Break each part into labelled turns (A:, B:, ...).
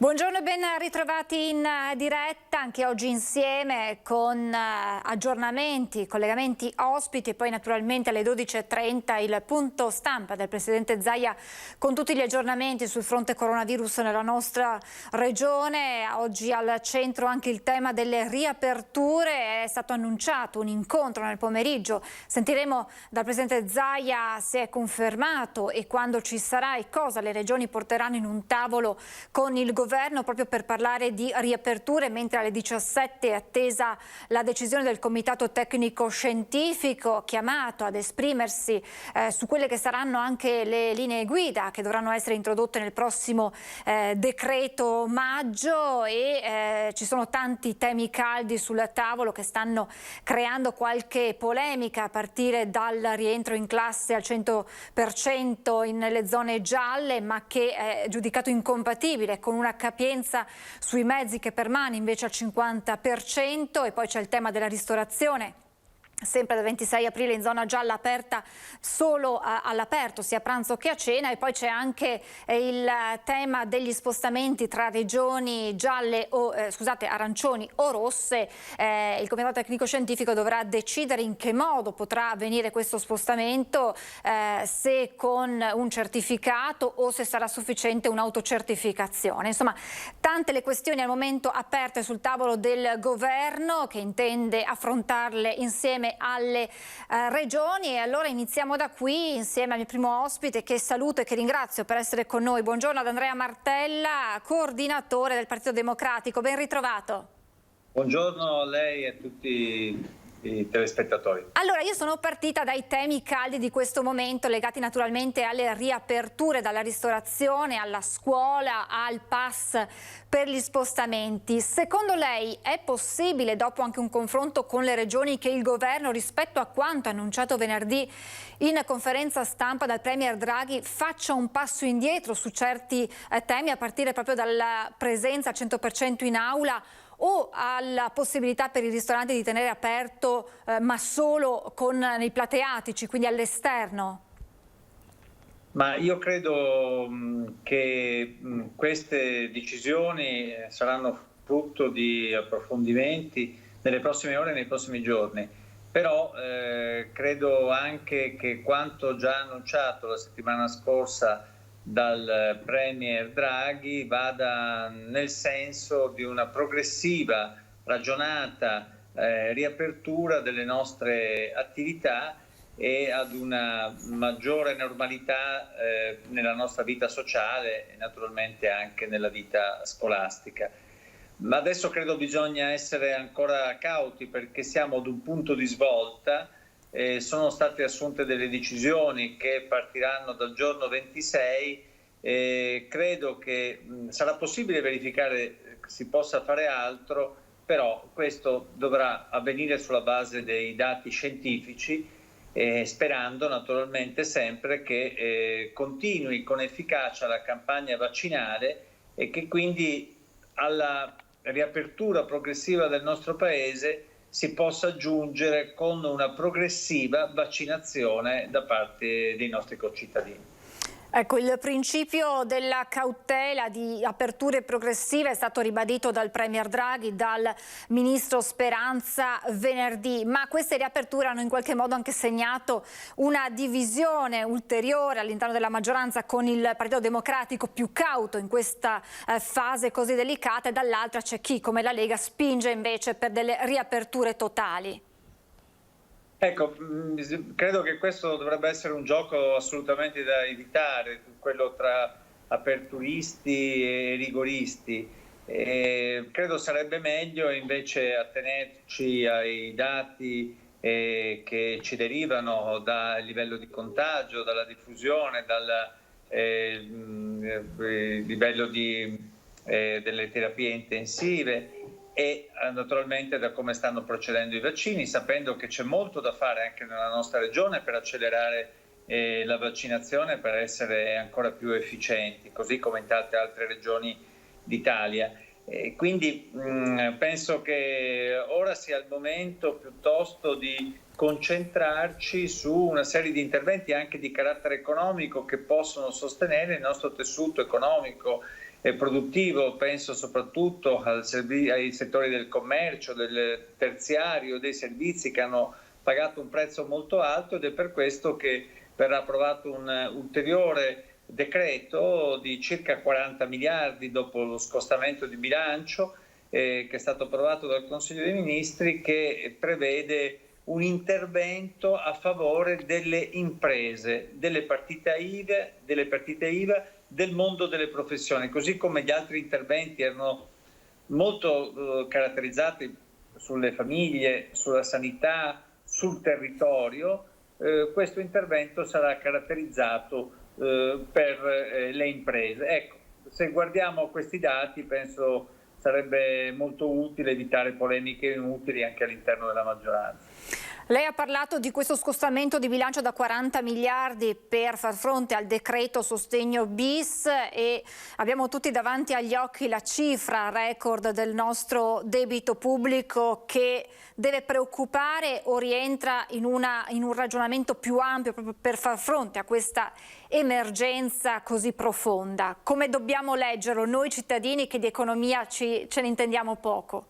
A: Buongiorno e ben ritrovati in diretta anche oggi insieme con aggiornamenti, collegamenti ospiti e poi naturalmente alle 12:30 il punto stampa del Presidente Zaia con tutti gli aggiornamenti sul fronte coronavirus nella nostra regione. Oggi al centro anche il tema delle riaperture, è stato annunciato un incontro nel pomeriggio, sentiremo dal Presidente Zaia se è confermato e quando ci sarà e cosa le regioni porteranno in un tavolo con il governo proprio per parlare di riaperture, mentre alle 17 è attesa la decisione del Comitato Tecnico Scientifico chiamato ad esprimersi su quelle che saranno anche le linee guida che dovranno essere introdotte nel prossimo decreto maggio e ci sono tanti temi caldi sul tavolo che stanno creando qualche polemica a partire dal rientro in classe al 100% nelle zone gialle, ma che è giudicato incompatibile con una capienza sui mezzi che permane invece al 50%, e poi c'è il tema della ristorazione. Sempre dal 26 aprile in zona gialla aperta solo all'aperto, sia a pranzo che a cena, e poi c'è anche il tema degli spostamenti tra regioni gialle o arancioni o rosse. Il Comitato Tecnico Scientifico dovrà decidere in che modo potrà avvenire questo spostamento, se con un certificato o se sarà sufficiente un'autocertificazione. Insomma, tante le questioni al momento aperte sul tavolo del governo che intende affrontarle insieme alle regioni, e allora iniziamo da qui insieme al mio primo ospite, che saluto e che ringrazio per essere con noi. Buongiorno ad Andrea Martella, coordinatore del Partito Democratico, ben ritrovato.
B: Buongiorno a lei e a tutti i telespettatori.
A: Allora, io sono partita dai temi caldi di questo momento legati naturalmente alle riaperture, dalla ristorazione alla scuola al pass per gli spostamenti. Secondo lei è possibile, dopo anche un confronto con le regioni, che il governo, rispetto a quanto annunciato venerdì in conferenza stampa dal Premier Draghi, faccia un passo indietro su certi temi, a partire proprio dalla presenza al 100% in aula, o alla possibilità per i ristoranti di tenere aperto ma solo nei plateatici, quindi all'esterno?
B: Ma io credo che queste decisioni saranno frutto di approfondimenti nelle prossime ore e nei prossimi giorni, però credo anche che quanto già annunciato la settimana scorsa dal Premier Draghi vada nel senso di una progressiva, ragionata riapertura delle nostre attività e ad una maggiore normalità nella nostra vita sociale e naturalmente anche nella vita scolastica. Ma adesso credo bisogna essere ancora cauti, perché siamo ad un punto di svolta. Sono state assunte delle decisioni che partiranno dal giorno 26 e credo che sarà possibile verificare che si possa fare altro, però questo dovrà avvenire sulla base dei dati scientifici, sperando naturalmente sempre che continui con efficacia la campagna vaccinale e che quindi alla riapertura progressiva del nostro Paese si possa giungere con una progressiva vaccinazione da parte dei nostri concittadini.
A: Ecco, il principio della cautela di aperture progressive è stato ribadito dal Premier Draghi, dal Ministro Speranza venerdì, ma queste riaperture hanno in qualche modo anche segnato una divisione ulteriore all'interno della maggioranza, con il Partito Democratico più cauto in questa fase così delicata, e dall'altra c'è chi, come la Lega, spinge invece per delle riaperture totali.
B: Ecco, credo che questo dovrebbe essere un gioco assolutamente da evitare, quello tra aperturisti e rigoristi. Credo sarebbe meglio invece attenerci ai dati che ci derivano dal livello di contagio, dalla diffusione, dal livello delle terapie intensive e naturalmente da come stanno procedendo i vaccini, sapendo che c'è molto da fare anche nella nostra regione per accelerare la vaccinazione, per essere ancora più efficienti, così come in tante altre regioni d'Italia. Quindi penso che ora sia il momento piuttosto di concentrarci su una serie di interventi anche di carattere economico che possono sostenere il nostro tessuto economico produttivo, penso soprattutto ai settori del commercio, del terziario, dei servizi, che hanno pagato un prezzo molto alto, ed è per questo che verrà approvato un ulteriore decreto di circa 40 miliardi dopo lo scostamento di bilancio che è stato approvato dal Consiglio dei Ministri, che prevede un intervento a favore delle imprese, delle partite IVA, del mondo delle professioni, così come gli altri interventi erano molto caratterizzati sulle famiglie, sulla sanità, sul territorio. Questo intervento sarà caratterizzato per le imprese. Ecco, se guardiamo questi dati, penso sarebbe molto utile evitare polemiche inutili anche all'interno della maggioranza.
A: Lei ha parlato di questo scostamento di bilancio da 40 miliardi per far fronte al decreto sostegno bis, e abbiamo tutti davanti agli occhi la cifra record del nostro debito pubblico, che deve preoccupare o rientra in un ragionamento più ampio proprio per far fronte a questa emergenza così profonda. Come dobbiamo leggerlo noi cittadini che di economia ce ne intendiamo poco?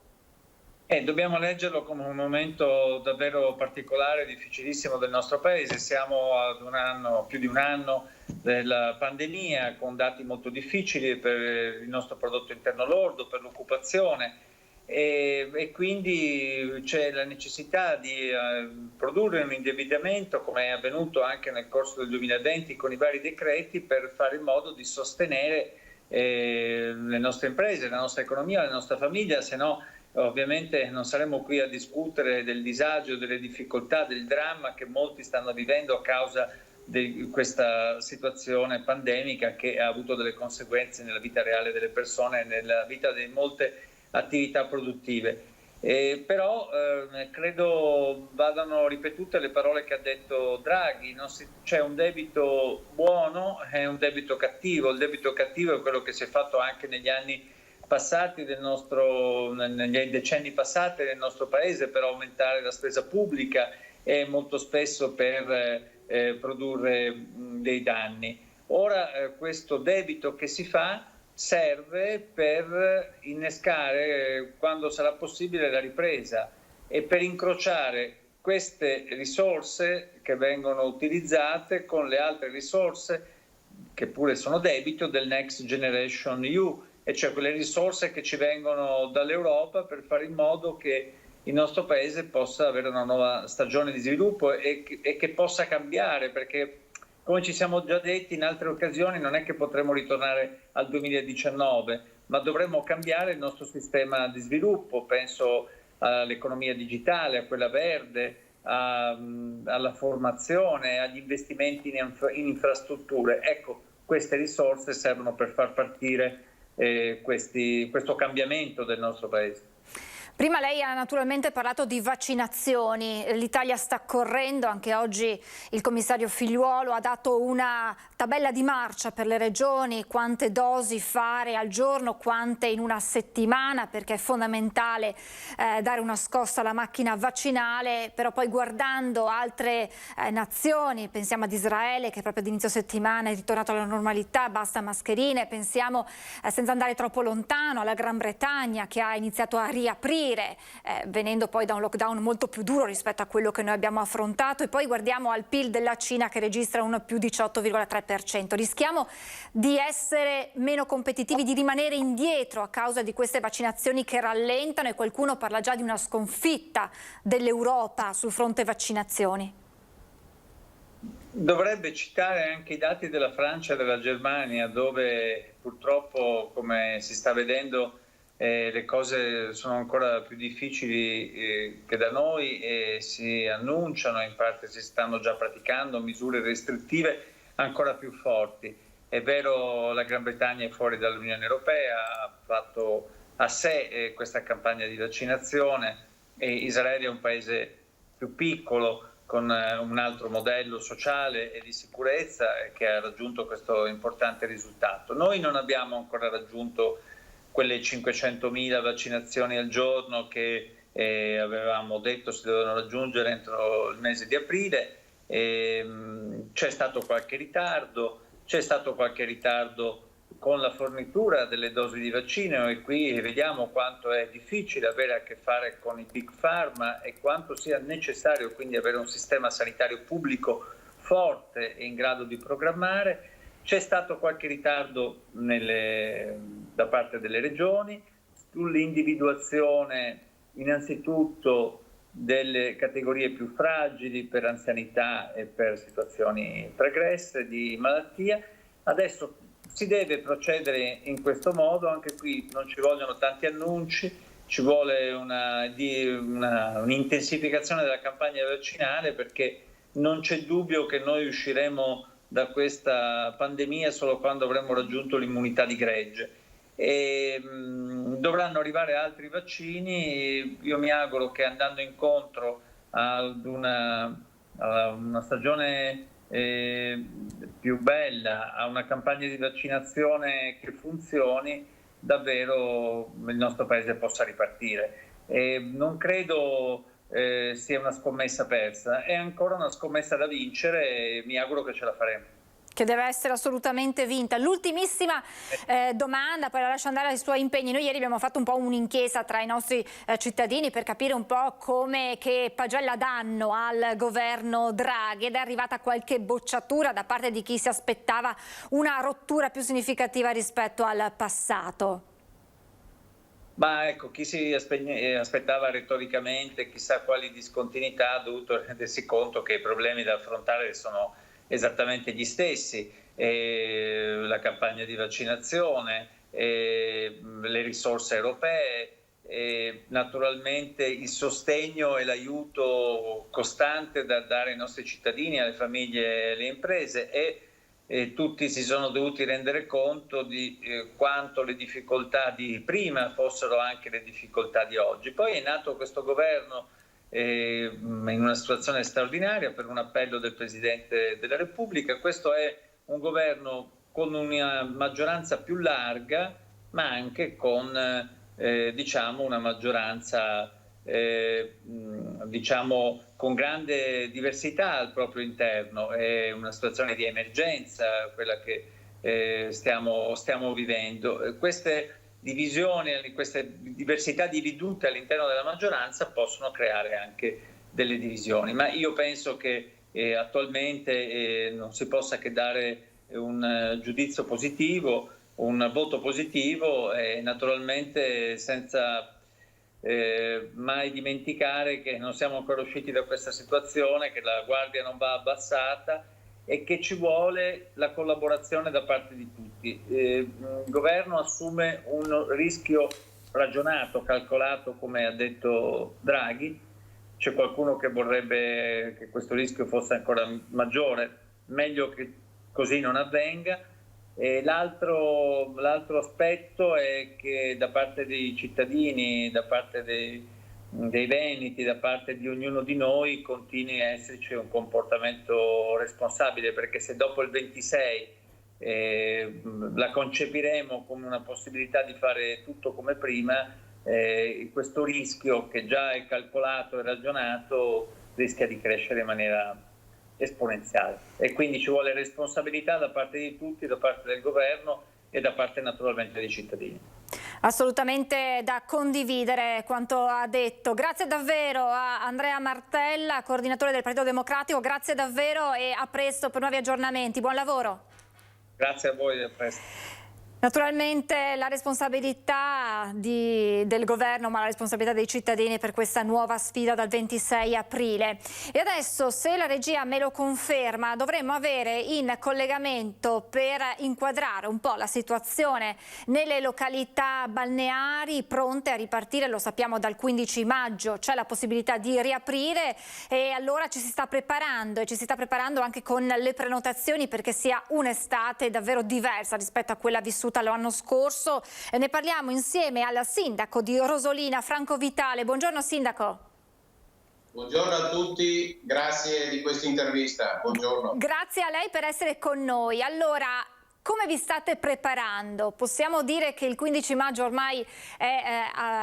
B: Dobbiamo leggerlo come un momento davvero particolare, difficilissimo del nostro Paese. Siamo ad più di un anno della pandemia, con dati molto difficili per il nostro prodotto interno lordo, per l'occupazione, e quindi c'è la necessità di produrre un indebitamento, come è avvenuto anche nel corso del 2020 con i vari decreti, per fare in modo di sostenere le nostre imprese, la nostra economia, la nostra famiglia, se no ovviamente non saremo qui a discutere del disagio, delle difficoltà, del dramma che molti stanno vivendo a causa di questa situazione pandemica, che ha avuto delle conseguenze nella vita reale delle persone e nella vita di molte attività produttive. Però credo vadano ripetute le parole che ha detto Draghi: c'è un debito buono e un debito cattivo. Il debito cattivo è quello che si è fatto anche negli anni passati negli decenni passati nel nostro Paese, per aumentare la spesa pubblica e molto spesso per produrre dei danni. Ora questo debito che si fa serve per innescare, quando sarà possibile, la ripresa, e per incrociare queste risorse che vengono utilizzate con le altre risorse, che pure sono debito, del Next Generation EU, e cioè quelle risorse che ci vengono dall'Europa per fare in modo che il nostro Paese possa avere una nuova stagione di sviluppo e che possa cambiare, perché, come ci siamo già detti in altre occasioni, non è che potremo ritornare al 2019, ma dovremo cambiare il nostro sistema di sviluppo. Penso all'economia digitale, a quella verde, alla formazione, agli investimenti in infrastrutture. Ecco, queste risorse servono per far partire questo cambiamento del nostro Paese.
A: Prima lei ha naturalmente parlato di vaccinazioni. L'Italia sta correndo, anche oggi il commissario Figliuolo ha dato una tabella di marcia per le regioni: quante dosi fare al giorno, quante in una settimana, perché è fondamentale dare una scossa alla macchina vaccinale. Però poi, guardando altre nazioni, pensiamo ad Israele, che proprio ad inizio settimana è ritornato alla normalità, basta mascherine. Pensiamo, senza andare troppo lontano, alla Gran Bretagna, che ha iniziato a riaprire, venendo poi da un lockdown molto più duro rispetto a quello che noi abbiamo affrontato. E poi guardiamo al PIL della Cina, che registra un più 18,3%. Rischiamo di essere meno competitivi, di rimanere indietro a causa di queste vaccinazioni che rallentano, e qualcuno parla già di una sconfitta dell'Europa sul fronte vaccinazioni.
B: Dovrebbe citare anche i dati della Francia e della Germania, dove purtroppo, come si sta vedendo, le cose sono ancora più difficili che da noi, e si annunciano, in parte si stanno già praticando, misure restrittive ancora più forti. È vero, la Gran Bretagna è fuori dall'Unione Europea, ha fatto a sé questa campagna di vaccinazione, e Israele è un paese più piccolo, con un altro modello sociale e di sicurezza, che ha raggiunto questo importante risultato. Noi non abbiamo ancora raggiunto quelle 500.000 vaccinazioni al giorno che avevamo detto si dovevano raggiungere entro il mese di aprile. C'è stato qualche ritardo con la fornitura delle dosi di vaccino, e qui vediamo quanto è difficile avere a che fare con i big pharma e quanto sia necessario quindi avere un sistema sanitario pubblico forte e in grado di programmare. C'è stato qualche ritardo da parte delle regioni sull'individuazione innanzitutto delle categorie più fragili per anzianità e per situazioni pregresse di malattia. Adesso si deve procedere in questo modo, anche qui non ci vogliono tanti annunci, ci vuole un'intensificazione della campagna vaccinale, perché non c'è dubbio che noi usciremo da questa pandemia solo quando avremo raggiunto l'immunità di gregge. Dovranno arrivare altri vaccini. Io mi auguro che, andando incontro ad una stagione più bella, a una campagna di vaccinazione che funzioni, davvero il nostro paese possa ripartire. Non credo sia una scommessa persa, è ancora una scommessa da vincere e mi auguro che ce la faremo.
A: Che deve essere assolutamente vinta. L'ultimissima domanda, poi la lascio andare ai suoi impegni. Noi ieri abbiamo fatto un po' un'inchiesta tra i nostri cittadini per capire un po' che pagella danno al governo Draghi, ed è arrivata qualche bocciatura da parte di chi si aspettava una rottura più significativa rispetto al passato.
B: Ma ecco, chi si aspettava retoricamente chissà quali discontinuità, ha dovuto rendersi conto che i problemi da affrontare sono esattamente gli stessi: la campagna di vaccinazione, le risorse europee, naturalmente il sostegno e l'aiuto costante da dare ai nostri cittadini, alle famiglie e alle imprese, e tutti si sono dovuti rendere conto di quanto le difficoltà di prima fossero anche le difficoltà di oggi. Poi è nato questo governo in una situazione straordinaria per un appello del Presidente della Repubblica. Questo è un governo con una maggioranza più larga, ma anche con diciamo una maggioranza diciamo con grande diversità al proprio interno. È una situazione di emergenza quella che stiamo vivendo. Queste divisioni, queste diversità di vedute all'interno della maggioranza possono creare anche delle divisioni, ma io penso che attualmente non si possa che dare un giudizio positivo, un voto positivo, e naturalmente senza mai dimenticare che non siamo ancora usciti da questa situazione, che la guardia non va abbassata e che ci vuole la collaborazione da parte di tutti. Il governo assume un rischio ragionato, calcolato, come ha detto Draghi. C'è qualcuno che vorrebbe che questo rischio fosse ancora maggiore, meglio che così non avvenga. E l'altro aspetto è che da parte dei cittadini, da parte dei veneti, da parte di ognuno di noi continui a esserci un comportamento responsabile, perché se dopo il 26 la concepiremo come una possibilità di fare tutto come prima, questo rischio, che già è calcolato e ragionato, rischia di crescere in maniera esponenziale, e quindi ci vuole responsabilità da parte di tutti, da parte del governo e da parte naturalmente dei cittadini.
A: Assolutamente da condividere quanto ha detto. Grazie davvero a Andrea Martella, coordinatore del Partito Democratico, grazie davvero e a presto per nuovi aggiornamenti. Buon lavoro.
B: Grazie a voi, a presto.
A: Naturalmente la responsabilità del governo, ma la responsabilità dei cittadini per questa nuova sfida dal 26 aprile. E adesso, se la regia me lo conferma, dovremmo avere in collegamento per inquadrare un po' la situazione nelle località balneari pronte a ripartire. Lo sappiamo, dal 15 maggio c'è la possibilità di riaprire, e allora ci si sta preparando, e ci si sta preparando anche con le prenotazioni, perché sia un'estate davvero diversa rispetto a quella vissuta l'anno scorso. Ne parliamo insieme al sindaco di Rosolina, Franco Vitale. Buongiorno sindaco.
C: Buongiorno a tutti, grazie di questa intervista. Buongiorno.
A: Grazie a lei per essere con noi. Allora, come vi state preparando? Possiamo dire che il 15 maggio ormai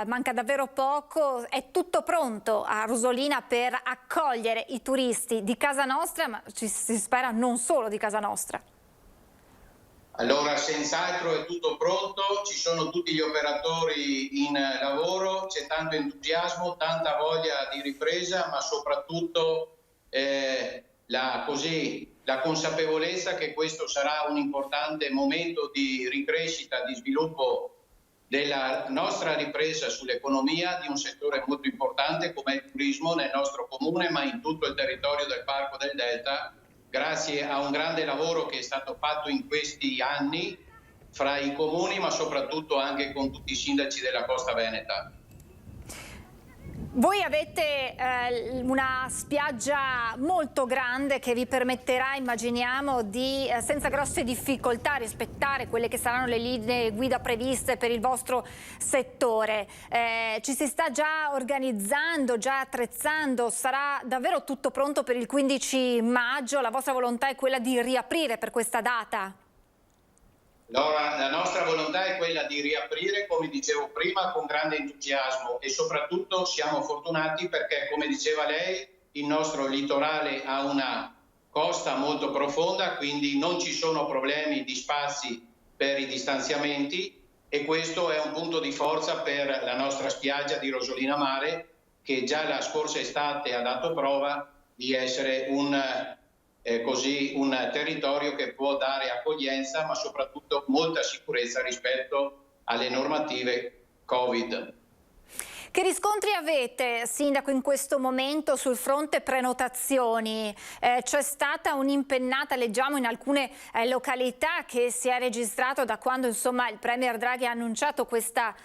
A: manca davvero poco, è tutto pronto a Rosolina per accogliere i turisti di casa nostra, ma si spera non solo di casa nostra.
C: Allora, senz'altro è tutto pronto, ci sono tutti gli operatori in lavoro, c'è tanto entusiasmo, tanta voglia di ripresa, ma soprattutto la consapevolezza che questo sarà un importante momento di ricrescita, di sviluppo della nostra ripresa sull'economia di un settore molto importante come il turismo nel nostro comune, ma in tutto il territorio del Parco del Delta, grazie a un grande lavoro che è stato fatto in questi anni fra i comuni, ma soprattutto anche con tutti i sindaci della Costa Veneta.
A: Voi avete una spiaggia molto grande che vi permetterà, immaginiamo, di senza grosse difficoltà rispettare quelle che saranno le linee guida previste per il vostro settore. Ci si sta già organizzando, già attrezzando, sarà davvero tutto pronto per il 15 maggio? La vostra volontà è quella di riaprire per questa data?
C: Allora, la nostra volontà è quella di riaprire, come dicevo prima, con grande entusiasmo e soprattutto siamo fortunati perché, come diceva lei, il nostro litorale ha una costa molto profonda, quindi non ci sono problemi di spazi per i distanziamenti e questo è un punto di forza per la nostra spiaggia di Rosolina Mare, che già la scorsa estate ha dato prova di essere un territorio che può dare accoglienza, ma soprattutto molta sicurezza rispetto alle normative Covid.
A: Che riscontri avete, Sindaco, in questo momento sul fronte prenotazioni? C'è stata un'impennata, leggiamo in alcune località, che si è registrato da quando insomma il Premier Draghi ha annunciato questa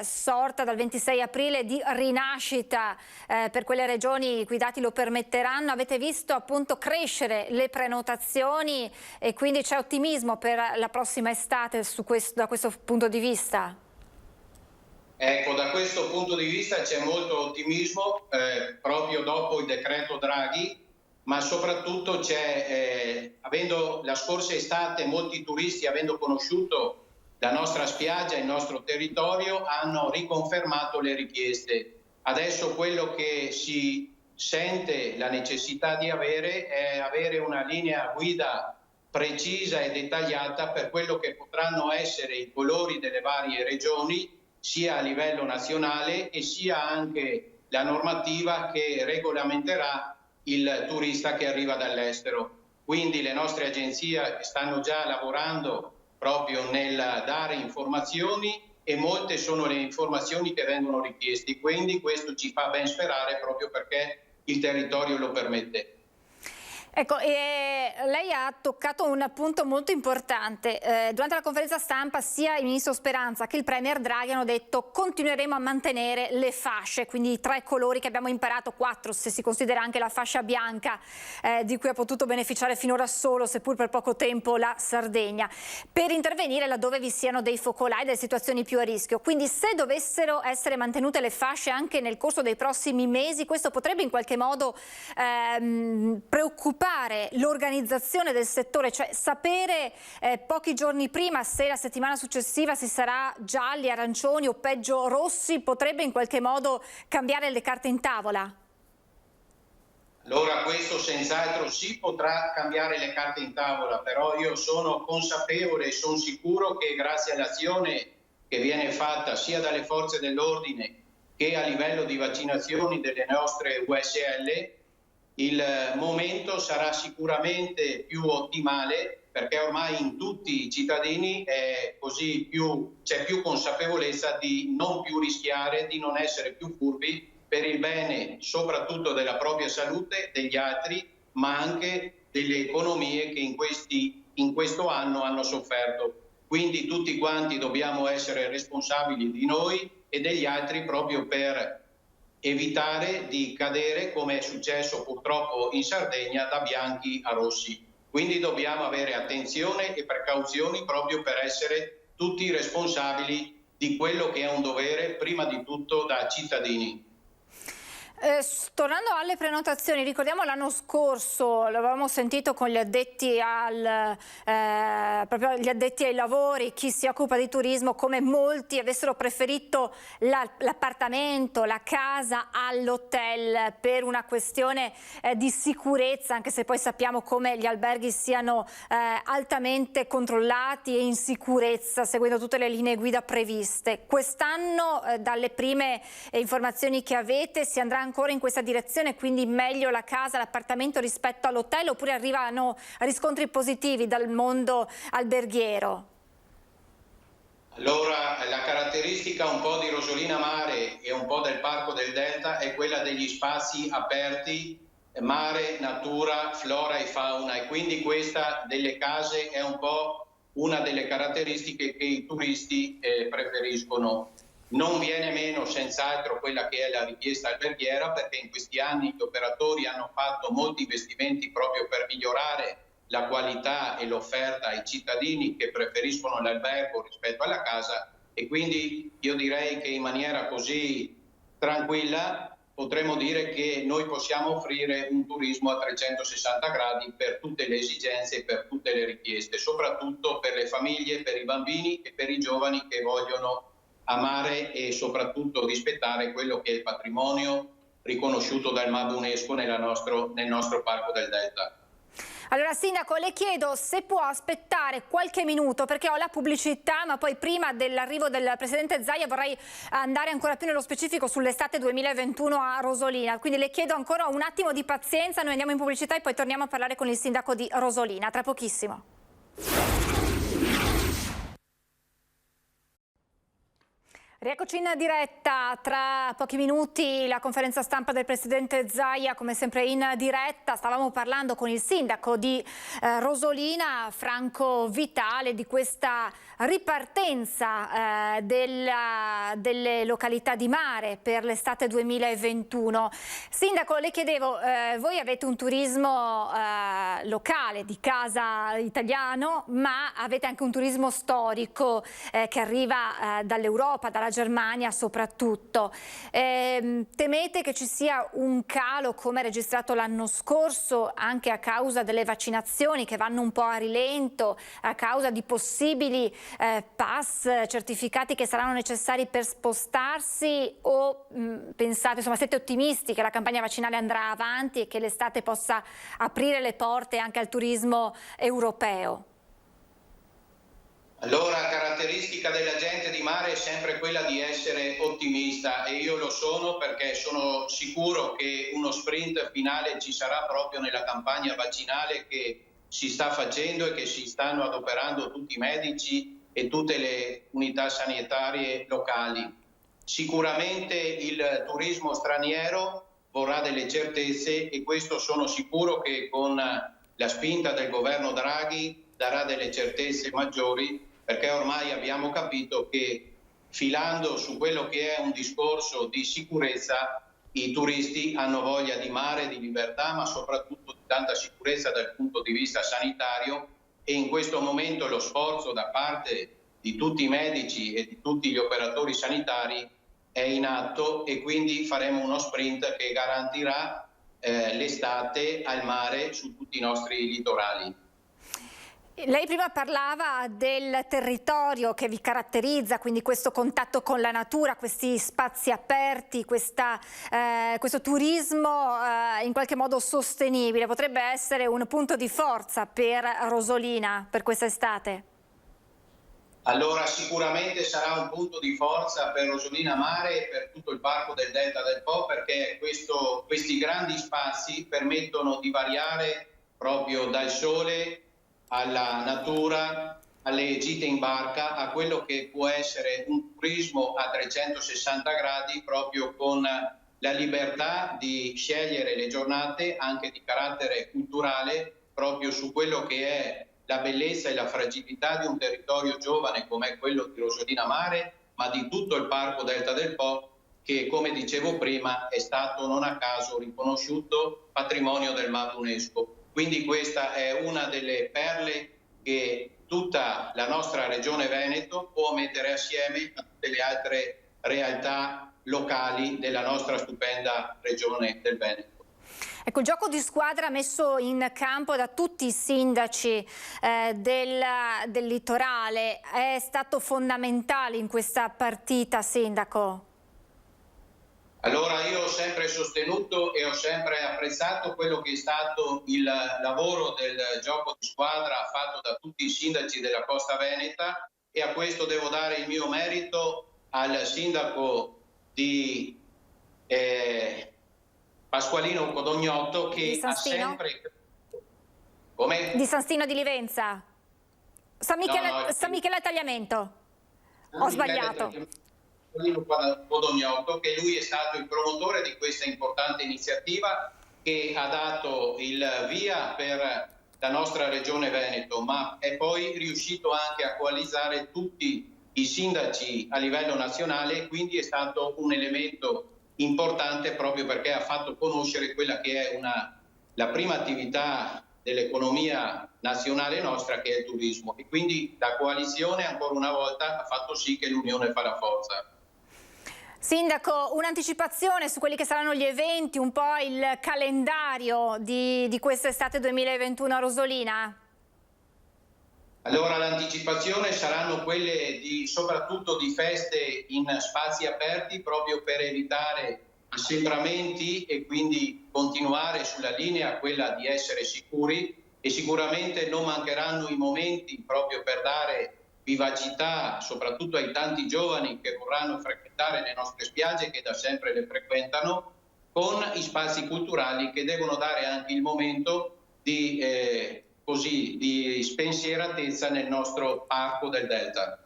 A: sorta dal 26 aprile di rinascita per quelle regioni i cui dati lo permetteranno. Avete visto appunto crescere le prenotazioni e quindi c'è ottimismo per la prossima estate da questo punto di vista?
C: Ecco, da questo punto di vista c'è molto ottimismo proprio dopo il decreto Draghi, ma soprattutto c'è, avendo la scorsa estate molti turisti, avendo conosciuto la nostra spiaggia, il nostro territorio, hanno riconfermato le richieste. Adesso quello che si sente la necessità di avere è avere una linea guida precisa e dettagliata per quello che potranno essere i colori delle varie regioni, sia a livello nazionale e sia anche la normativa che regolamenterà il turista che arriva dall'estero. Quindi le nostre agenzie stanno già lavorando proprio nel dare informazioni e molte sono le informazioni che vengono richieste. Quindi questo ci fa ben sperare proprio perché il territorio lo permette.
A: Ecco, lei ha toccato un punto molto importante. Durante la conferenza stampa sia il Ministro Speranza che il Premier Draghi hanno detto continueremo a mantenere le fasce, quindi i 3 colori che abbiamo imparato, 4 se si considera anche la fascia bianca di cui ha potuto beneficiare finora solo, seppur per poco tempo, la Sardegna, per intervenire laddove vi siano dei focolai, delle situazioni più a rischio. Quindi se dovessero essere mantenute le fasce anche nel corso dei prossimi mesi, questo potrebbe in qualche modo preoccupare l'organizzazione del settore, cioè sapere pochi giorni prima se la settimana successiva si sarà gialli, arancioni o peggio rossi, potrebbe in qualche modo cambiare le carte in tavola?
C: Allora questo senz'altro sì potrà cambiare le carte in tavola, però io sono consapevole e sono sicuro che grazie all'azione che viene fatta sia dalle forze dell'ordine che a livello di vaccinazioni delle nostre USL, il momento sarà sicuramente più ottimale perché ormai in tutti i cittadini c'è più consapevolezza di non più rischiare, di non essere più furbi per il bene soprattutto della propria salute, degli altri, ma anche delle economie che in questo anno hanno sofferto. Quindi tutti quanti dobbiamo essere responsabili di noi e degli altri proprio per evitare di cadere, come è successo purtroppo in Sardegna, da bianchi a rossi. Quindi dobbiamo avere attenzione e precauzioni proprio per essere tutti responsabili di quello che è un dovere, prima di tutto da cittadini.
A: Tornando alle prenotazioni, ricordiamo l'anno scorso, l'avevamo sentito con gli addetti proprio gli addetti ai lavori, chi si occupa di turismo, come molti avessero preferito l'appartamento, la casa all'hotel per una questione di sicurezza, anche se poi sappiamo come gli alberghi siano altamente controllati e in sicurezza, seguendo tutte le linee guida previste. Quest'anno, dalle prime informazioni che avete, si andrà ancora in questa direzione, quindi meglio la casa, l'appartamento rispetto all'hotel, oppure arrivano riscontri positivi dal mondo alberghiero?
C: Allora, la caratteristica un po' di Rosolina Mare e un po' del Parco del Delta è quella degli spazi aperti, mare, natura, flora e fauna, e quindi questa delle case è un po' una delle caratteristiche che i turisti preferiscono. Non viene meno senz'altro quella che è la richiesta alberghiera, perché in questi anni gli operatori hanno fatto molti investimenti proprio per migliorare la qualità e l'offerta ai cittadini che preferiscono l'albergo rispetto alla casa, e quindi io direi che in maniera così tranquilla potremmo dire che noi possiamo offrire un turismo a 360 gradi per tutte le esigenze e per tutte le richieste, soprattutto per le famiglie, per i bambini e per i giovani che vogliono amare e soprattutto rispettare quello che è il patrimonio riconosciuto dal MAB UNESCO nel nostro Parco del Delta.
A: Allora Sindaco, le chiedo se può aspettare qualche minuto, perché ho la pubblicità, ma poi prima dell'arrivo del Presidente Zaia vorrei andare ancora più nello specifico sull'estate 2021 a Rosolina, quindi le chiedo ancora un attimo di pazienza, noi andiamo in pubblicità e poi torniamo a parlare con il Sindaco di Rosolina, tra pochissimo. Rieccoci in diretta, tra pochi minuti la conferenza stampa del Presidente Zaia, come sempre in diretta. Stavamo parlando con il sindaco di Rosolina, Franco Vitale, di questa ripartenza delle località di mare per l'estate 2021. Sindaco, le chiedevo, voi avete un turismo locale, di casa italiano, ma avete anche un turismo storico che arriva dall'Europa, dalla Germania soprattutto. Temete che ci sia un calo come registrato l'anno scorso, anche a causa delle vaccinazioni che vanno un po' a rilento, a causa di possibili pass, certificati che saranno necessari per spostarsi, o pensate, insomma, siete ottimisti che la campagna vaccinale andrà avanti e che l'estate possa aprire le porte anche al turismo europeo?
C: Allora, caratteristica della gente di mare è sempre quella di essere ottimista, e io lo sono perché sono sicuro che uno sprint finale ci sarà proprio nella campagna vaccinale che si sta facendo e che si stanno adoperando tutti i medici e tutte le unità sanitarie locali. Sicuramente il turismo straniero vorrà delle certezze, e questo sono sicuro che con la spinta del governo Draghi darà delle certezze maggiori, perché ormai abbiamo capito che filando su quello che è un discorso di sicurezza, i turisti hanno voglia di mare, di libertà, ma soprattutto di tanta sicurezza dal punto di vista sanitario, e in questo momento lo sforzo da parte di tutti i medici e di tutti gli operatori sanitari è in atto, e quindi faremo uno sprint che garantirà l'estate al mare su tutti i nostri litorali.
A: Lei prima parlava del territorio che vi caratterizza, quindi questo contatto con la natura, questi spazi aperti, questo turismo in qualche modo sostenibile. Potrebbe essere un punto di forza per Rosolina per quest'estate?
C: Allora, sicuramente sarà un punto di forza per Rosolina Mare e per tutto il Parco del Delta del Po, perché questi grandi spazi permettono di variare proprio dal sole alla natura, alle gite in barca, a quello che può essere un turismo a 360 gradi, proprio con la libertà di scegliere le giornate anche di carattere culturale, proprio su quello che è la bellezza e la fragilità di un territorio giovane come quello di Rosolina Mare, ma di tutto il Parco Delta del Po, che, come dicevo prima, è stato non a caso riconosciuto patrimonio del MAB UNESCO. Quindi questa è una delle perle che tutta la nostra regione Veneto può mettere assieme a tutte le altre realtà locali della nostra stupenda regione del Veneto.
A: Ecco, il gioco di squadra messo in campo da tutti i sindaci del litorale è stato fondamentale in questa partita, sindaco?
C: Allora, io ho sempre sostenuto e ho sempre apprezzato quello che è stato il lavoro del gioco di squadra fatto da tutti i sindaci della Costa Veneta, e a questo devo dare il mio merito al sindaco di Pasqualino Codognotto, che ha sempre... Come?
A: Di San Stino di Livenza? San Michele Tagliamento? Ho sbagliato.
C: Codognotto, che lui è stato il promotore di questa importante iniziativa che ha dato il via per la nostra regione Veneto, ma è poi riuscito anche a coalizzare tutti i sindaci a livello nazionale, e quindi è stato un elemento importante proprio perché ha fatto conoscere quella che è la prima attività dell'economia nazionale nostra, che è il turismo, e quindi la coalizione ancora una volta ha fatto sì che l'unione fa la forza.
A: Sindaco, un'anticipazione su quelli che saranno gli eventi, un po' il calendario di quest'estate 2021 a Rosolina?
C: Allora, l'anticipazione saranno quelle soprattutto di feste in spazi aperti, proprio per evitare assembramenti e quindi continuare sulla linea quella di essere sicuri, e sicuramente non mancheranno i momenti proprio per dare vivacità soprattutto ai tanti giovani che vorranno frequentare le nostre spiagge, che da sempre le frequentano, con i spazi culturali che devono dare anche il momento di spensieratezza nel nostro parco del Delta.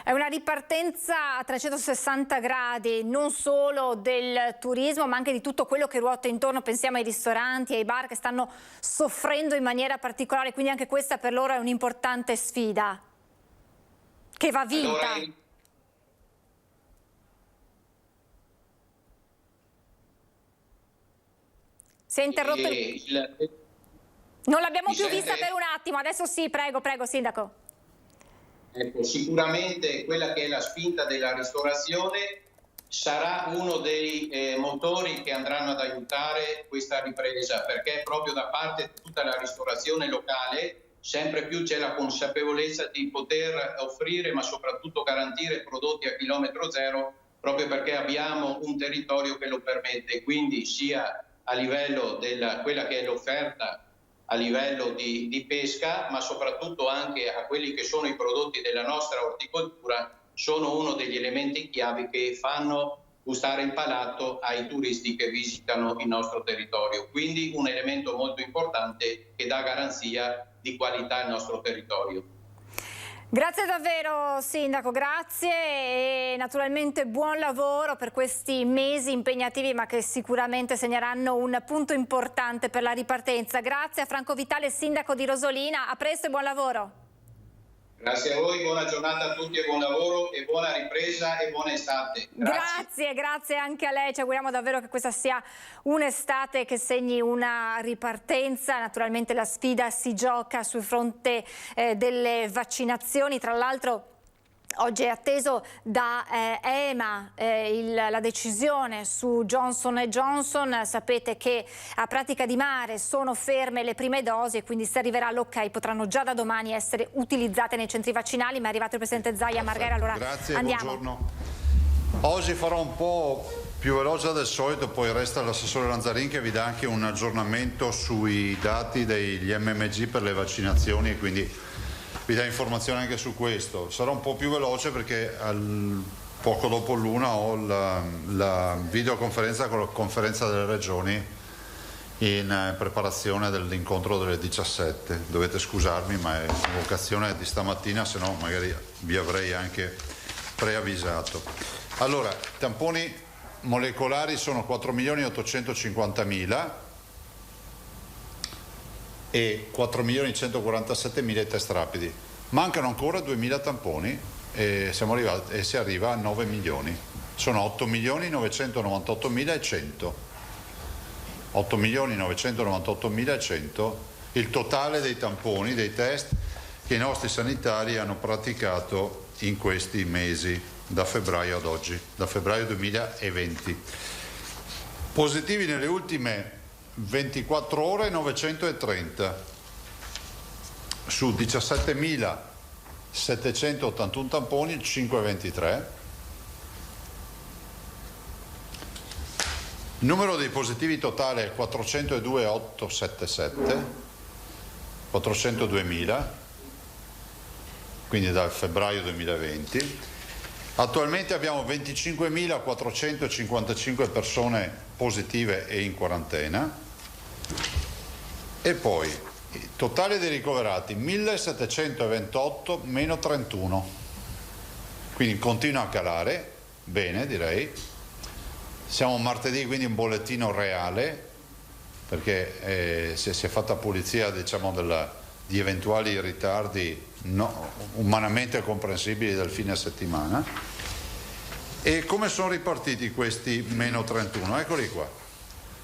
A: È una ripartenza a 360 gradi, non solo del turismo, ma anche di tutto quello che ruota intorno. Pensiamo ai ristoranti, ai bar che stanno soffrendo in maniera particolare, quindi anche questa per loro è un'importante sfida che va vinta.
C: Allora,
A: si è interrotto non l'abbiamo più vista per un attimo, adesso sì, prego sindaco.
C: Ecco, sicuramente quella che è la spinta della ristorazione sarà uno dei motori che andranno ad aiutare questa ripresa, perché proprio da parte di tutta la ristorazione locale sempre più c'è la consapevolezza di poter offrire, ma soprattutto garantire prodotti a chilometro zero, proprio perché abbiamo un territorio che lo permette, quindi sia a livello della quella che è l'offerta a livello di pesca, ma soprattutto anche a quelli che sono i prodotti della nostra orticoltura, sono uno degli elementi chiavi che fanno gustare il palato ai turisti che visitano il nostro territorio. Quindi un elemento molto importante che dà garanzia di qualità al nostro territorio.
A: Grazie davvero sindaco, grazie, e naturalmente buon lavoro per questi mesi impegnativi, ma che sicuramente segneranno un punto importante per la ripartenza. Grazie a Franco Vitale, sindaco di Rosolina, a presto e buon lavoro.
C: Grazie a voi, buona giornata a tutti e buon lavoro e buona ripresa e buona estate.
A: Grazie anche a lei, ci auguriamo davvero che questa sia un'estate che segni una ripartenza. Naturalmente la sfida si gioca sul fronte delle vaccinazioni, tra l'altro oggi è atteso da EMA la decisione su Johnson & Johnson. Sapete che a Pratica di Mare sono ferme le prime dosi e quindi se arriverà l'ok potranno già da domani essere utilizzate nei centri vaccinali. Ma è arrivato il presidente Zaia. Marghera, allora
D: grazie,
A: andiamo.
D: Buongiorno. Oggi farò un po' più veloce del solito, poi resta l'assessore Lanzarin che vi dà anche un aggiornamento sui dati degli MMG per le vaccinazioni e quindi vi dà informazioni anche su questo. Sarò un po' più veloce perché poco dopo l'una ho la videoconferenza con la conferenza delle regioni in preparazione dell'incontro delle 17. Dovete scusarmi, ma è un'occasione di stamattina, se no magari vi avrei anche preavvisato. Allora, tamponi molecolari sono 4.850.000 e 4.147.000 test rapidi. Mancano ancora 2.000 tamponi e si arriva a 9 milioni. Sono 8.998.100. 8.998.100 il totale dei tamponi, dei test che i nostri sanitari hanno praticato in questi mesi da febbraio ad oggi, da febbraio 2020. Positivi nelle ultime 24 ore 930 su 17.781 tamponi, 523. Il numero dei positivi totale è 402.877, 402.000, quindi dal febbraio 2020. Attualmente abbiamo 25.455 persone positive e in quarantena. E poi il totale dei ricoverati 1.728 meno 31, quindi continua a calare, bene direi. Siamo martedì, quindi un bollettino reale, perché si è fatta pulizia, diciamo, di eventuali ritardi umanamente comprensibili del fine settimana. E come sono ripartiti questi meno 31? Eccoli qua.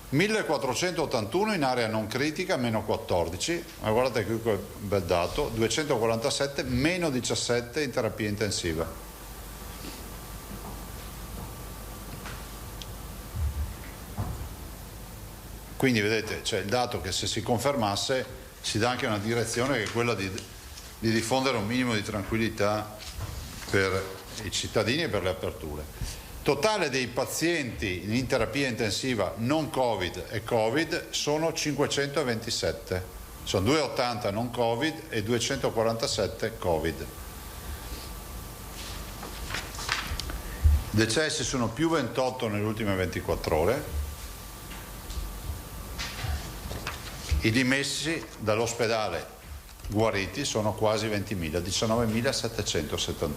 D: 1481 in area non critica, meno 14, ma guardate qui quel bel dato, 247 meno 17 in terapia intensiva. Quindi vedete, c'è il dato che se si confermasse si dà anche una direzione che è quella di diffondere un minimo di tranquillità per i cittadini e per le aperture. Totale dei pazienti in terapia intensiva non Covid e Covid sono 527, sono 280 non Covid e 247 Covid. Decessi sono più 28 nelle ultime 24 ore. I dimessi dall'ospedale guariti sono quasi 20.000, 19.771.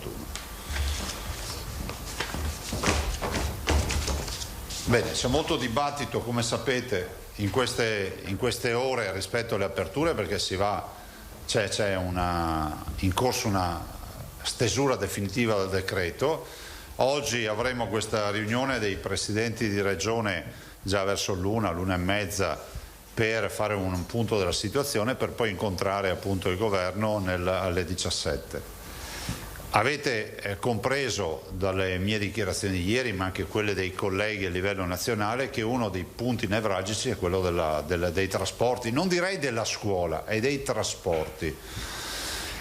D: Bene, c'è molto dibattito, come sapete, in queste ore rispetto alle aperture, perché c'è in corso una stesura definitiva del decreto. Oggi avremo questa riunione dei presidenti di regione già verso l'una e mezza, per fare un punto della situazione, per poi incontrare appunto il governo alle 17. Avete compreso dalle mie dichiarazioni di ieri, ma anche quelle dei colleghi a livello nazionale, che uno dei punti nevralgici è quello dei trasporti, non direi della scuola, è dei trasporti.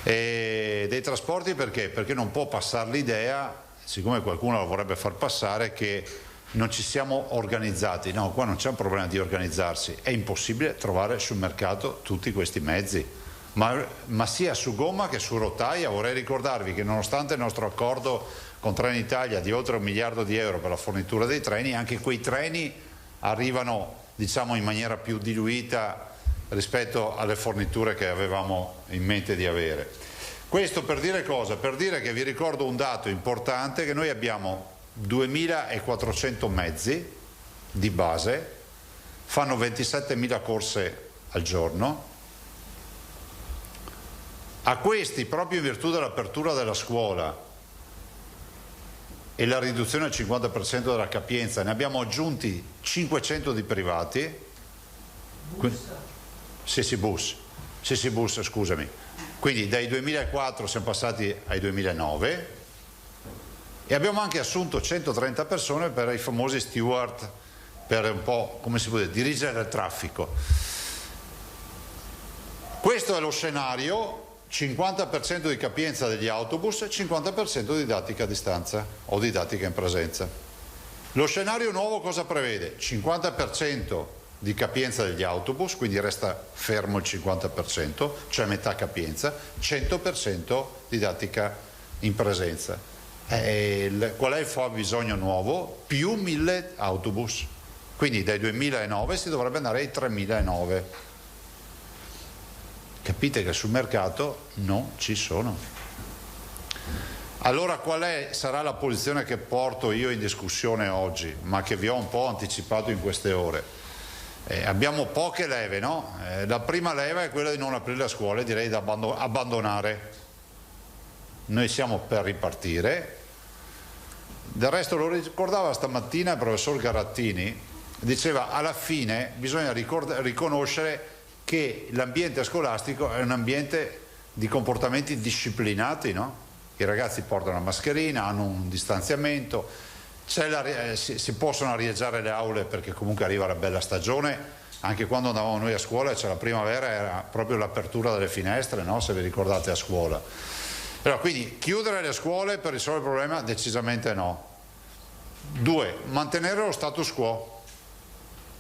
D: E dei trasporti perché? Perché non può passare l'idea, siccome qualcuno la vorrebbe far passare, che non ci siamo organizzati. No, qua non c'è un problema di organizzarsi, è impossibile trovare sul mercato tutti questi mezzi, ma sia su gomma che su rotaia. Vorrei ricordarvi che nonostante il nostro accordo con Trenitalia di oltre €1 miliardo per la fornitura dei treni, anche quei treni arrivano, diciamo, in maniera più diluita rispetto alle forniture che avevamo in mente di avere. Questo per dire cosa? Per dire che vi ricordo un dato importante, che noi abbiamo 2.400 mezzi di base, fanno 27.000 corse al giorno. A questi, proprio in virtù dell'apertura della scuola e la riduzione al 50% della capienza, ne abbiamo aggiunti 500 di privati. Bus, scusami. Quindi dai 2004 siamo passati ai 2009. E abbiamo anche assunto 130 persone per i famosi steward, per un po', come si può dire, dirigere il traffico. Questo è lo scenario: 50% di capienza degli autobus, 50% di didattica a distanza o didattica in presenza. Lo scenario nuovo cosa prevede? 50% di capienza degli autobus, quindi resta fermo il 50%, cioè metà capienza, 100% didattica in presenza. Qual è il fabbisogno nuovo? Più 1.000 autobus, quindi dai 2.009 si dovrebbe andare ai 3.009. Capite che sul mercato non ci sono. Allora sarà la posizione che porto io in discussione oggi, ma che vi ho un po' anticipato in queste ore? Abbiamo poche leve, no? La prima leva è quella di non aprire la scuola, direi da abbandonare. Noi siamo per ripartire. Del resto lo ricordava stamattina il professor Garattini, diceva: alla fine bisogna riconoscere che l'ambiente scolastico è un ambiente di comportamenti disciplinati, no? i ragazzi portano la mascherina, hanno un distanziamento, si possono arieggiare le aule perché comunque arriva la bella stagione. Anche quando andavamo noi a scuola, la primavera era proprio l'apertura delle finestre, no? Se vi ricordate a scuola. Allora, quindi chiudere le scuole per risolvere il problema? Decisamente no. 2. Mantenere lo status quo.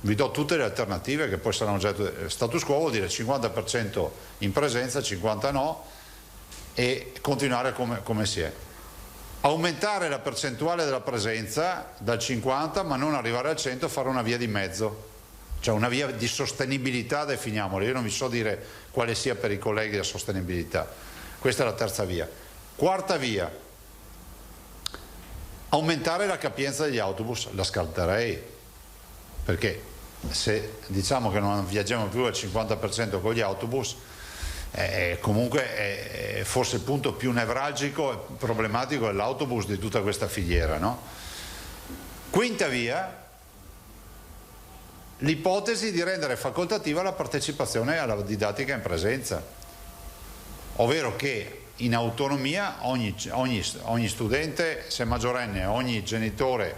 D: Vi do tutte le alternative che poi saranno oggetto. Status quo vuol dire 50% in presenza, 50% no, e continuare come si è. Aumentare la percentuale della presenza dal 50 ma non arrivare al 100, fare una via di mezzo. Cioè una via di sostenibilità, definiamola. Io non vi so dire quale sia per i colleghi la sostenibilità. Questa è la terza via. Quarta via, aumentare la capienza degli autobus. La scalderei, perché se diciamo che non viaggiamo più al 50% con gli autobus, comunque forse il punto più nevralgico e problematico è l'autobus di tutta questa filiera, no? Quinta via, l'ipotesi di rendere facoltativa la partecipazione alla didattica in presenza, ovvero che in autonomia ogni studente, se maggiorenne, ogni genitore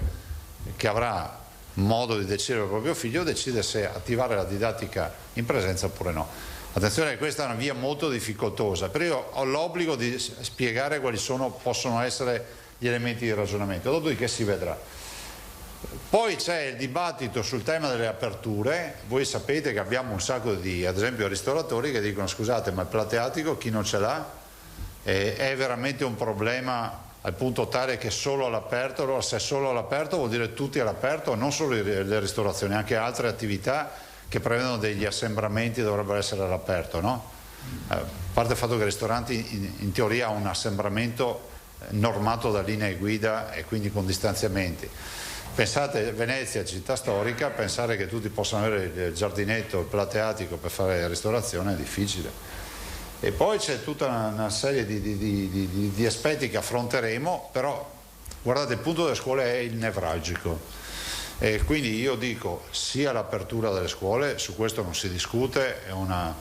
D: che avrà modo di decidere il proprio figlio, decide se attivare la didattica in presenza oppure no. Attenzione, questa è una via molto difficoltosa, però io ho l'obbligo di spiegare quali possono essere gli elementi di ragionamento, dopodiché si vedrà. Poi c'è il dibattito sul tema delle aperture. Voi sapete che abbiamo un sacco di, ad esempio, ristoratori che dicono: scusate, ma il plateatico chi non ce l'ha? È veramente un problema al punto tale che solo all'aperto? Allora, se è solo all'aperto vuol dire tutti all'aperto, non solo le ristorazioni, anche altre attività che prevedono degli assembramenti dovrebbero essere all'aperto, no? A parte il fatto che i ristoranti in teoria hanno un assembramento normato da linee guida e quindi con distanziamenti. Pensate, Venezia, città storica, pensare che tutti possano avere il giardinetto, il plateatico per fare ristorazione è difficile. E poi c'è tutta una serie di aspetti che affronteremo, però guardate, il punto delle scuole è il nevralgico. E quindi io dico sia l'apertura delle scuole, su questo non si discute, è una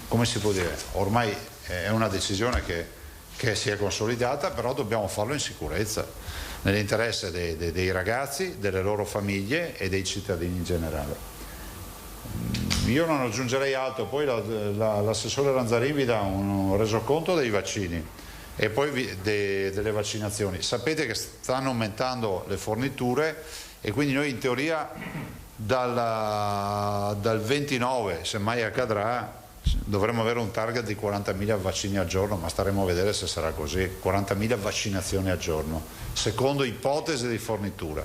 D: come si può dire, ormai è una decisione che si è consolidata, però dobbiamo farlo in sicurezza, nell'interesse dei ragazzi, delle loro famiglie e dei cittadini in generale. Io non aggiungerei altro, poi l'assessore Lanzarin vi dà un resoconto dei vaccini e poi delle vaccinazioni. Sapete che stanno aumentando le forniture e quindi noi in teoria dal 29, se mai accadrà, dovremmo avere un target di 40.000 vaccini al giorno, ma staremo a vedere se sarà così. 40.000 vaccinazioni al giorno, secondo ipotesi di fornitura.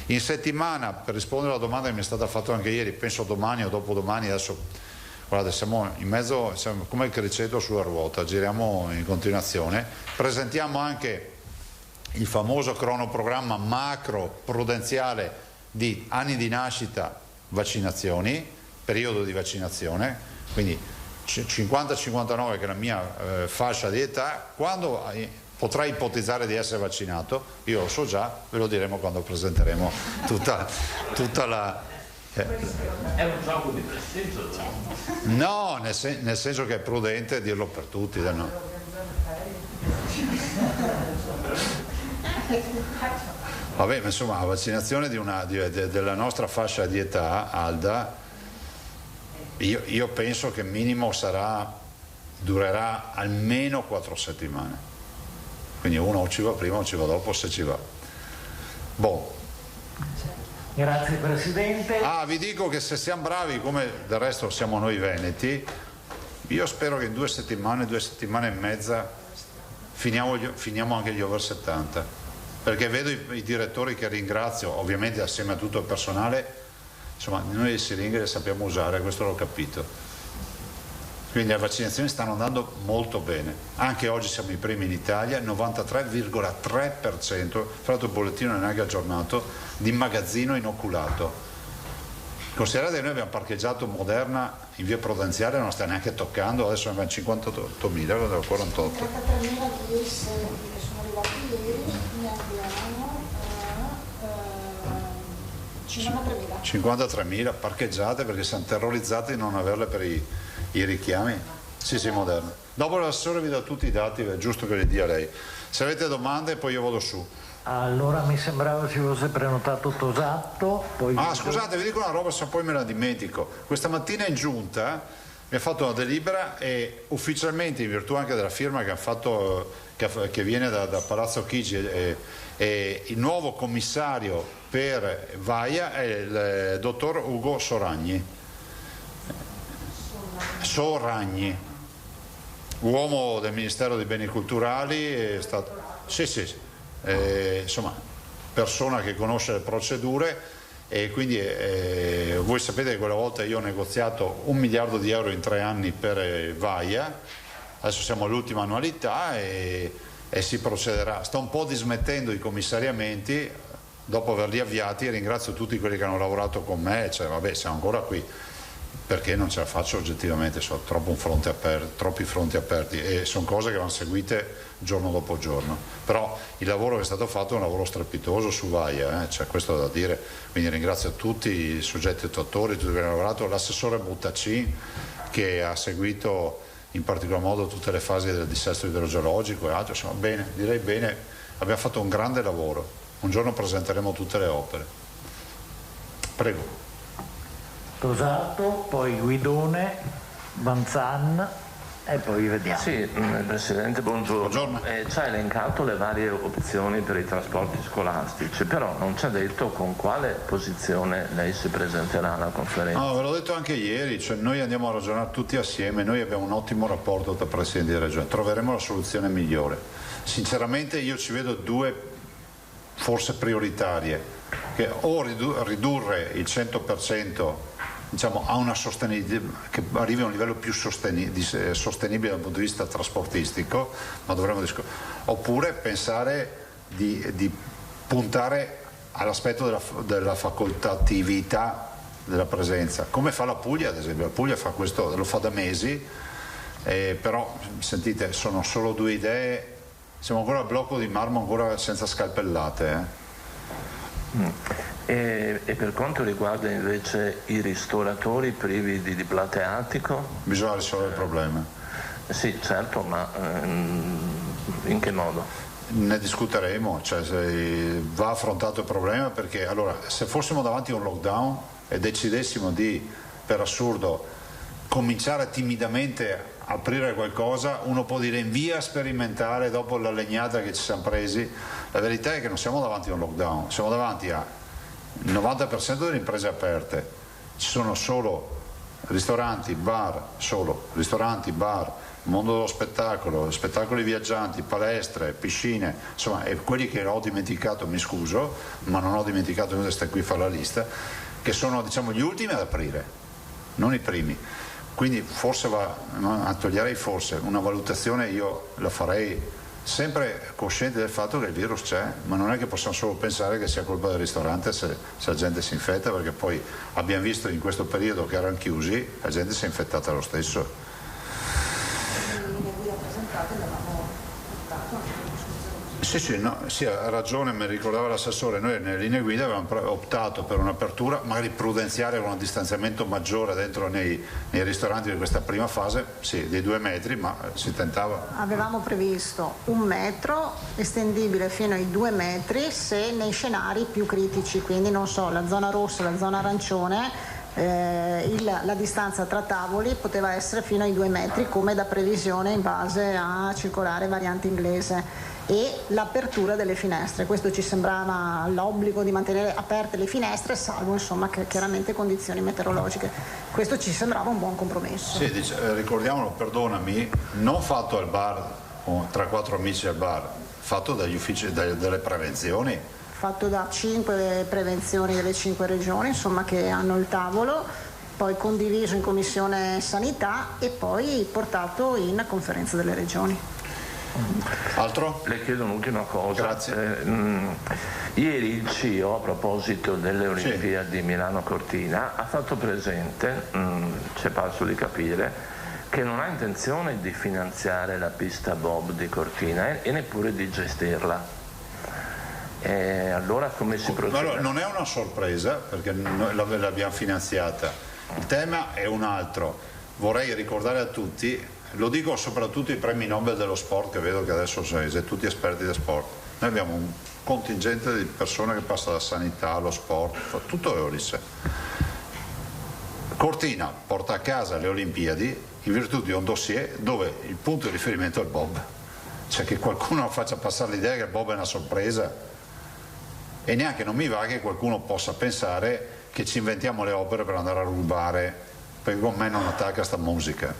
D: In settimana, per rispondere alla domanda che mi è stata fatta anche ieri, penso domani o dopodomani, adesso guardate, siamo in mezzo, siamo come il criceto sulla ruota, giriamo in continuazione, presentiamo anche il famoso cronoprogramma macro prudenziale di anni di nascita, vaccinazioni, periodo di vaccinazione, quindi 50-59 che è la mia fascia di età, quando potrai ipotizzare di essere vaccinato, io lo so già, ve lo diremo quando presenteremo tutta la...
E: È un gioco di prestigio?
D: No, nel senso che è prudente dirlo per tutti. No? Vabbè, ma insomma, la vaccinazione della nostra fascia di età, Alda, io penso che minimo durerà almeno 4 settimane. Quindi uno o ci va prima o ci va dopo, se ci va. Boh.
E: Grazie Presidente.
D: Vi dico che se siamo bravi, come del resto siamo noi veneti, io spero che in 2 settimane e mezza finiamo anche gli over 70, perché vedo i direttori che ringrazio, ovviamente assieme a tutto il personale, insomma noi le siringhe le sappiamo usare, questo l'ho capito. Quindi le vaccinazioni stanno andando molto bene, anche oggi siamo i primi in Italia, 93,3%, fra l'altro il bollettino non è neanche aggiornato, di magazzino inoculato. Considerate che noi abbiamo parcheggiato Moderna in via Prudenziale, non la sta neanche toccando, adesso ne abbiamo 58.000, 48.
F: 33.000 che sono arrivati ieri, ne abbiamo
D: 53.000 parcheggiate perché siamo terrorizzati di non averle per i richiami. Sì, Moderna. Dopo l'assessore vi do tutti i dati, è giusto che li dia lei. Se avete domande poi io vado su.
E: Allora mi sembrava ci fosse prenotato Tosato. Poi...
D: Scusate, vi dico una roba se poi me la dimentico. Questa mattina in giunta mi ha fatto una delibera e ufficialmente, in virtù anche della firma che ha fatto, che viene da Palazzo Chigi, il nuovo commissario per Vaia è il dottor Ugo Soragni, uomo del Ministero dei Beni Culturali, è stato, insomma, persona che conosce le procedure, e quindi voi sapete che quella volta io ho negoziato 1 miliardo di euro in 3 anni per Vaia, adesso siamo all'ultima annualità e si procederà. Sto un po' dismettendo i commissariamenti dopo averli avviati, e ringrazio tutti quelli che hanno lavorato con me, siamo ancora qui perché non ce la faccio oggettivamente, sono troppi fronti aperti e sono cose che vanno seguite giorno dopo giorno, però il lavoro che è stato fatto è un lavoro strepitoso su Vaia, c'è questo da dire, quindi ringrazio tutti i soggetti attuatori, tutti che hanno lavorato, l'assessore Buttacin che ha seguito in particolar modo tutte le fasi del dissesto idrogeologico e altro, insomma direi bene, abbiamo fatto un grande lavoro, un giorno presenteremo tutte le opere. Prego.
E: Tosato, poi Guidone, Vanzan e poi vediamo.
G: Sì, Presidente, buongiorno. Ci ha elencato le varie opzioni per i trasporti scolastici, però non ci ha detto con quale posizione lei si presenterà alla conferenza.
D: No, ve l'ho detto anche ieri, noi andiamo a ragionare tutti assieme, noi abbiamo un ottimo rapporto tra Presidenti di Regione, troveremo la soluzione migliore. Sinceramente io ci vedo 2 forse prioritarie, che o ridurre il 100%, diciamo, a una sostenibilità, che arrivi a un livello più sostenibile dal punto di vista trasportistico, ma dovremmo oppure pensare di puntare all'aspetto della facoltatività della presenza, come fa la Puglia ad esempio. La Puglia fa questo, lo fa da mesi, però sentite, sono solo 2 idee, siamo ancora al blocco di marmo, ancora senza scalpellate.
G: E per quanto riguarda invece i ristoratori privi di plateatico?
D: Bisogna risolvere il problema.
G: Sì, certo, ma in che modo?
D: Ne discuteremo, va affrontato il problema, perché allora se fossimo davanti a un lockdown e decidessimo di, per assurdo, cominciare timidamente a aprire qualcosa, uno può dire in via sperimentale dopo la legnata che ci siamo presi. La verità è che non siamo davanti a un lockdown, siamo davanti a il 90% delle imprese aperte, ci sono solo ristoranti, bar, mondo dello spettacolo, spettacoli viaggianti, palestre, piscine, insomma, e quelli che ho dimenticato, mi scuso, ma non ho dimenticato di stare qui a fare la lista, che sono, diciamo, gli ultimi ad aprire, non i primi. Quindi forse toglierei forse una valutazione, io la farei sempre cosciente del fatto che il virus c'è, ma non è che possiamo solo pensare che sia colpa del ristorante se la gente si infetta, perché poi abbiamo visto in questo periodo che erano chiusi, la gente si è infettata lo stesso. Sì, ha ragione, mi ricordava l'assessore, noi nelle linee guida avevamo optato per un'apertura magari prudenziale con un distanziamento maggiore dentro nei ristoranti di questa prima fase, sì, dei 2 metri, ma si tentava.
F: Avevamo previsto 1 metro estendibile fino ai 2 metri se nei scenari più critici, quindi non so, la zona rossa, la zona arancione, la distanza tra tavoli poteva essere fino ai 2 metri come da previsione in base a circolare variante inglese, e l'apertura delle finestre. Questo ci sembrava l'obbligo di mantenere aperte le finestre, salvo insomma che chiaramente condizioni meteorologiche. Questo ci sembrava un buon compromesso.
D: Sì, ricordiamolo, perdonami, non fatto al bar o tra 4 amici al bar, fatto dagli uffici, delle prevenzioni.
F: Fatto da 5 prevenzioni delle 5 regioni, insomma, che hanno il tavolo, poi condiviso in Commissione Sanità e poi portato in Conferenza delle Regioni.
D: Altro?
G: Le chiedo un'ultima cosa.
D: Grazie.
G: Ieri il CIO, a proposito delle Olimpiadi Milano-Cortina, ha fatto presente, ci è parso di capire, che non ha intenzione di finanziare la pista bob di Cortina e neppure di gestirla. Allora come si procede?
D: Allora, non è una sorpresa, perché noi l'abbiamo finanziata. Il tema è un altro. Vorrei ricordare a tutti, lo dico soprattutto ai premi Nobel dello sport, che vedo che adesso siete tutti esperti di sport. Noi abbiamo un contingente di persone che passa dalla sanità allo sport, fa tutto l'Eolice. Cortina porta a casa le Olimpiadi in virtù di un dossier dove il punto di riferimento è il bob. Cioè, che qualcuno faccia passare l'idea che il bob è una sorpresa, e neanche non mi va che qualcuno possa pensare che ci inventiamo le opere per andare a rubare, perché con me non attacca sta musica.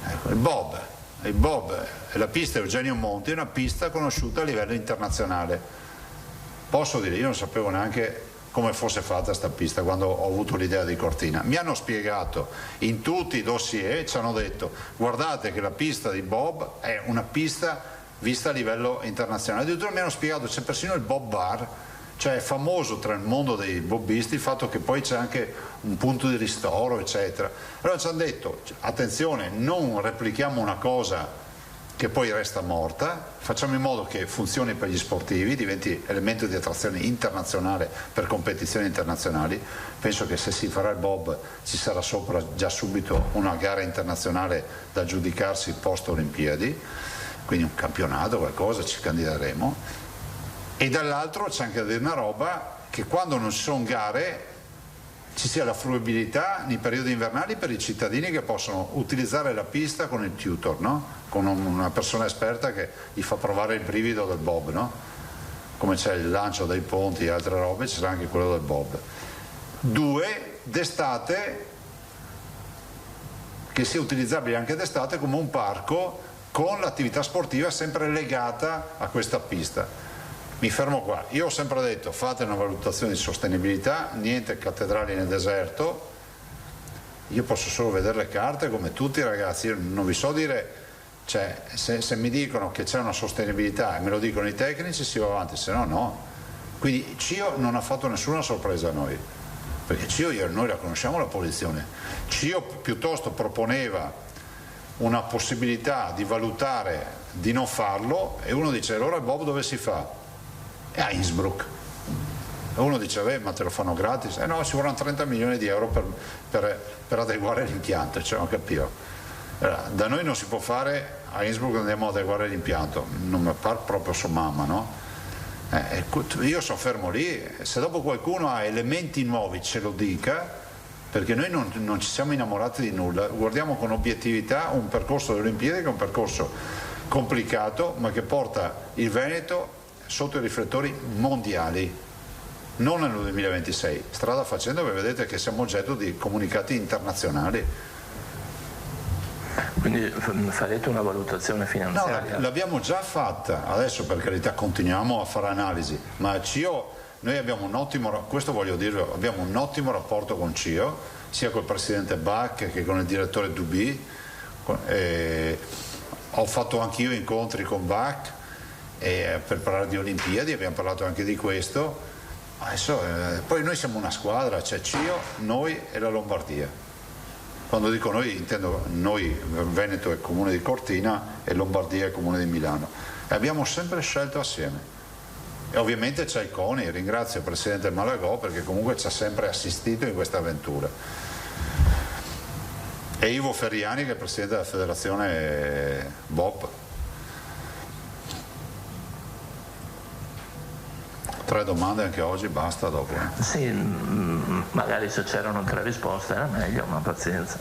D: Ecco, il bob è la pista Eugenio Monti, è una pista conosciuta a livello internazionale. Posso dire, io non sapevo neanche come fosse fatta sta pista quando ho avuto l'idea di Cortina. Mi hanno spiegato in tutti i dossier, ci hanno detto guardate che la pista di bob è una pista vista a livello internazionale. Addirittura mi hanno spiegato c'è persino il bob bar, cioè è famoso tra il mondo dei bobbisti il fatto che poi c'è anche un punto di ristoro, eccetera. Allora ci hanno detto attenzione, non replichiamo una cosa che poi resta morta, facciamo in modo che funzioni per gli sportivi, diventi elemento di attrazione internazionale per competizioni internazionali. Penso che se si farà il bob ci sarà sopra già subito una gara internazionale da giudicarsi post Olimpiadi, quindi un campionato, qualcosa, ci candideremo. E dall'altro c'è anche da dire una roba, che quando non ci sono gare ci sia la fruibilità nei periodi invernali per i cittadini che possono utilizzare la pista con il tutor, no? Con una persona esperta che gli fa provare il brivido del bob, no? Come c'è il lancio dei ponti e altre robe, ci sarà anche quello del bob. 2, d'estate, che sia utilizzabile anche d'estate come un parco con l'attività sportiva sempre legata a questa pista. Mi fermo qua. Io ho sempre detto fate una valutazione di sostenibilità, niente cattedrali nel deserto. Io posso solo vedere le carte come tutti i ragazzi, io non vi so dire, cioè, se mi dicono che c'è una sostenibilità e me lo dicono i tecnici si va avanti, se no no. Quindi CIO non ha fatto nessuna sorpresa a noi, perché CIO noi la conosciamo la posizione. CIO piuttosto proponeva una possibilità di valutare di non farlo e uno dice allora il bob dove si fa? A Innsbruck. E uno dice ma te lo fanno gratis? No, ci vorranno 30 milioni di euro per adeguare l'impianto, cioè non capivo. Allora, da noi non si può fare, a Innsbruck andiamo ad adeguare l'impianto, non mi pare proprio sua mamma, no? Io sono fermo lì, se dopo qualcuno ha elementi nuovi ce lo dica, perché noi non ci siamo innamorati di nulla, guardiamo con obiettività un percorso delle Olimpiadi che è un percorso complicato ma che porta il Veneto sotto i riflettori mondiali, non nel 2026, strada facendo che vedete che siamo oggetto di comunicati internazionali.
G: Quindi farete una valutazione finanziaria?
D: No, l'abbiamo già fatta, adesso per carità continuiamo a fare analisi, ma CIO, noi abbiamo un ottimo, questo voglio dirlo, abbiamo un ottimo rapporto con CIO, sia col presidente Bach che con il direttore Duby, ho fatto anch'io incontri con Bach per parlare di Olimpiadi, abbiamo parlato anche di questo. Adesso, poi noi siamo una squadra, c'è CIO, noi e la Lombardia. Quando dico noi intendo noi, Veneto è Comune di Cortina e Lombardia è Comune di Milano, e abbiamo sempre scelto assieme. E ovviamente c'è il CONI, ringrazio il Presidente Malagò perché comunque ci ha sempre assistito in questa avventura. E Ivo Ferriani che è Presidente della Federazione BOP. 3 domande anche oggi, basta dopo.
G: Sì, magari se c'erano 3 risposte era meglio, ma pazienza.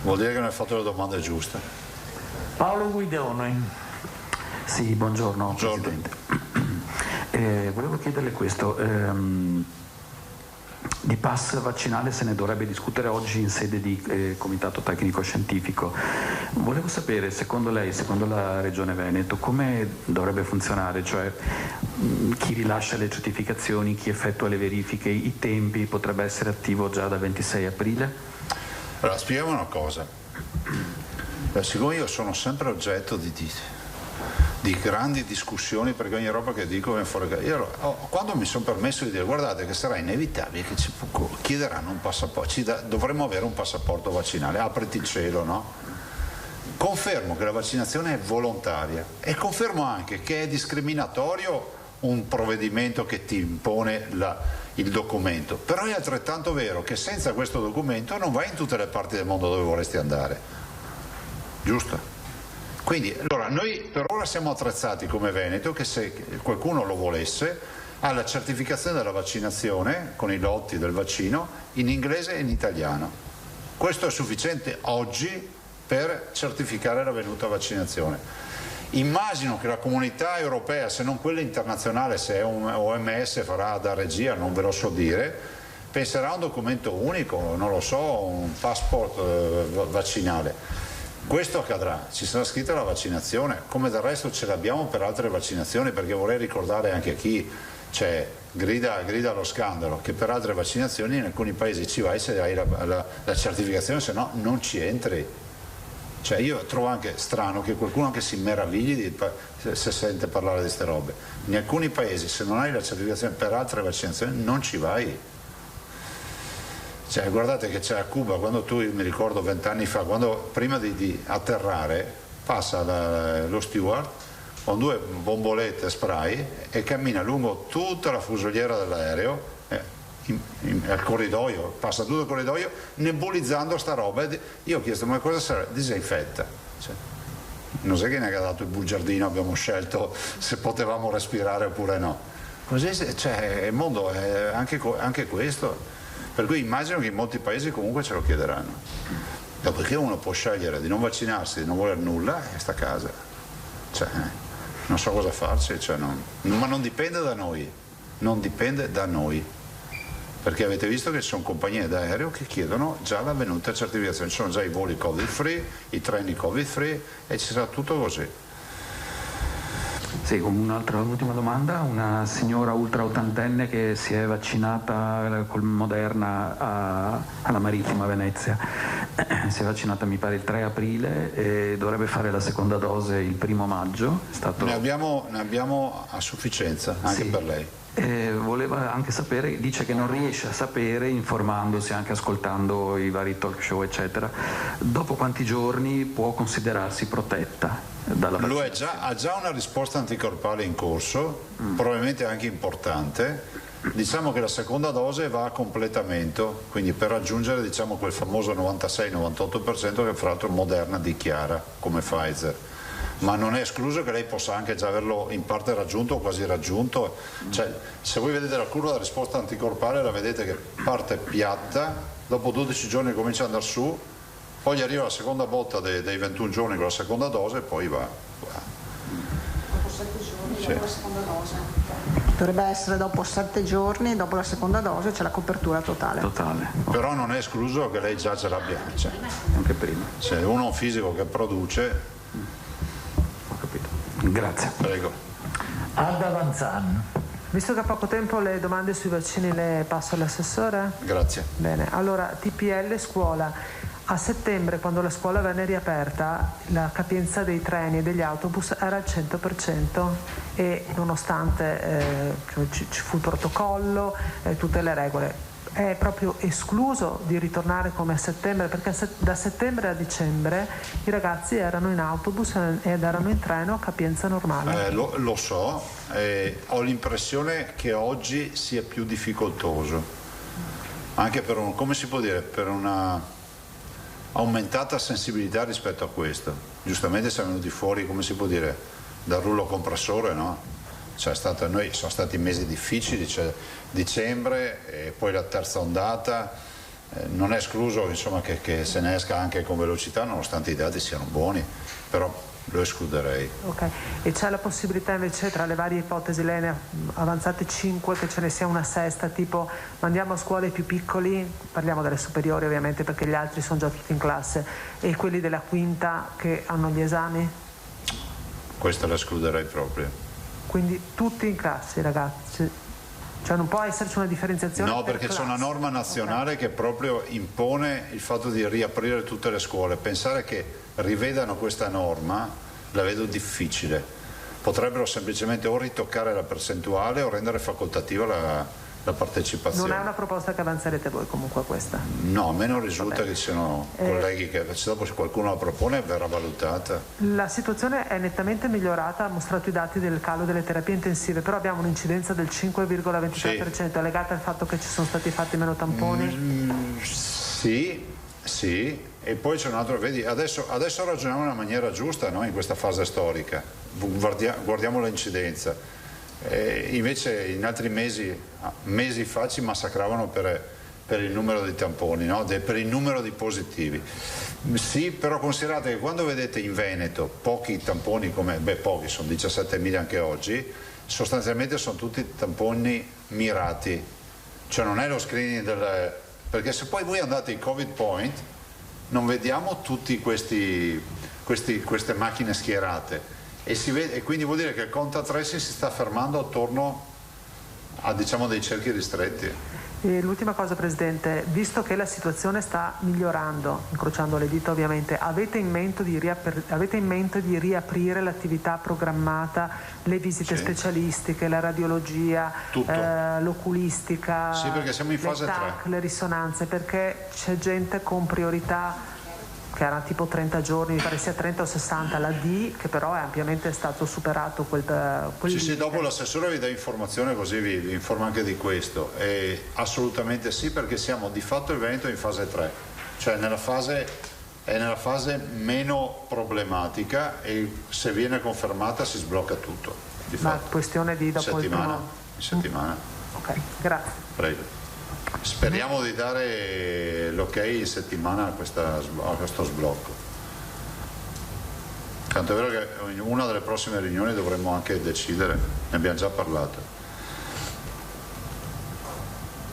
D: Vuol dire che non hai fatto le domande giuste.
H: Paolo Guidoni. Sì, buongiorno. Presidente. Volevo chiederle questo. Di pass vaccinale se ne dovrebbe discutere oggi in sede di comitato tecnico scientifico. Volevo sapere, secondo lei, secondo la Regione Veneto, come dovrebbe funzionare, cioè chi rilascia le certificazioni, chi effettua le verifiche, i tempi, potrebbe essere attivo già dal 26 aprile?
D: Allora, spieghiamo una cosa. Siccome io sono sempre oggetto di grandi discussioni, perché ogni roba che dico viene fuori. Io, quando mi sono permesso di dire guardate che sarà inevitabile che ci chiederanno un passaporto, dovremmo avere un passaporto vaccinale, apriti il cielo, no? Confermo che la vaccinazione è volontaria e confermo anche che è discriminatorio un provvedimento che ti impone il documento, però è altrettanto vero che senza questo documento non vai in tutte le parti del mondo dove vorresti andare. giusto? Quindi allora, noi per ora siamo attrezzati come Veneto che se qualcuno lo volesse ha la certificazione della vaccinazione con i lotti del vaccino in inglese e in italiano. Questo è sufficiente oggi per certificare la venuta vaccinazione. Immagino che la comunità europea, se non quella internazionale, se è un OMS farà da regia, non ve lo so dire, penserà a un documento unico, non lo so, un passport vaccinale. Questo accadrà, ci sarà scritta la vaccinazione, come del resto ce l'abbiamo per altre vaccinazioni, perché vorrei ricordare anche a chi grida allo scandalo che per altre vaccinazioni in alcuni paesi ci vai se hai la certificazione, se no non ci entri. Cioè io trovo anche strano che qualcuno anche si meravigli se sente parlare di queste robe. In alcuni paesi se non hai la certificazione per altre vaccinazioni non ci vai. Cioè, guardate che c'è a Cuba, quando mi ricordo 20 anni fa, quando prima di atterrare passa lo steward con 2 bombolette spray e cammina lungo tutta la fusoliera dell'aereo al corridoio, passa tutto il corridoio nebulizzando sta roba. Io ho chiesto ma cosa serve? Disinfetta. Cioè, non so che ne ha dato il bugiardino, abbiamo scelto se potevamo respirare oppure no. Così il mondo è anche questo. Per cui immagino che in molti paesi comunque ce lo chiederanno. Dopodiché uno può scegliere di non vaccinarsi, di non voler nulla e sta a casa. Cioè, non so cosa farci, ma non dipende da noi, non dipende da noi. Perché avete visto che ci sono compagnie d'aereo che chiedono già la venuta certificazione, ci sono già i voli Covid free, i treni Covid free e ci sarà tutto così.
H: Sì, un'altra ultima domanda, una signora ultra ottantenne che si è vaccinata col Moderna alla Marittima Venezia, si è vaccinata mi pare il 3 aprile e dovrebbe fare la seconda dose il 1° maggio.
D: Ne abbiamo a sufficienza anche per lei.
H: Voleva anche sapere, dice che non riesce a sapere, informandosi, anche ascoltando i vari talk show eccetera, dopo quanti giorni può considerarsi protetta dalla
D: vaccinazione. Lui ha già una risposta anticorpale in corso, probabilmente anche importante. Diciamo che la seconda dose va a completamento, quindi per raggiungere quel famoso 96-98% che fra l'altro Moderna dichiara come Pfizer. Ma non è escluso che lei possa anche già averlo in parte raggiunto o quasi raggiunto. Cioè, se voi vedete la curva della risposta anticorpale la vedete che parte piatta, dopo 12 giorni comincia ad andare su, poi gli arriva la seconda botta dei 21 giorni con la seconda dose e poi va.
F: Dopo 7 giorni dopo la seconda dose. Dovrebbe essere dopo 7 giorni dopo la seconda dose, c'è la copertura totale.
D: Però non è escluso che lei già ce l'abbia,
H: anche prima.
D: Se uno è un fisico che produce.
H: Grazie.
D: Prego.
E: Alda Vanzan.
I: Visto che ha poco tempo, le domande sui vaccini le passo all'assessore?
D: Grazie.
I: Bene, allora TPL scuola. A settembre, quando la scuola venne riaperta, la capienza dei treni e degli autobus era al 100% e nonostante ci fu il protocollo, tutte le regole. È proprio escluso di ritornare come a settembre, perché da settembre a dicembre i ragazzi erano in autobus ed erano in treno a capienza normale.
D: Lo so, ho l'impressione che oggi sia più difficoltoso, anche per per una aumentata sensibilità rispetto a questo. Giustamente siamo venuti fuori, dal rullo compressore, no? Noi sono stati mesi difficili, dicembre e poi la terza ondata, non è escluso che se ne esca anche con velocità nonostante i dati siano buoni, però lo escluderei.
I: Ok, e c'è la possibilità invece tra le varie ipotesi, lei ne ha avanzate 5, che ce ne sia una sesta, tipo mandiamo a scuola i più piccoli, parliamo delle superiori ovviamente perché gli altri sono già tutti in classe, e quelli della quinta che hanno gli esami?
D: Questa la escluderei proprio.
I: Quindi tutti in classe, ragazzi? Cioè non può esserci una differenziazione?
D: No, perché c'è una norma nazionale che proprio impone il fatto di riaprire tutte le scuole. Pensare che rivedano questa norma la vedo difficile. Potrebbero semplicemente o ritoccare la percentuale o rendere facoltativa la partecipazione.
I: Non è una proposta che avanzerete voi comunque questa?
D: No, a me non risulta che ci siano colleghi che dopo se qualcuno la propone verrà valutata.
I: La situazione è nettamente migliorata, ha mostrato i dati del calo delle terapie intensive, però abbiamo un'incidenza del 5,23%, legata al fatto che ci sono stati fatti meno tamponi?
D: Sì, e poi c'è un altro, vedi, adesso ragioniamo in una maniera giusta, no? In questa fase storica, guardiamo l'incidenza, invece in altri mesi fa ci massacravano per il numero di tamponi, no? Per il numero di positivi. Sì, però considerate che quando vedete in Veneto pochi tamponi, pochi, sono 17.000 anche oggi, sostanzialmente sono tutti tamponi mirati, cioè non è lo screening perché se poi voi andate ai Covid Point non vediamo tutti queste macchine schierate e quindi vuol dire che il contact tracing si sta fermando attorno a, diciamo, dei cerchi ristretti.
I: E l'ultima cosa, Presidente, visto che la situazione sta migliorando, incrociando le dita ovviamente, avete in mente di riaprire l'attività programmata, le visite specialistiche, la radiologia, l'oculistica,
D: sì, perché siamo in fase
I: le TAC,
D: 3.
I: le risonanze, perché c'è gente con priorità che era tipo 30 giorni, mi pare sia 30 o 60 la D, che però è ampiamente stato superato quel
D: sì, dopo l'assessore vi dà informazione, così vi informa anche di questo. Assolutamente sì, perché siamo di fatto il Veneto in fase 3, cioè è nella fase meno problematica e se viene confermata si sblocca tutto.
I: Ma questione di dopo
D: in settimana.
I: Ok, grazie.
D: Prego. Speriamo di dare l'ok in settimana a questo sblocco. Tanto è vero che in una delle prossime riunioni dovremmo anche decidere, ne abbiamo già parlato.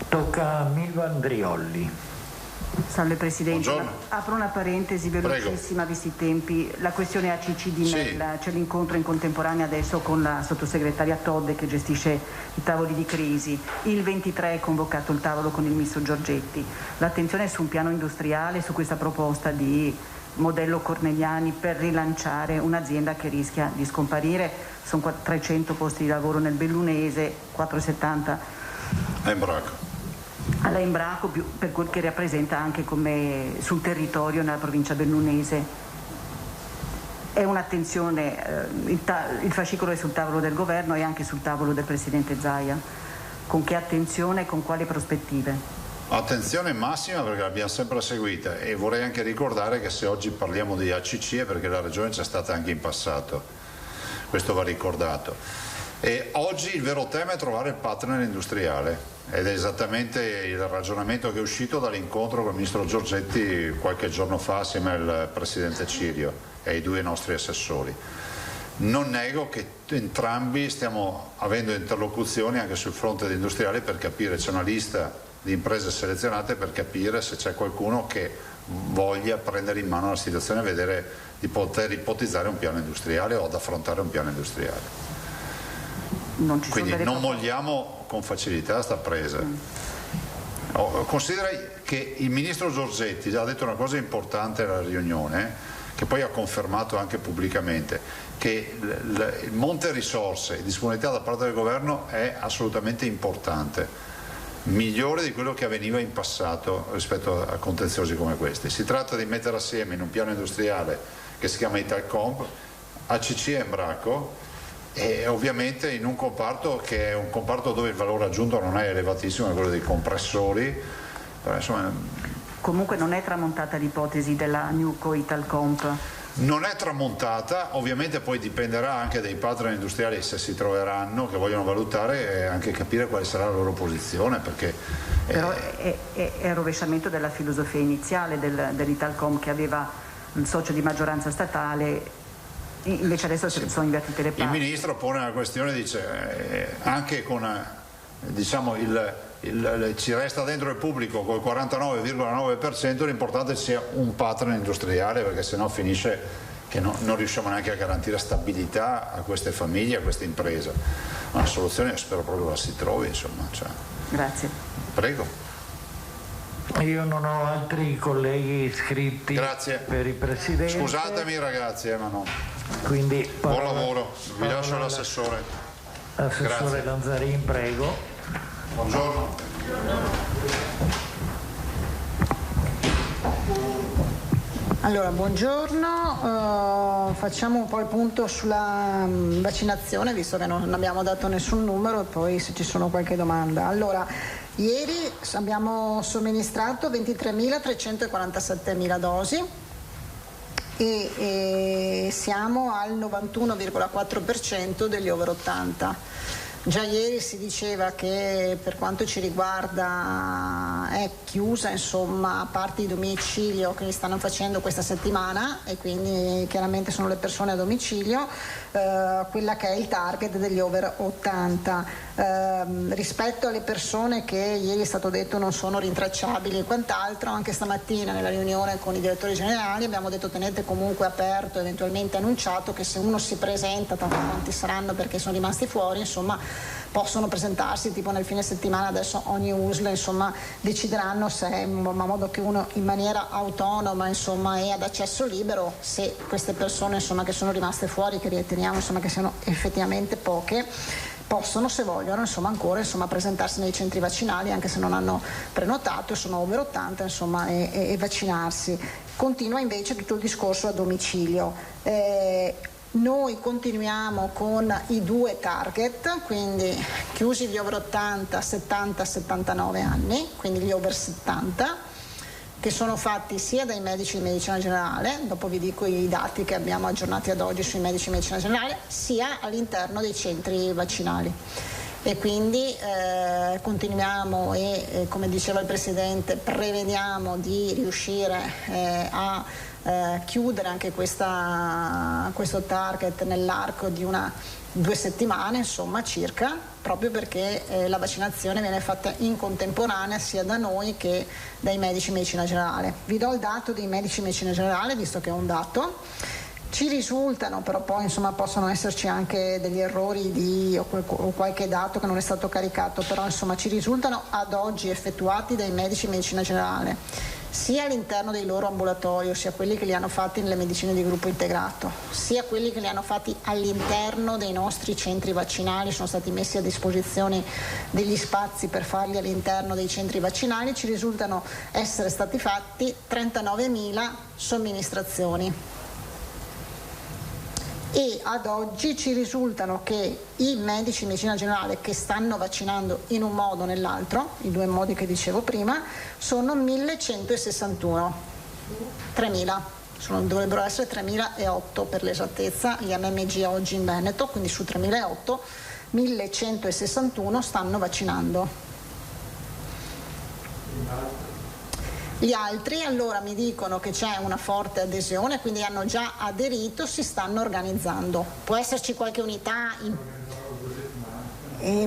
E: Tocca a Milva Andriolli.
J: Salve Presidente, apro una parentesi velocissima visti i tempi, la questione ACC di Mella, c'è l'incontro in contemporanea adesso con la sottosegretaria Todde che gestisce i tavoli di crisi, il 23 è convocato il tavolo con il ministro Giorgetti, l'attenzione è su un piano industriale, su questa proposta di modello Corneliani per rilanciare un'azienda che rischia di scomparire, sono 300 posti di lavoro nel Bellunese, 470
D: a Embraco.
J: Alla Embraco, per quel che rappresenta anche come sul territorio nella provincia bellunese. È un'attenzione, il fascicolo è sul tavolo del governo e anche sul tavolo del Presidente Zaia. Con che attenzione e con quali prospettive?
D: Attenzione massima, perché l'abbiamo sempre seguita, e vorrei anche ricordare che se oggi parliamo di ACC è perché la Regione c'è stata anche in passato, questo va ricordato. E oggi il vero tema è trovare il partner industriale ed è esattamente il ragionamento che è uscito dall'incontro con il ministro Giorgetti qualche giorno fa assieme al presidente Cirio e ai due nostri assessori. Non nego che entrambi stiamo avendo interlocuzioni anche sul fronte industriale per capire, c'è una lista di imprese selezionate per capire se c'è qualcuno che voglia prendere in mano la situazione e vedere di poter ipotizzare un piano industriale o ad affrontare un piano industriale. Quindi non molliamo con facilità sta presa. Considera che il ministro Giorgetti ha detto una cosa importante alla riunione, che poi ha confermato anche pubblicamente, che il monte risorse e disponibilità da parte del governo è assolutamente importante, migliore di quello che avveniva in passato rispetto a contenziosi come questi. Si tratta di mettere assieme in un piano industriale che si chiama Italcomp, ACC e Embraco, e ovviamente in un comparto che è un comparto dove il valore aggiunto non è elevatissimo, è quello dei compressori, però insomma...
J: Comunque non è tramontata l'ipotesi della Newco Italcomp?
D: Non è tramontata, ovviamente poi dipenderà anche dai partner industriali se si troveranno, che vogliono valutare e anche capire quale sarà la loro posizione, perché...
J: Però è il rovesciamento della filosofia iniziale dell'Italcomp, che aveva un socio di maggioranza statale. Invece adesso sono invertite le parti.
D: Il ministro pone la questione, dice anche con diciamo ci resta dentro il pubblico col 49,9%, l'importante sia un partner industriale, perché sennò finisce che non riusciamo neanche a garantire stabilità a queste famiglie, a queste imprese. Una soluzione spero proprio la si trovi, insomma.
J: Grazie.
D: Prego.
E: Io non ho altri colleghi iscritti.
D: Grazie.
E: Per il Presidente.
D: Scusatemi ragazzi, ma no.
E: Quindi
D: buon lavoro, vi lascio l'assessore.
E: Assessore Lanzarin, prego.
D: Buongiorno.
F: Allora, buongiorno, facciamo un po' il punto sulla vaccinazione, visto che non abbiamo dato nessun numero, e poi se ci sono qualche domanda. Allora, Ieri abbiamo somministrato 23.347.000 dosi e siamo al 91,4% degli over 80. Già ieri si diceva che per quanto ci riguarda è chiusa, insomma, a parte i domicilio che stanno facendo questa settimana, e quindi chiaramente sono le persone a domicilio, quella che è il target degli over 80. Rispetto alle persone che ieri è stato detto non sono rintracciabili e quant'altro, anche stamattina nella riunione con i direttori generali abbiamo detto tenete comunque aperto, eventualmente annunciato che se uno si presenta, tanto quanti saranno perché sono rimasti fuori, insomma possono presentarsi tipo nel fine settimana. Adesso ogni USL insomma decideranno se è in modo che uno in maniera autonoma insomma è ad accesso libero, se queste persone insomma che sono rimaste fuori, che riteniamo insomma che siano effettivamente poche, possono, se vogliono, insomma ancora insomma presentarsi nei centri vaccinali anche se non hanno prenotato, sono over 80 insomma e vaccinarsi. Continua invece tutto il discorso a domicilio. Noi continuiamo con i 2 target, quindi chiusi gli over 80, 70, 79 anni, quindi gli over 70, che sono fatti sia dai medici di medicina generale, dopo vi dico i dati che abbiamo aggiornati ad oggi sui medici di medicina generale, sia all'interno dei centri vaccinali. E quindi continuiamo e come diceva il Presidente prevediamo di riuscire a chiudere anche questo target nell'arco di 2 settimane insomma circa, proprio perché la vaccinazione viene fatta in contemporanea sia da noi che dai medici di medicina generale. Vi do il dato dei medici di medicina generale, visto che è un dato. Ci risultano, però poi insomma possono esserci anche degli errori o qualche dato che non è stato caricato, però insomma ci risultano ad oggi effettuati dai medici di medicina generale, sia all'interno dei loro ambulatori, sia quelli che li hanno fatti nelle medicine di gruppo integrato, sia quelli che li hanno fatti all'interno dei nostri centri vaccinali, sono stati messi a disposizione degli spazi per farli all'interno dei centri vaccinali, ci risultano essere stati fatti 39.000 somministrazioni. E ad oggi ci risultano che i medici di medicina generale che stanno vaccinando in un modo o nell'altro, i 2 modi che dicevo prima, sono 1161, 3.000, dovrebbero essere 3.008 per l'esattezza, gli MMG oggi in Veneto, quindi su 3.008, 1.161 stanno vaccinando. Gli altri allora mi dicono che c'è una forte adesione, quindi hanno già aderito, si stanno organizzando. Può esserci qualche unità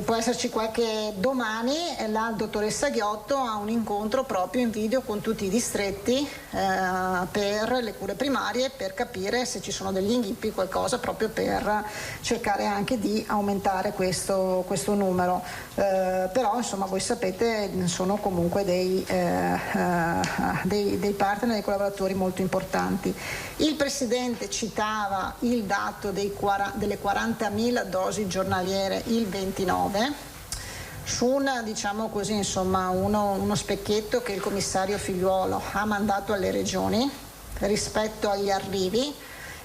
F: può esserci qualche domani, la dottoressa Ghiotto ha un incontro proprio in video con tutti i distretti per le cure primarie, per capire se ci sono degli inghippi, qualcosa, proprio per cercare anche di aumentare questo numero. Però insomma voi sapete sono comunque dei partner, dei collaboratori molto importanti. Il Presidente citava il dato delle 40.000 dosi giornaliere il 29 su diciamo così, insomma, uno specchietto che il commissario Figliuolo ha mandato alle regioni rispetto agli arrivi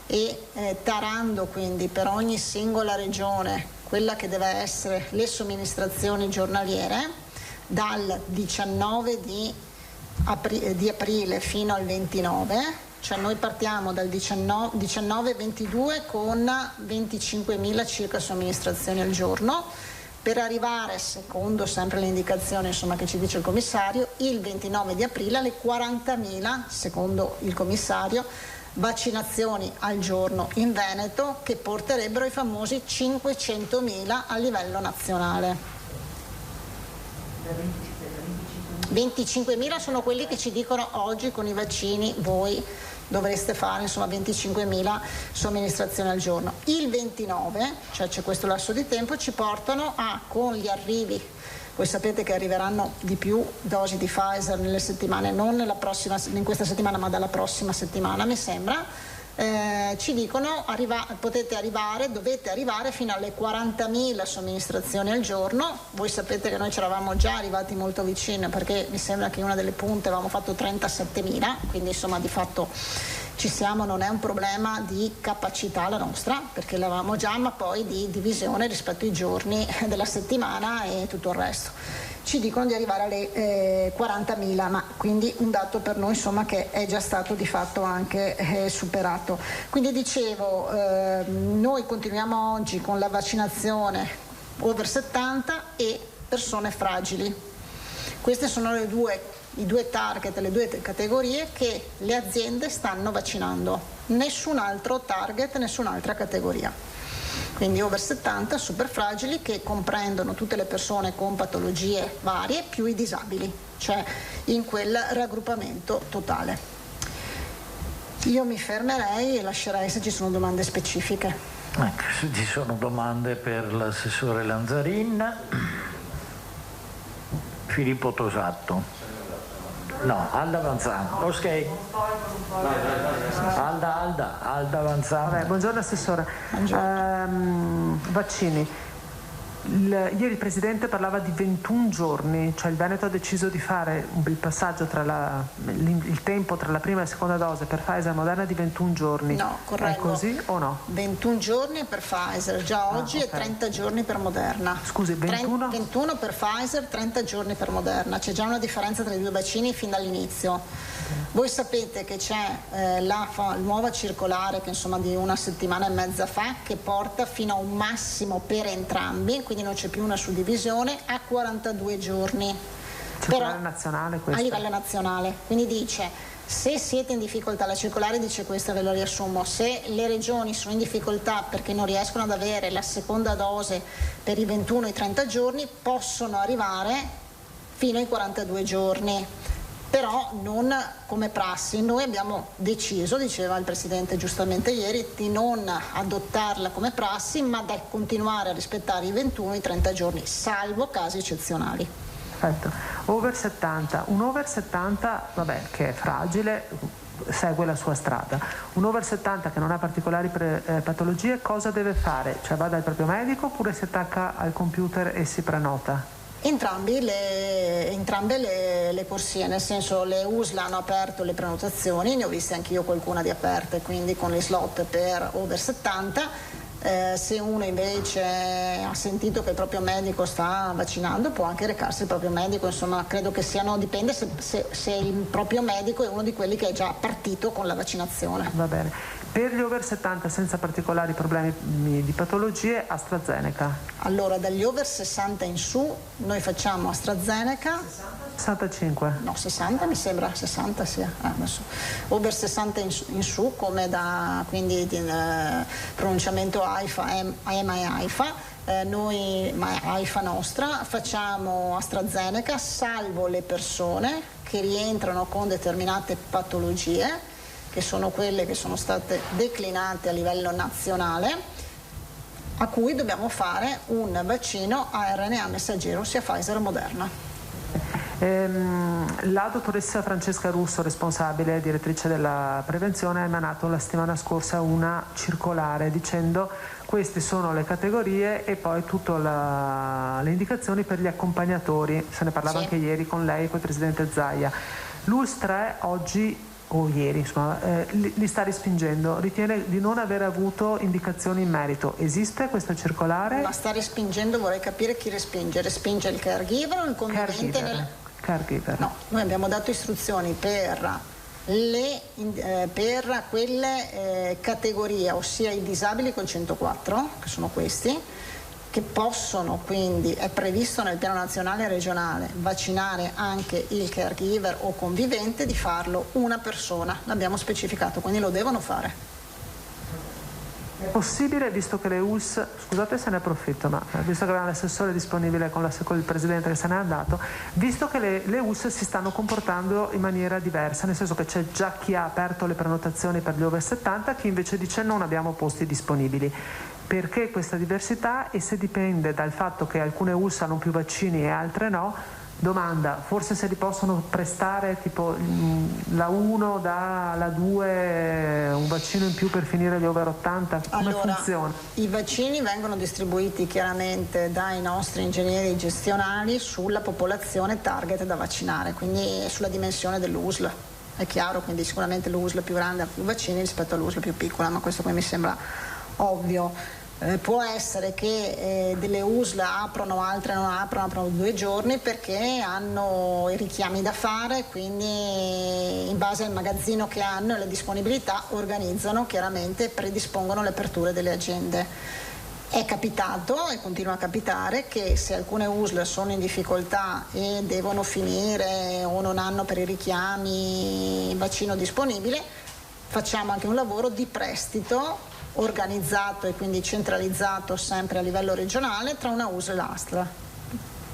F: e tarando quindi per ogni singola regione quella che deve essere le somministrazioni giornaliere dal 19 di aprile fino al 29. Cioè noi partiamo dal 19-22 con 25.000 circa somministrazioni al giorno, per arrivare, secondo sempre le indicazioni insomma, che ci dice il commissario, il 29 di aprile alle 40.000, secondo il commissario, vaccinazioni al giorno in Veneto, che porterebbero i famosi 500.000 a livello nazionale. 25.000 sono quelli che ci dicono oggi con i vaccini voi dovreste fare insomma 25.000 somministrazioni al giorno. Il 29, cioè c'è questo lasso di tempo, ci portano con gli arrivi, voi sapete che arriveranno di più dosi di Pfizer nelle settimane, non in questa settimana ma dalla prossima settimana mi sembra, ci dicono dovete arrivare fino alle 40.000 somministrazioni al giorno. Voi sapete che noi ci eravamo già arrivati molto vicino, perché mi sembra che in una delle punte avevamo fatto 37.000, quindi insomma di fatto ci siamo, non è un problema di capacità la nostra, perché l'avevamo già, ma poi di divisione rispetto ai giorni della settimana e tutto il resto. ci dicono di arrivare alle 40.000, ma quindi un dato per noi insomma che è già stato di fatto anche superato. Quindi dicevo, noi continuiamo oggi con la vaccinazione over 70 e persone fragili. Queste sono i due target, le due categorie che le aziende stanno vaccinando. Nessun altro target, nessun'altra categoria. Quindi over 70, super fragili, che comprendono tutte le persone con patologie varie più i disabili, cioè in quel raggruppamento totale. Io mi fermerei e lascerei se ci sono domande specifiche.
E: Ecco, se ci sono domande per l'assessore Lanzarin. Filippo Tosato. No, Alda Vanzan. Ok. Alda Vanzan.
I: Vabbè, buongiorno assessore.
F: Buongiorno.
I: Vaccini. Ieri il Presidente parlava di 21 giorni, cioè il Veneto ha deciso di fare il passaggio tra il tempo tra la prima e la seconda dose per Pfizer e Moderna di 21 giorni.
F: No, corretto.
I: È così o no?
F: 21 giorni per Pfizer, già oggi,
I: okay.
F: E 30 giorni per Moderna.
I: Scusi, 21?
F: 21 per Pfizer, 30 giorni per Moderna. C'è già una differenza tra i due vaccini fin dall'inizio. Voi sapete che c'è la nuova circolare che insomma di una settimana e mezza fa, che porta fino a un massimo per entrambi, quindi non c'è più una suddivisione, a 42 giorni.
I: Circolare nazionale questo?
F: A livello nazionale, quindi dice: se siete in difficoltà, la circolare dice questo, ve lo riassumo, se le regioni sono in difficoltà perché non riescono ad avere la seconda dose per i 21 e i 30 giorni, possono arrivare fino ai 42 giorni. Però non come prassi. Noi abbiamo deciso, diceva il Presidente giustamente ieri, di non adottarla come prassi, ma da continuare a rispettare i 21 e i 30 giorni, salvo casi eccezionali.
I: Perfetto. Over 70. Un over 70, vabbè, che è fragile, segue la sua strada. Un over 70 che non ha particolari patologie, cosa deve fare? Cioè va dal proprio medico oppure si attacca al computer e si prenota?
F: Entrambe le corsie, nel senso le USL hanno aperto le prenotazioni, ne ho viste anch'io qualcuna di aperte, quindi con le slot per over 70. Se uno invece ha sentito che il proprio medico sta vaccinando, può anche recarsi il proprio medico, insomma credo che dipende se il proprio medico è uno di quelli che è già partito con la vaccinazione.
I: Va bene. Per gli over 70 senza particolari problemi di patologie, AstraZeneca.
F: Allora, dagli over 60 in su noi facciamo AstraZeneca.
I: 65?
F: No, 60 mi sembra, 60 sì. Adesso. Over 60 in su, come da quindi pronunciamento AIFA, EMA e AIFA. Noi, AIFA nostra, facciamo AstraZeneca, salvo le persone che rientrano con determinate patologie, che sono quelle che sono state declinate a livello nazionale, a cui dobbiamo fare un vaccino a RNA messaggero, sia Pfizer che Moderna.
I: La dottoressa Francesca Russo, responsabile, direttrice della prevenzione, ha emanato la settimana scorsa una circolare dicendo: queste sono le categorie e poi tutte le indicazioni per gli accompagnatori. Se ne parlava anche ieri con lei e con il Presidente Zaia. L'ULSS 3 oggi o ieri, insomma, li sta respingendo, ritiene di non aver avuto indicazioni in merito. Esiste questa circolare?
F: Ma sta respingendo, vorrei capire chi respinge. Respinge il caregiver o il convivente?
I: Caregiver.
F: No, noi abbiamo dato istruzioni per quelle categorie, ossia i disabili con 104, che sono questi, che possono quindi, è previsto nel piano nazionale e regionale, vaccinare anche il caregiver o convivente, di farlo una persona. L'abbiamo specificato, quindi lo devono fare.
I: È possibile, visto che le ULSS, scusate se ne approfitto, ma visto che avevamo l'assessore disponibile con il Presidente che se n'è andato, visto che le ULSS si stanno comportando in maniera diversa, nel senso che c'è già chi ha aperto le prenotazioni per gli over 70, chi invece dice non abbiamo posti disponibili. Perché questa diversità, e se dipende dal fatto che alcune ULSS hanno più vaccini e altre no? Domanda, forse se li possono prestare tipo la 1 dà alla 2 un vaccino in più per finire gli over 80? Come funziona?
F: I vaccini vengono distribuiti chiaramente dai nostri ingegneri gestionali sulla popolazione target da vaccinare, quindi sulla dimensione dell'USL. È chiaro, quindi sicuramente l'USL più grande ha più vaccini rispetto all'USL più piccola, ma questo qui mi sembra ovvio. Può essere che delle USL aprono, altre non aprono 2 giorni perché hanno i richiami da fare, quindi in base al magazzino che hanno e alle disponibilità organizzano, chiaramente predispongono le aperture delle agende. È capitato e continua a capitare che se alcune USL sono in difficoltà e devono finire o non hanno per i richiami il vaccino disponibile, facciamo anche un lavoro di prestito organizzato e quindi centralizzato sempre a livello regionale tra una USL e l'ASL,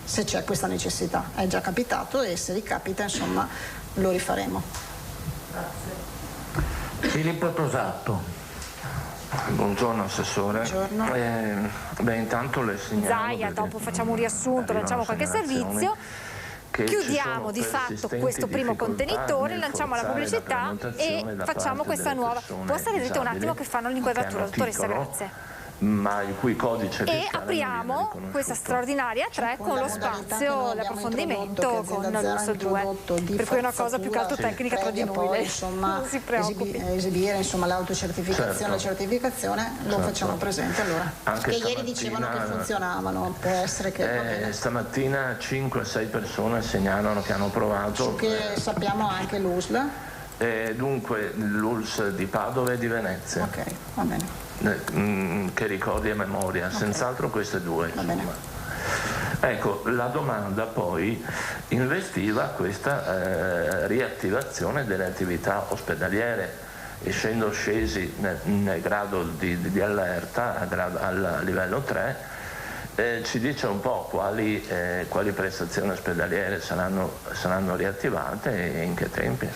F: se c'è questa necessità. È già capitato e se ricapita, insomma, lo rifaremo.
E: Grazie. Filippo Tosato.
G: Buongiorno Assessore.
A: Buongiorno.
G: Intanto le segnalo.
A: Zaia, dopo facciamo un riassunto, lanciamo qualche servizio. Chiudiamo di fatto questo primo contenitore, lanciamo la pubblicità e facciamo questa nuova. Può stare dritto un attimo che fanno l'inquadratura, dottoressa, grazie.
G: Ma il cui codice
A: e apriamo questa straordinaria 3 con lo spazio, l'approfondimento con l'USL 2, per cui è una cosa più che altro tecnica tra di noi, lei non si preoccupi.
F: Esibire l'autocertificazione, la certificazione, lo facciamo presente allora.
G: Anche
F: che ieri dicevano che funzionavano, può essere che
G: stamattina 5-6 persone segnalano che hanno provato.
F: Che sappiamo anche l'USL.
G: Dunque l'ULS di Padova e di Venezia.
F: Ok, va bene.
G: Che ricordi a memoria, senz'altro queste 2.
F: Va bene.
G: Ecco, la domanda poi investiva questa riattivazione delle attività ospedaliere, essendo scesi nel grado di allerta al livello 3. Ci dice un po' quali prestazioni ospedaliere saranno riattivate e in che tempi?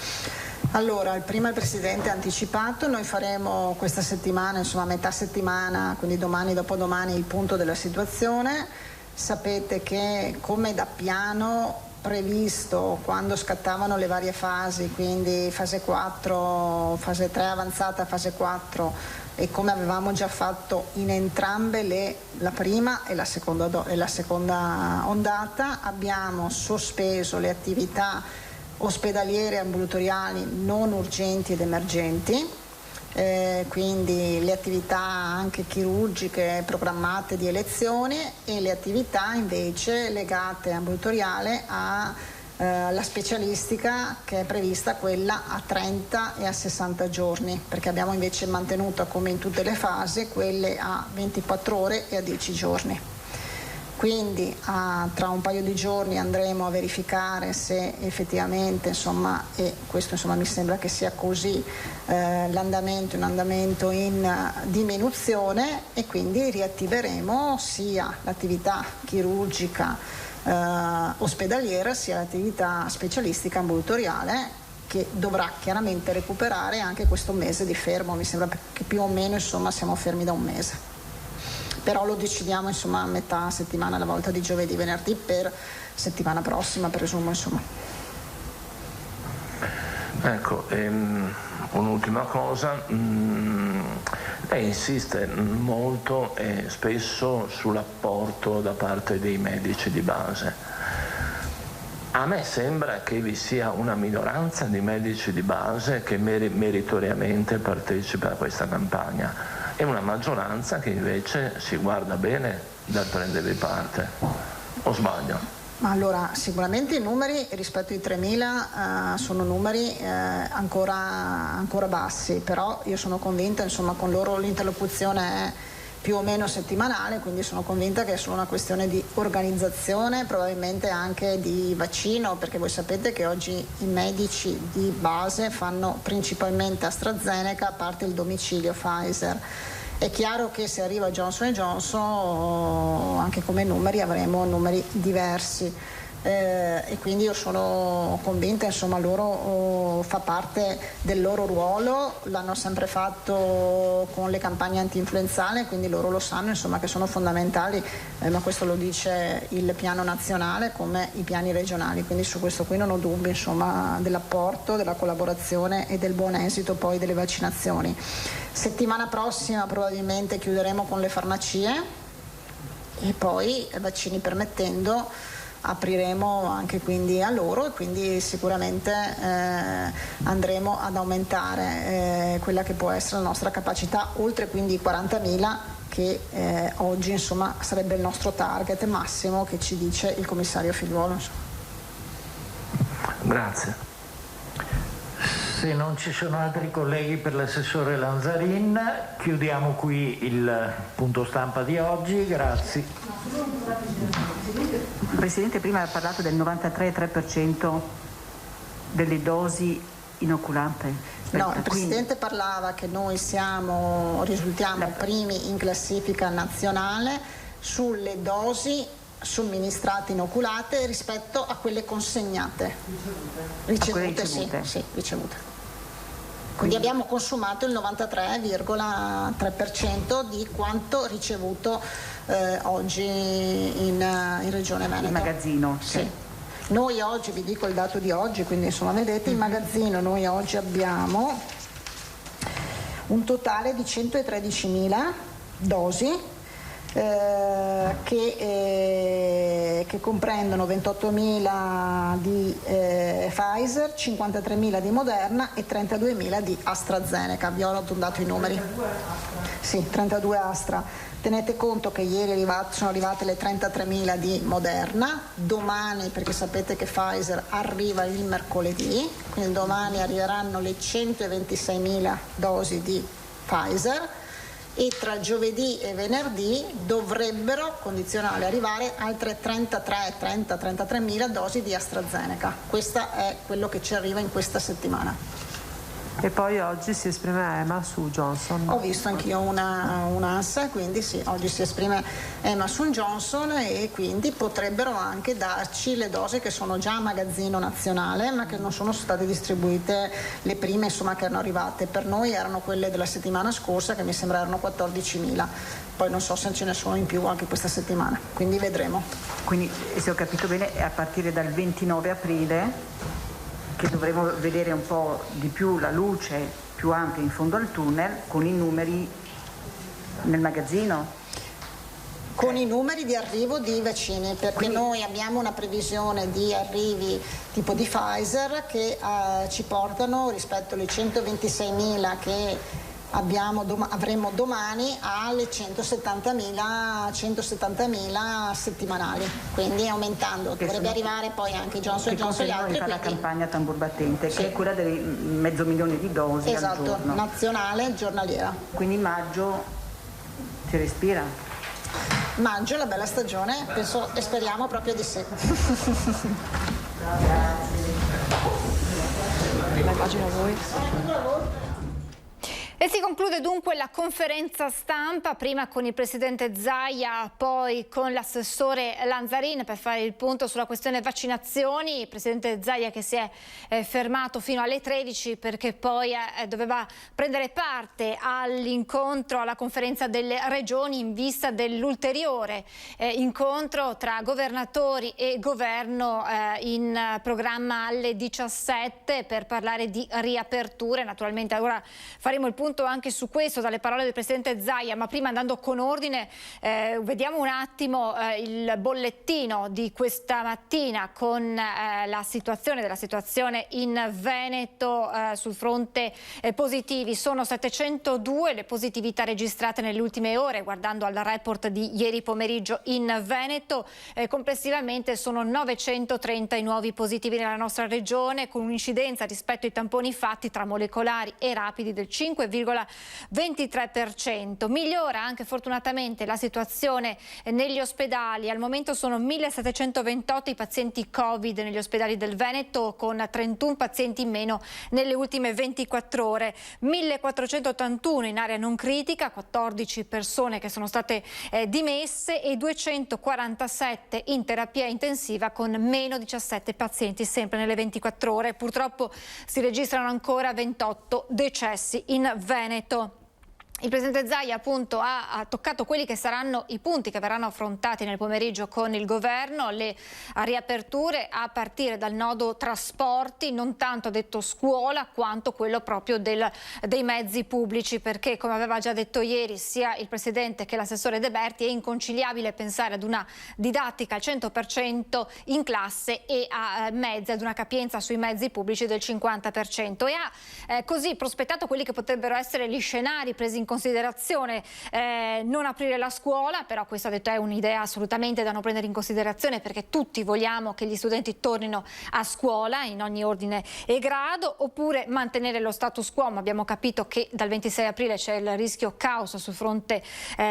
F: Allora, prima il Presidente ha anticipato, noi faremo questa settimana, insomma metà settimana, quindi domani, dopodomani, il punto della situazione. Sapete che come da piano previsto quando scattavano le varie fasi, quindi fase 4, fase 3 avanzata, fase 4, e come avevamo già fatto in entrambe la prima e la seconda ondata, abbiamo sospeso le attività ospedaliere e ambulatoriali non urgenti ed emergenti, quindi le attività anche chirurgiche programmate di elezioni e le attività invece legate ambulatoriale alla specialistica, che è prevista quella a 30 e a 60 giorni, perché abbiamo invece mantenuto, come in tutte le fasi, quelle a 24 ore e a 10 giorni. Quindi tra un paio di giorni andremo a verificare se effettivamente, insomma, e questo insomma mi sembra che sia così, l'andamento è un andamento in diminuzione, e quindi riattiveremo sia l'attività chirurgica ospedaliera sia l'attività specialistica ambulatoriale, che dovrà chiaramente recuperare anche questo mese di fermo. Mi sembra che più o meno, insomma, siamo fermi da un mese. Però lo decidiamo, insomma, a metà settimana, alla volta di giovedì, venerdì, per settimana prossima, presumo, insomma.
G: Ecco, un'ultima cosa, lei insiste molto e spesso sull'apporto da parte dei medici di base. A me sembra che vi sia una minoranza di medici di base che meritoriamente partecipa a questa campagna, e una maggioranza che invece si guarda bene dal prendervi parte. O sbaglio?
F: Ma allora, sicuramente i numeri rispetto ai 3.000 sono numeri ancora bassi, però io sono convinta, insomma, con loro l'interlocuzione è più o meno settimanale, quindi sono convinta che è solo una questione di organizzazione, probabilmente anche di vaccino, perché voi sapete che oggi i medici di base fanno principalmente AstraZeneca, a parte il domicilio Pfizer. È chiaro che se arriva Johnson & Johnson, anche come numeri avremo numeri diversi. E quindi io sono convinta, insomma, loro fa parte del loro ruolo, l'hanno sempre fatto con le campagne anti-influenzali, quindi loro lo sanno, insomma, che sono fondamentali, ma questo lo dice il piano nazionale come i piani regionali, quindi su questo qui non ho dubbi, insomma, dell'apporto, della collaborazione e del buon esito poi delle vaccinazioni. Settimana prossima probabilmente chiuderemo con le farmacie e poi, vaccini permettendo, apriremo anche quindi a loro, e quindi sicuramente andremo ad aumentare quella che può essere la nostra capacità, oltre quindi i 40.000 che oggi insomma sarebbe il nostro target massimo che ci dice il commissario Figliuolo.
G: Grazie.
E: Se non ci sono altri colleghi per l'assessore Lanzarin, chiudiamo qui il punto stampa di oggi. Grazie.
J: Il Presidente prima ha parlato del 93,3% delle dosi inoculate.
F: No, il Presidente parlava che noi risultiamo primi in classifica nazionale sulle dosi somministrate inoculate rispetto a quelle consegnate. Ricevute. Sì, ricevute. Quindi abbiamo consumato il 93,3% di quanto ricevuto oggi in Regione Veneto.
J: Il magazzino?
F: Sì. Noi oggi, vi dico il dato di oggi, quindi insomma vedete in magazzino noi oggi abbiamo un totale di 113.000 dosi che comprendono 28.000 di Pfizer, 53.000 di Moderna e 32.000 di AstraZeneca. Vi ho dato i numeri. Sì, 32 Astra. Tenete conto che ieri sono arrivate le 33.000 di Moderna, domani, perché sapete che Pfizer arriva il mercoledì, quindi domani arriveranno le 126.000 dosi di Pfizer, e tra giovedì e venerdì dovrebbero, condizionale, arrivare altre 33.000 dosi di AstraZeneca. Questo è quello che ci arriva in questa settimana.
I: E poi oggi si esprime EMA su Johnson.
F: Ho visto anch'io un'ANSA, quindi sì, oggi si esprime EMA su Johnson e quindi potrebbero anche darci le dosi che sono già a magazzino nazionale ma che non sono state distribuite le prime, insomma, che erano arrivate. Per noi erano quelle della settimana scorsa, che mi sembra erano 14.000. Poi non so se ce ne sono in più anche questa settimana, quindi vedremo.
J: Quindi, se ho capito bene, è a partire dal 29 aprile che dovremo vedere un po' di più la luce più ampia in fondo al tunnel con i numeri nel magazzino.
F: Con i numeri di arrivo di vaccini, perché quindi noi abbiamo una previsione di arrivi tipo di Pfizer che ci portano rispetto alle 126.000 che avremo domani alle 170.000 settimanali, quindi aumentando. Dovrebbe arrivare poi anche Johnson & Johnson e gli altri.
J: Fa la campagna tambur battente, sì, che è quella dei 500.000 di dosi al giorno.
F: Nazionale giornaliera.
J: Quindi maggio si respira?
F: Maggio è la bella stagione, penso e speriamo proprio di sì.
A: La immagino a voi. E si conclude dunque la conferenza stampa, prima con il Presidente Zaia, poi con l'assessore Lanzarin per fare il punto sulla questione vaccinazioni. Il Presidente Zaia che si è fermato fino alle 13 perché poi doveva prendere parte all'incontro, alla conferenza delle regioni in vista dell'ulteriore incontro tra governatori e governo in programma alle 17 per parlare di riaperture. Naturalmente ora faremo il punto anche su questo dalle parole del Presidente Zaia, ma prima, andando con ordine, vediamo un attimo il bollettino di questa mattina con la situazione in Veneto sul fronte positivi. Sono 702 le positività registrate nelle ultime ore, guardando al report di ieri pomeriggio in Veneto. Complessivamente sono 930 i nuovi positivi nella nostra regione, con un'incidenza rispetto ai tamponi fatti tra molecolari e rapidi del 5,23%. Migliora anche fortunatamente la situazione negli ospedali. Al momento sono 1.728 i pazienti Covid negli ospedali del Veneto, con 31 pazienti in meno nelle ultime 24 ore. 1.481 in area non critica, 14 persone che sono state dimesse e 247 in terapia intensiva, con meno 17 pazienti sempre nelle 24 ore. Purtroppo si registrano ancora 28 decessi in Veneto. Il Presidente Zaia appunto ha toccato quelli che saranno i punti che verranno affrontati nel pomeriggio con il governo, le riaperture a partire dal nodo trasporti, non tanto ha detto scuola quanto quello proprio dei mezzi pubblici, perché come aveva già detto ieri sia il Presidente che l'assessore De Berti, è inconciliabile pensare ad una didattica al 100% in classe e ad una capienza sui mezzi pubblici del 50%, e ha così prospettato quelli che potrebbero essere gli scenari presi in considerazione non aprire la scuola, però questa ha detto è un'idea assolutamente da non prendere in considerazione, perché tutti vogliamo che gli studenti tornino a scuola in ogni ordine e grado, oppure mantenere lo status quo, ma abbiamo capito che dal 26 aprile c'è il rischio caos sul fronte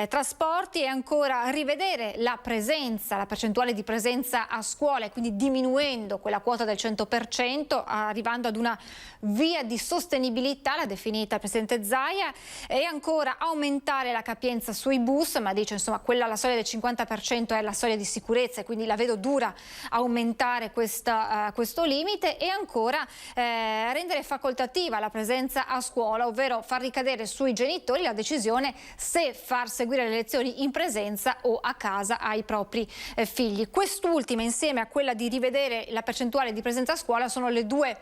A: trasporti, e ancora rivedere la percentuale di presenza a scuola, e quindi diminuendo quella quota del 100%, arrivando ad una via di sostenibilità, l'ha definita il Presidente Zaia, e ancora aumentare la capienza sui bus, ma dice insomma la soglia del 50% è la soglia di sicurezza, e quindi la vedo dura aumentare questo limite, e ancora rendere facoltativa la presenza a scuola, ovvero far ricadere sui genitori la decisione se far seguire le lezioni in presenza o a casa ai propri figli. Quest'ultima, insieme a quella di rivedere la percentuale di presenza a scuola, sono le due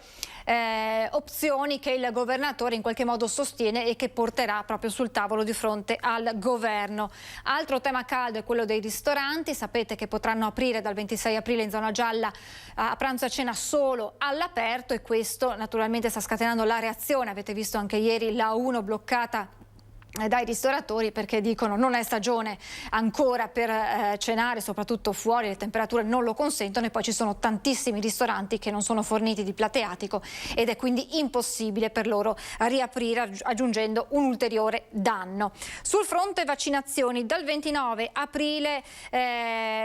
A: opzioni che il governatore in qualche modo sostiene e che porterà proprio sul tavolo di fronte al governo. Altro tema caldo è quello dei ristoranti. Sapete che potranno aprire dal 26 aprile in zona gialla a pranzo e a cena solo all'aperto, e questo naturalmente sta scatenando la reazione. Avete visto anche ieri la A1 bloccata dai ristoratori, perché dicono non è stagione ancora per cenare, soprattutto fuori, le temperature non lo consentono, e poi ci sono tantissimi ristoranti che non sono forniti di plateatico ed è quindi impossibile per loro riaprire, aggiungendo un ulteriore danno. Sul fronte vaccinazioni, dal 29 aprile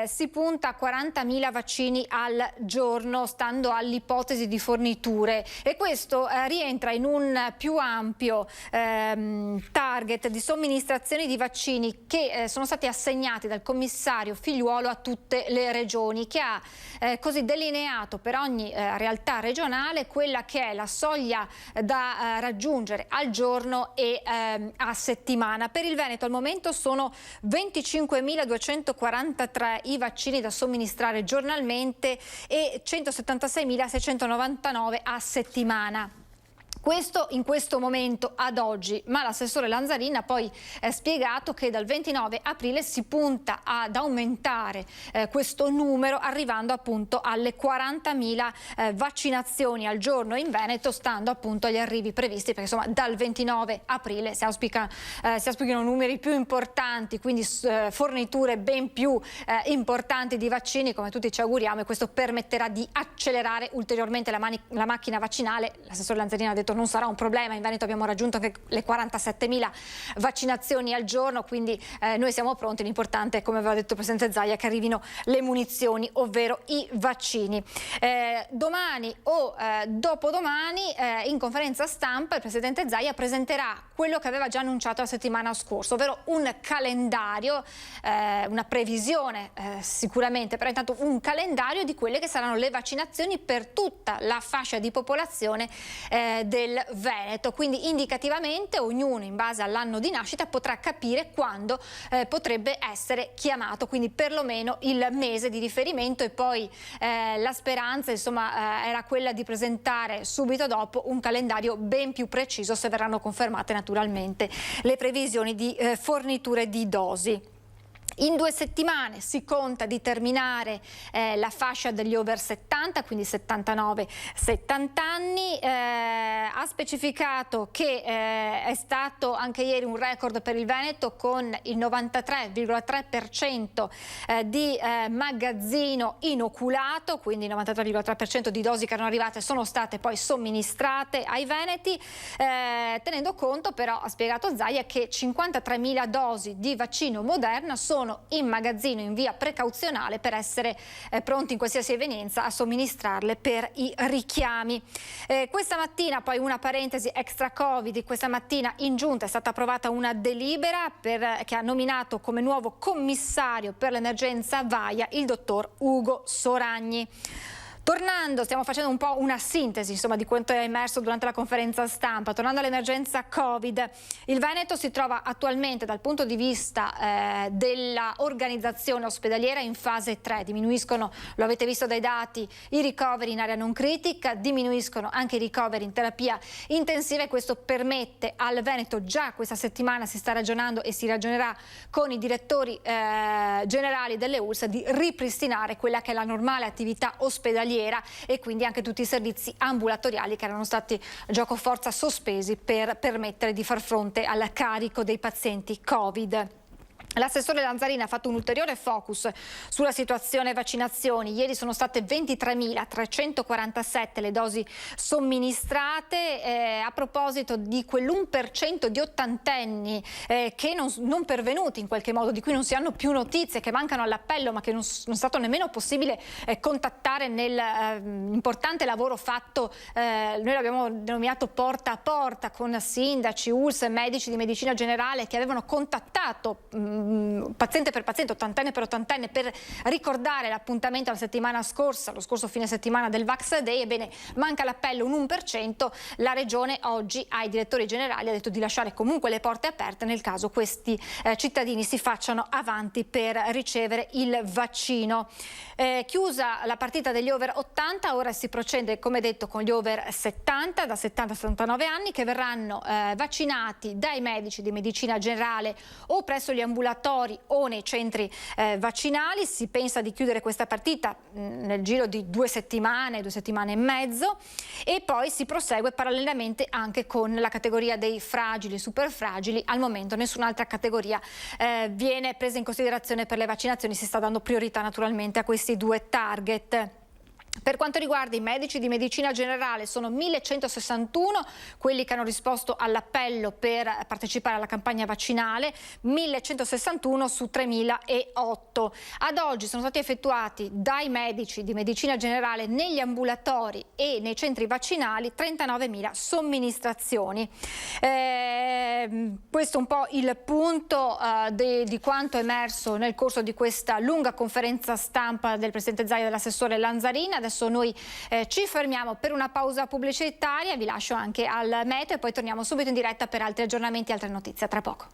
A: si punta a 40.000 vaccini al giorno, stando all'ipotesi di forniture, e questo rientra in un più ampio target di somministrazioni di vaccini che sono stati assegnati dal commissario Figliuolo a tutte le regioni, che ha così delineato per ogni realtà regionale quella che è la soglia da raggiungere al giorno e a settimana. Per il Veneto al momento sono 25.243 i vaccini da somministrare giornalmente e 176.699 a settimana. Questo in questo momento ad oggi, ma l'assessore Lanzarin ha poi spiegato che dal 29 aprile si punta ad aumentare questo numero, arrivando appunto alle 40.000 vaccinazioni al giorno in Veneto, stando appunto agli arrivi previsti, perché insomma dal 29 aprile si auspicano numeri più importanti, quindi forniture ben più importanti di vaccini, come tutti ci auguriamo, e questo permetterà di accelerare ulteriormente la macchina vaccinale. L'assessore Lanzarin ha detto non sarà un problema, in Veneto abbiamo raggiunto anche le 47.000 vaccinazioni al giorno, quindi noi siamo pronti. L'importante, come aveva detto il Presidente Zaia, è che arrivino le munizioni, ovvero i vaccini. Domani o dopodomani in conferenza stampa il Presidente Zaia presenterà quello che aveva già annunciato la settimana scorsa, ovvero un calendario, una previsione sicuramente, però intanto un calendario di quelle che saranno le vaccinazioni per tutta la fascia di popolazione del Veneto, quindi indicativamente ognuno in base all'anno di nascita potrà capire quando potrebbe essere chiamato, quindi perlomeno il mese di riferimento, e poi la speranza insomma era quella di presentare subito dopo un calendario ben più preciso, se verranno confermate naturalmente le previsioni di forniture di dosi. In 2 settimane si conta di terminare la fascia degli over 70, quindi 79-70 anni. Ha specificato che è stato anche ieri un record per il Veneto, con il 93,3% di magazzino inoculato, quindi il 93,3% di dosi che erano arrivate sono state poi somministrate ai veneti, tenendo conto però, ha spiegato Zaia, che 53.000 dosi di vaccino Moderna sono in magazzino in via precauzionale per essere pronti in qualsiasi evenienza a somministrarle per i richiami. Questa mattina, poi una parentesi extra Covid, questa mattina in giunta è stata approvata una delibera che ha nominato come nuovo commissario per l'emergenza VAIA il dottor Ugo Soragni. Tornando, stiamo facendo un po' una sintesi insomma di quanto è emerso durante la conferenza stampa. Tornando all'emergenza Covid, il Veneto si trova attualmente dal punto di vista della organizzazione ospedaliera in fase 3. Diminuiscono, lo avete visto dai dati, i ricoveri in area non critica, diminuiscono anche i ricoveri in terapia intensiva, e questo permette al Veneto, già questa settimana si sta ragionando e si ragionerà con i direttori generali delle ULSS, di ripristinare quella che è la normale attività ospedaliera ospedaliera e quindi anche tutti i servizi ambulatoriali che erano stati giocoforza sospesi per permettere di far fronte al carico dei pazienti Covid. L'assessore Lanzarin ha fatto un ulteriore focus sulla situazione vaccinazioni. Ieri sono state 23.347 le dosi somministrate. A proposito di quell'1% di ottantenni che non pervenuti in qualche modo, di cui non si hanno più notizie, che mancano all'appello ma che non è stato nemmeno possibile contattare nell'importante lavoro fatto, noi l'abbiamo denominato porta a porta, con sindaci, ULSS, medici di medicina generale che avevano contattato paziente per paziente, ottantenne per ottantenne, per ricordare l'appuntamento la settimana scorsa, lo scorso fine settimana del Vax Day. Ebbene, manca l'appello, un 1%. La Regione oggi ai direttori generali ha detto di lasciare comunque le porte aperte nel caso questi cittadini si facciano avanti per ricevere il vaccino. Chiusa la partita degli over 80, ora si procede, come detto, con gli over 70, da 70 a 79 anni, che verranno vaccinati dai medici di medicina generale o presso gli ambulatori o nei centri vaccinali. Si pensa di chiudere questa partita nel giro di 2 settimane e mezzo, e poi si prosegue parallelamente anche con la categoria dei fragili, super fragili. Al momento nessun'altra categoria viene presa in considerazione per le vaccinazioni, si sta dando priorità naturalmente a questi 2 target. Per quanto riguarda i medici di medicina generale, sono 1161 quelli che hanno risposto all'appello per partecipare alla campagna vaccinale, 1161 su 3008. Ad oggi sono stati effettuati dai medici di medicina generale negli ambulatori e nei centri vaccinali 39.000 somministrazioni. Questo è un po' il punto di quanto emerso nel corso di questa lunga conferenza stampa del Presidente Zaia e dell'assessore Lanzarin. Adesso noi ci fermiamo per una pausa pubblicitaria, vi lascio anche al meteo e poi torniamo subito in diretta per altri aggiornamenti e altre notizie. A tra poco.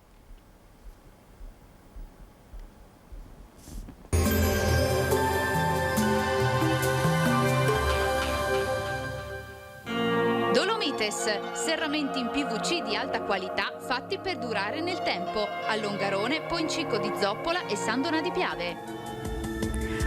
K: Dolomites, serramenti in PVC di alta qualità fatti per durare nel tempo. A Longarone, Poncico di Zoppola e San Donà di Piave.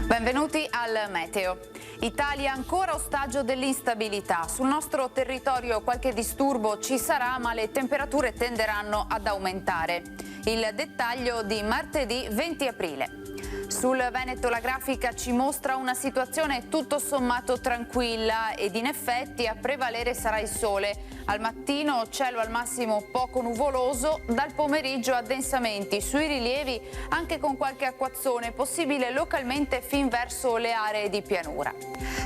L: Benvenuti al meteo. Italia ancora ostaggio dell'instabilità. Sul nostro territorio qualche disturbo ci sarà, ma le temperature tenderanno ad aumentare. Il dettaglio di martedì 20 aprile. Sul Veneto la grafica ci mostra una situazione tutto sommato tranquilla ed in effetti a prevalere sarà il sole. Al mattino cielo al massimo poco nuvoloso, dal pomeriggio addensamenti sui rilievi anche con qualche acquazzone possibile localmente fin verso le aree di pianura.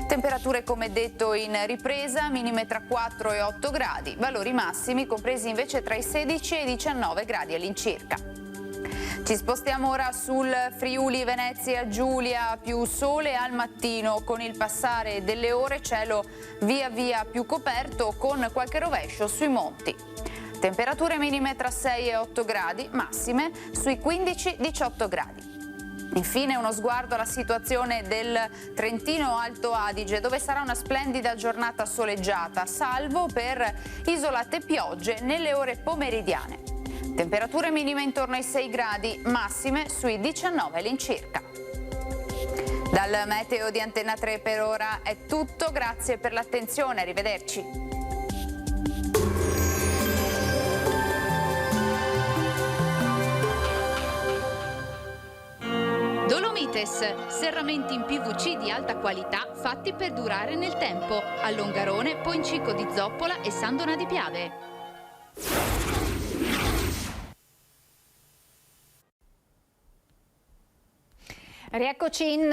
L: Temperature come detto in ripresa, minime tra 4 e 8 gradi, valori massimi compresi invece tra i 16 e i 19 gradi all'incirca. Ci spostiamo ora sul Friuli Venezia Giulia, più sole al mattino, con il passare delle ore cielo via via più coperto con qualche rovescio sui monti. Temperature minime tra 6 e 8 gradi, massime sui 15-18 gradi. Infine uno sguardo alla situazione del Trentino Alto Adige, dove sarà una splendida giornata soleggiata, salvo per isolate piogge nelle ore pomeridiane. Temperature minime intorno ai 6 gradi, massime sui 19 all'incirca. Dal meteo di Antenna 3 per ora è tutto, grazie per l'attenzione, arrivederci.
K: Dolomites, serramenti in PVC di alta qualità fatti per durare nel tempo. A Longarone, Poncico di Zoppola e San Donà di Piave.
A: Rieccoci in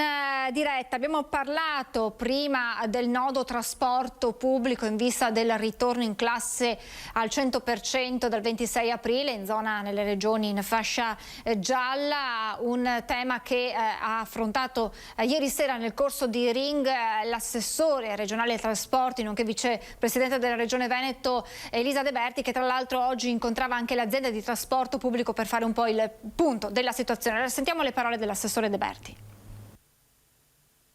A: diretta. Abbiamo parlato prima del nodo trasporto pubblico in vista del ritorno in classe al 100% dal 26 aprile in zona nelle regioni in fascia gialla, un tema che ha affrontato ieri sera nel corso di Ring l'assessore regionale ai trasporti nonché vicepresidente della Regione Veneto Elisa De Berti, che tra l'altro oggi incontrava anche le aziende di trasporto pubblico per fare un po' il punto della situazione. Allora, sentiamo le parole dell'assessore De Berti.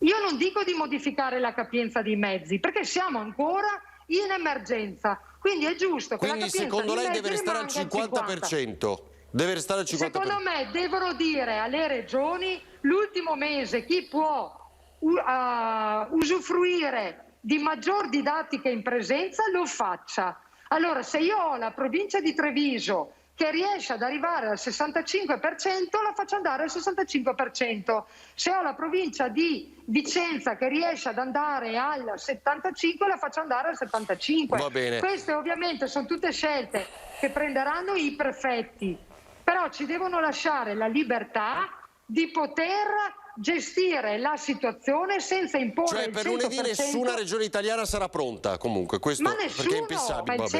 M: Io non dico di modificare la capienza dei mezzi, perché siamo ancora in emergenza, quindi è giusto che
N: quindi
M: la capienza
N: secondo lei deve restare al
M: 50%.
N: Deve restare al 50%.
M: Secondo me devono dire alle regioni l'ultimo mese chi può usufruire di maggior didattica in presenza, lo faccia. Allora, se io ho la provincia di Treviso che riesce ad arrivare al 65%, la faccio andare al 65%. Se ho la provincia di Vicenza che riesce ad andare al 75%, la faccio andare al 75%.
N: Va bene.
M: Queste ovviamente sono tutte scelte che prenderanno i prefetti, però ci devono lasciare la libertà di poter gestire la situazione senza imporre
N: cioè, per lunedì nessuna regione italiana sarà pronta, comunque, questo
M: ma nessuno,
N: perché è impensabile.
M: ma il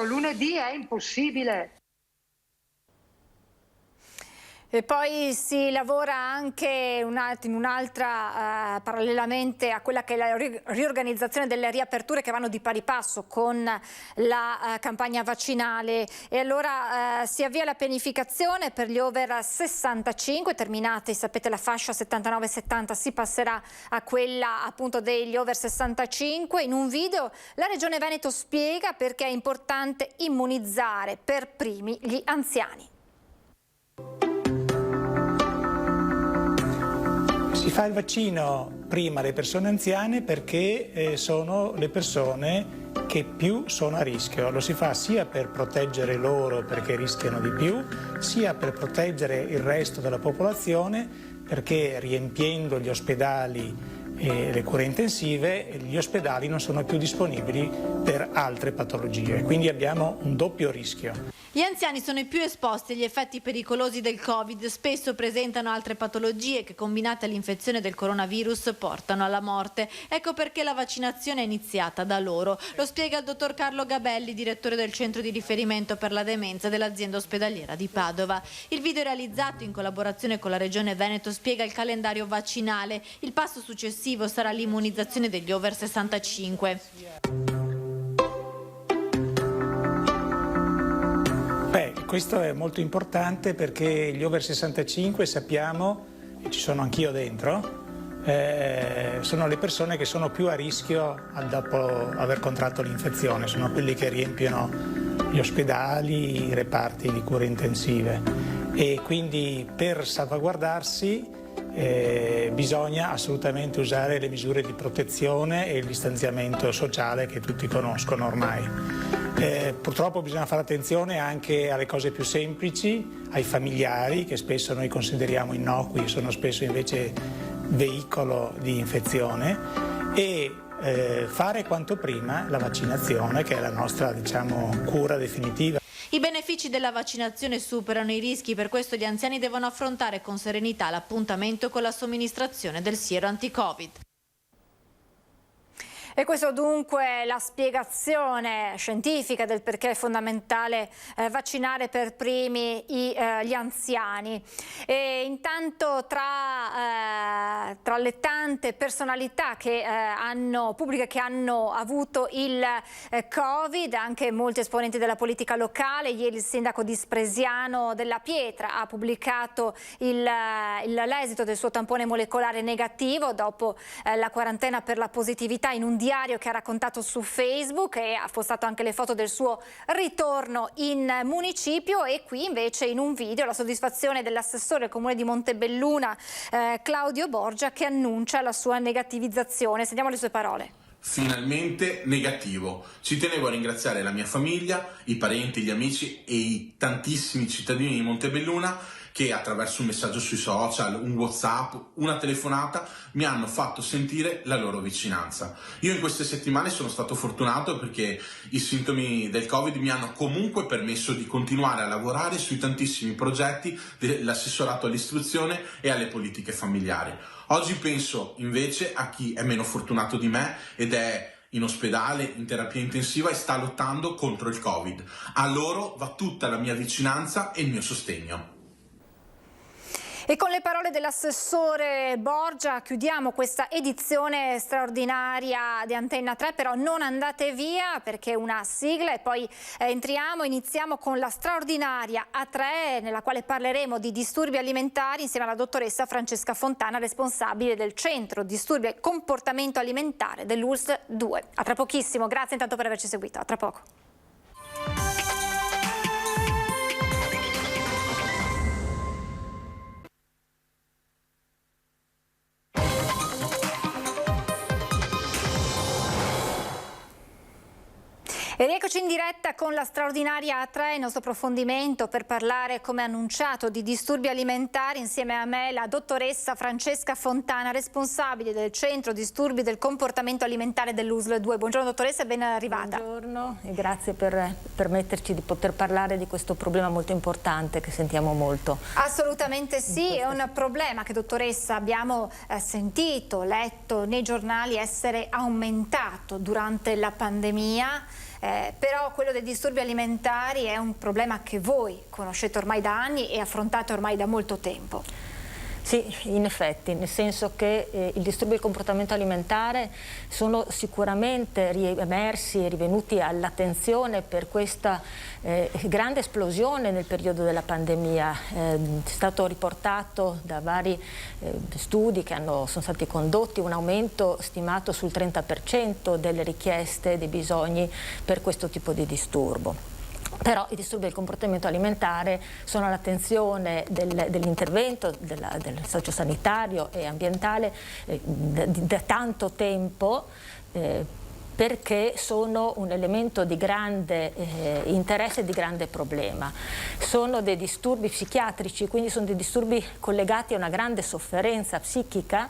M: 100%, lunedì è impossibile.
A: E poi si lavora anche in un'altra, parallelamente a quella che è la riorganizzazione delle riaperture che vanno di pari passo con la campagna vaccinale, e allora si avvia la pianificazione per gli over 65, terminati, sapete, la fascia 79-70, si passerà a quella appunto degli over 65. In un video la Regione Veneto spiega perché è importante immunizzare per primi gli anziani.
O: Si fa il vaccino prima alle persone anziane perché sono le persone che più sono a rischio. Lo si fa sia per proteggere loro perché rischiano di più, sia per proteggere il resto della popolazione perché riempiendo gli ospedali e le cure intensive, gli ospedali non sono più disponibili per altre patologie, quindi abbiamo un doppio rischio.
P: Gli anziani sono i più esposti agli effetti pericolosi del Covid, spesso presentano altre patologie che, combinate all'infezione del coronavirus, portano alla morte. Ecco perché la vaccinazione è iniziata da loro. Lo spiega il dottor Carlo Gabelli, direttore del centro di riferimento per la demenza dell'azienda ospedaliera di Padova. Il video realizzato in collaborazione con la Regione Veneto spiega il calendario vaccinale. Il passo successivo sarà l'immunizzazione degli over 65.
O: Questo è molto importante perché gli over 65, sappiamo, e ci sono anch'io dentro, sono le persone che sono più a rischio dopo aver contratto l'infezione, sono quelli che riempiono gli ospedali, i reparti di cure intensive, e quindi per salvaguardarsi bisogna assolutamente usare le misure di protezione e il distanziamento sociale che tutti conoscono ormai. Purtroppo bisogna fare attenzione anche alle cose più semplici, ai familiari che spesso noi consideriamo innocui, sono spesso invece veicolo di infezione, e fare quanto prima la vaccinazione, che è la nostra, cura definitiva.
P: I benefici della vaccinazione superano i rischi, per questo gli anziani devono affrontare con serenità l'appuntamento con la somministrazione del siero anti-Covid.
A: E questo dunque la spiegazione scientifica del perché è fondamentale vaccinare per primi gli anziani. E intanto tra le tante personalità pubbliche che hanno avuto il Covid, anche molti esponenti della politica locale. Ieri il sindaco di Spresiano della Pietra ha pubblicato l'esito del suo tampone molecolare negativo dopo la quarantena per la positività, in un diario che ha raccontato su Facebook, e ha postato anche le foto del suo ritorno in municipio. E qui invece in un video la soddisfazione dell'assessore del comune di Montebelluna Claudio Borgia, che annuncia la sua negativizzazione. Sentiamo le sue parole.
Q: Finalmente negativo. Ci tenevo a ringraziare la mia famiglia, i parenti, gli amici e i tantissimi cittadini di Montebelluna che attraverso un messaggio sui social, un WhatsApp, una telefonata mi hanno fatto sentire la loro vicinanza. Io in queste settimane sono stato fortunato perché i sintomi del Covid mi hanno comunque permesso di continuare a lavorare sui tantissimi progetti dell'assessorato all'istruzione e alle politiche familiari. Oggi penso invece a chi è meno fortunato di me ed è in ospedale, in terapia intensiva e sta lottando contro il Covid. A loro va tutta la mia vicinanza e il mio sostegno.
A: E con le parole dell'assessore Borgia chiudiamo questa edizione straordinaria di Antenna 3, però non andate via perché una sigla e poi iniziamo con la straordinaria A3, nella quale parleremo di disturbi alimentari insieme alla dottoressa Francesca Fontana, responsabile del Centro Disturbi e Comportamento Alimentare dell'ULSS 2. A tra pochissimo, grazie intanto per averci seguito, a tra poco. E rieccoci in diretta con la straordinaria A3, il nostro approfondimento per parlare, come annunciato, di disturbi alimentari. Insieme a me la dottoressa Francesca Fontana, responsabile del Centro Disturbi del Comportamento Alimentare dell'USL 2. Buongiorno dottoressa e ben arrivata.
R: Buongiorno e grazie per permetterci di poter parlare di questo problema molto importante che sentiamo molto.
A: Assolutamente sì, è un problema che, dottoressa, abbiamo sentito, letto nei giornali essere aumentato durante la pandemia. Però quello dei disturbi alimentari è un problema che voi conoscete ormai da anni e affrontate ormai da molto tempo.
R: Sì, in effetti, nel senso che il disturbo del comportamento alimentare sono sicuramente riemersi e rivenuti all'attenzione per questa grande esplosione nel periodo della pandemia. È stato riportato da vari studi che sono stati condotti un aumento stimato sul 30% delle richieste, dei bisogni per questo tipo di disturbo. Però i disturbi del comportamento alimentare sono all'attenzione dell'intervento del sociosanitario e ambientale da tanto tempo, perché sono un elemento di grande interesse e di grande problema. Sono dei disturbi psichiatrici, quindi sono dei disturbi collegati a una grande sofferenza psichica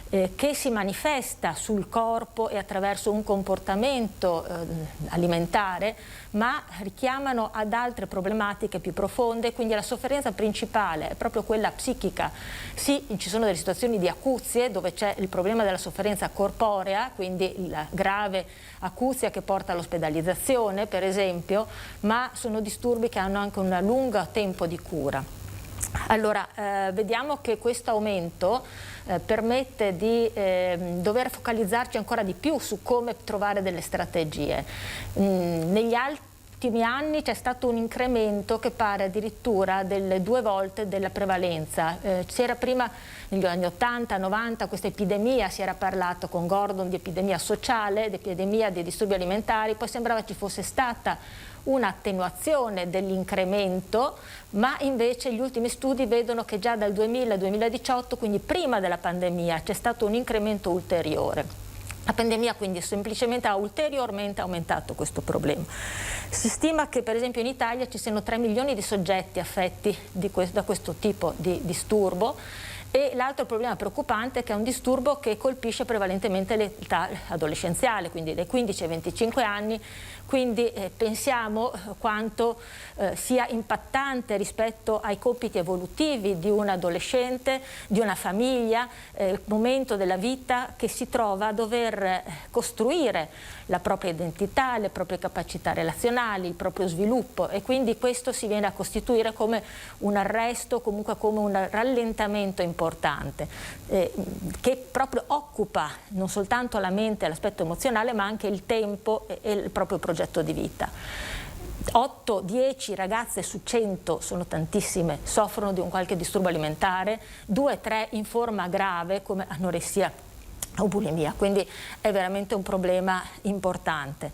R: che si manifesta sul corpo e attraverso un comportamento alimentare, ma richiamano ad altre problematiche più profonde, quindi la sofferenza principale è proprio quella psichica. Sì, ci sono delle situazioni di acuzie dove c'è il problema della sofferenza corporea, quindi la grave acuzia che porta all'ospedalizzazione, per esempio, ma sono disturbi che hanno anche un lungo tempo di cura. Allora, vediamo che questo aumento permette di dover focalizzarci ancora di più su come trovare delle strategie. Negli ultimi anni c'è stato un incremento che pare addirittura delle 2 volte della prevalenza. C'era prima, negli anni 80-90, questa epidemia, si era parlato con Gordon di epidemia sociale, di epidemia di disturbi alimentari, poi sembrava ci fosse stata un'attenuazione dell'incremento, ma invece gli ultimi studi vedono che già dal 2000 al 2018, quindi prima della pandemia, c'è stato un incremento ulteriore. La pandemia quindi semplicemente ha ulteriormente aumentato questo problema. Si stima che per esempio in Italia ci siano 3 milioni di soggetti affetti da questo tipo di disturbo. E l'altro problema preoccupante è che è un disturbo che colpisce prevalentemente l'età adolescenziale, quindi dai 15 ai 25 anni, quindi pensiamo quanto sia impattante rispetto ai compiti evolutivi di un adolescente, di una famiglia, il momento della vita che si trova a dover costruire la propria identità, le proprie capacità relazionali, il proprio sviluppo, e quindi questo si viene a costituire come un arresto, comunque come un rallentamento importante che proprio occupa non soltanto la mente, l'aspetto emozionale, ma anche il tempo e il proprio progetto di vita. 8-10 ragazze su 100, sono tantissime, soffrono di un qualche disturbo alimentare, 2-3 in forma grave come anoressia o bulimia, quindi è veramente un problema importante.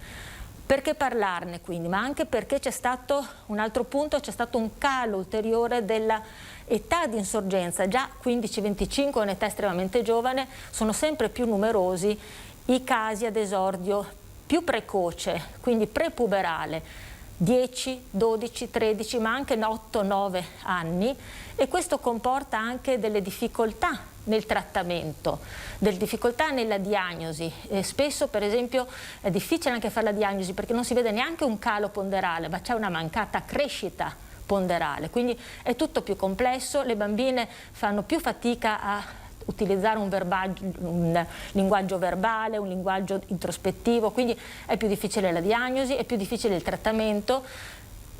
R: Perché parlarne quindi? Ma anche perché c'è stato un altro punto, c'è stato un calo ulteriore della età di insorgenza. Già 15-25 è un'età estremamente giovane, sono sempre più numerosi i casi ad esordio più precoce, quindi prepuberale, 10, 12, 13, ma anche 8-9 anni, e questo comporta anche delle difficoltà nel trattamento, delle difficoltà nella diagnosi. Spesso per esempio è difficile anche fare la diagnosi perché non si vede neanche un calo ponderale, ma c'è una mancata crescita ponderale, quindi è tutto più complesso, le bambine fanno più fatica a utilizzare un linguaggio verbale, un linguaggio introspettivo, quindi è più difficile la diagnosi, è più difficile il trattamento,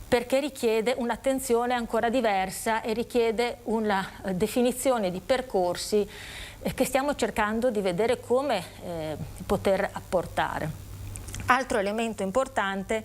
R: perché richiede un'attenzione ancora diversa e richiede una definizione di percorsi che stiamo cercando di vedere come poter apportare. Altro elemento importante,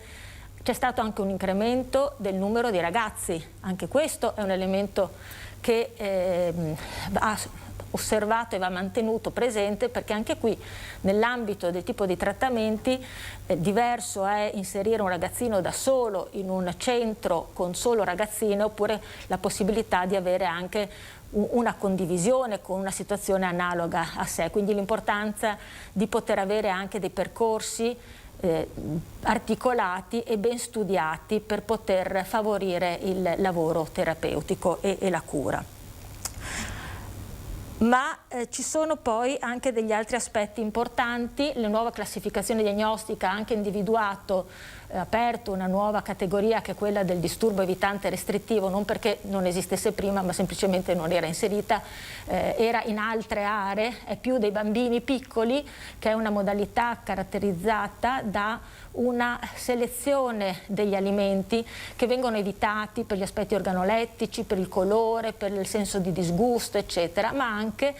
R: c'è stato anche un incremento del numero di ragazzi, anche questo è un elemento che va osservato e va mantenuto presente, perché anche qui nell'ambito del tipo di trattamenti diverso è inserire un ragazzino da solo in un centro con solo ragazzine, oppure la possibilità di avere anche una condivisione con una situazione analoga a sé, quindi l'importanza di poter avere anche dei percorsi articolati e ben studiati per poter favorire il lavoro terapeutico e la cura. Ma ci sono poi anche degli altri aspetti importanti. La nuova classificazione diagnostica ha anche individuato, aperto una nuova categoria che è quella del disturbo evitante restrittivo, non perché non esistesse prima ma semplicemente non era inserita, era in altre aree, è più dei bambini piccoli, che è una modalità caratterizzata da una selezione degli alimenti che vengono evitati per gli aspetti organolettici, per il colore, per il senso di disgusto, eccetera, ma anche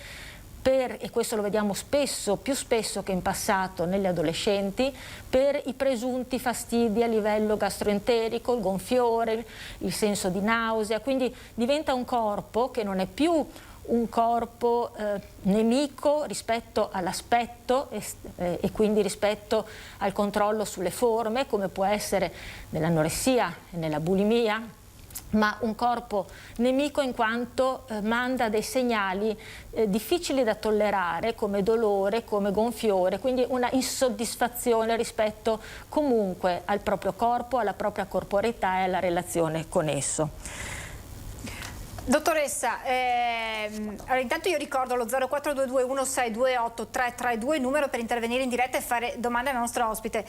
R: e questo lo vediamo spesso, più spesso che in passato negli adolescenti, per i presunti fastidi a livello gastroenterico, il gonfiore, il senso di nausea. Quindi diventa un corpo che non è più un corpo nemico rispetto all'aspetto e quindi rispetto al controllo sulle forme, come può essere nell'anoressia e nella bulimia, ma un corpo nemico in quanto manda dei segnali difficili da tollerare, come dolore, come gonfiore, quindi una insoddisfazione rispetto comunque al proprio corpo, alla propria corporeità e alla relazione con esso.
A: Dottoressa, allora intanto io ricordo lo 0422 1628 332, numero per intervenire in diretta e fare domande alla nostra ospite.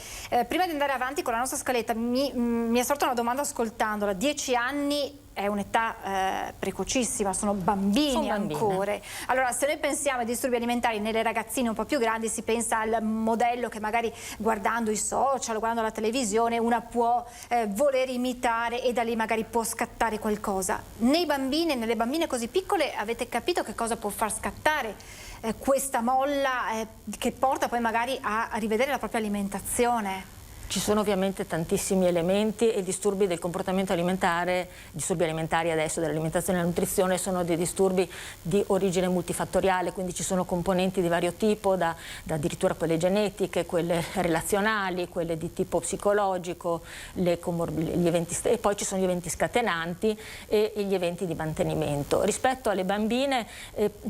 A: Prima di andare avanti con la nostra scaletta mi è sorta una domanda ascoltandola. 10 anni è un'età precocissima, sono bambini ancora. Allora, se noi pensiamo ai disturbi alimentari nelle ragazzine un po' più grandi, si pensa al modello che magari guardando i social, guardando la televisione, una può voler imitare e da lì magari può scattare qualcosa. Nei bambini e nelle bambine così piccole avete capito che cosa può far scattare questa molla che porta poi magari a rivedere la propria alimentazione?
R: Ci sono ovviamente tantissimi elementi e i disturbi del comportamento alimentare, disturbi alimentari adesso dell'alimentazione e della nutrizione, sono dei disturbi di origine multifattoriale, quindi ci sono componenti di vario tipo, da addirittura quelle genetiche, quelle relazionali, quelle di tipo psicologico, gli eventi, e poi ci sono gli eventi scatenanti e gli eventi di mantenimento. Rispetto alle bambine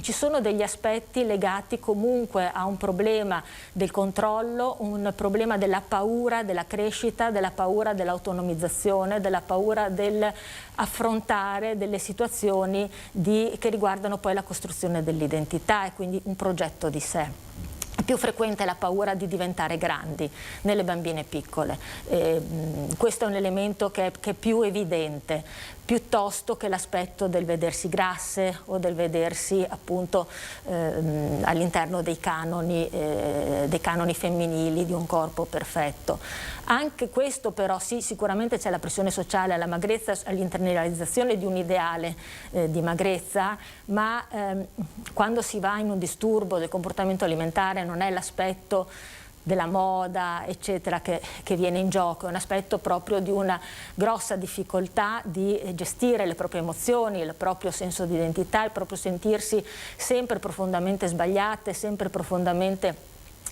R: ci sono degli aspetti legati comunque a un problema del controllo, un problema della paura, della crescita, della paura dell'autonomizzazione, della paura dell'affrontare delle situazioni che riguardano poi la costruzione dell'identità e quindi un progetto di sé. È più frequente la paura di diventare grandi nelle bambine piccole. Questo è un elemento che è più evidente, piuttosto che l'aspetto del vedersi grasse o del vedersi appunto all'interno dei canoni femminili di un corpo perfetto. Anche questo però sì, sicuramente c'è la pressione sociale alla magrezza, all'internalizzazione di un ideale di magrezza, ma quando si va in un disturbo del comportamento alimentare non è l'aspetto della moda, eccetera, che viene in gioco, è un aspetto proprio di una grossa difficoltà di gestire le proprie emozioni, il proprio senso di identità, il proprio sentirsi sempre profondamente sbagliate, sempre profondamente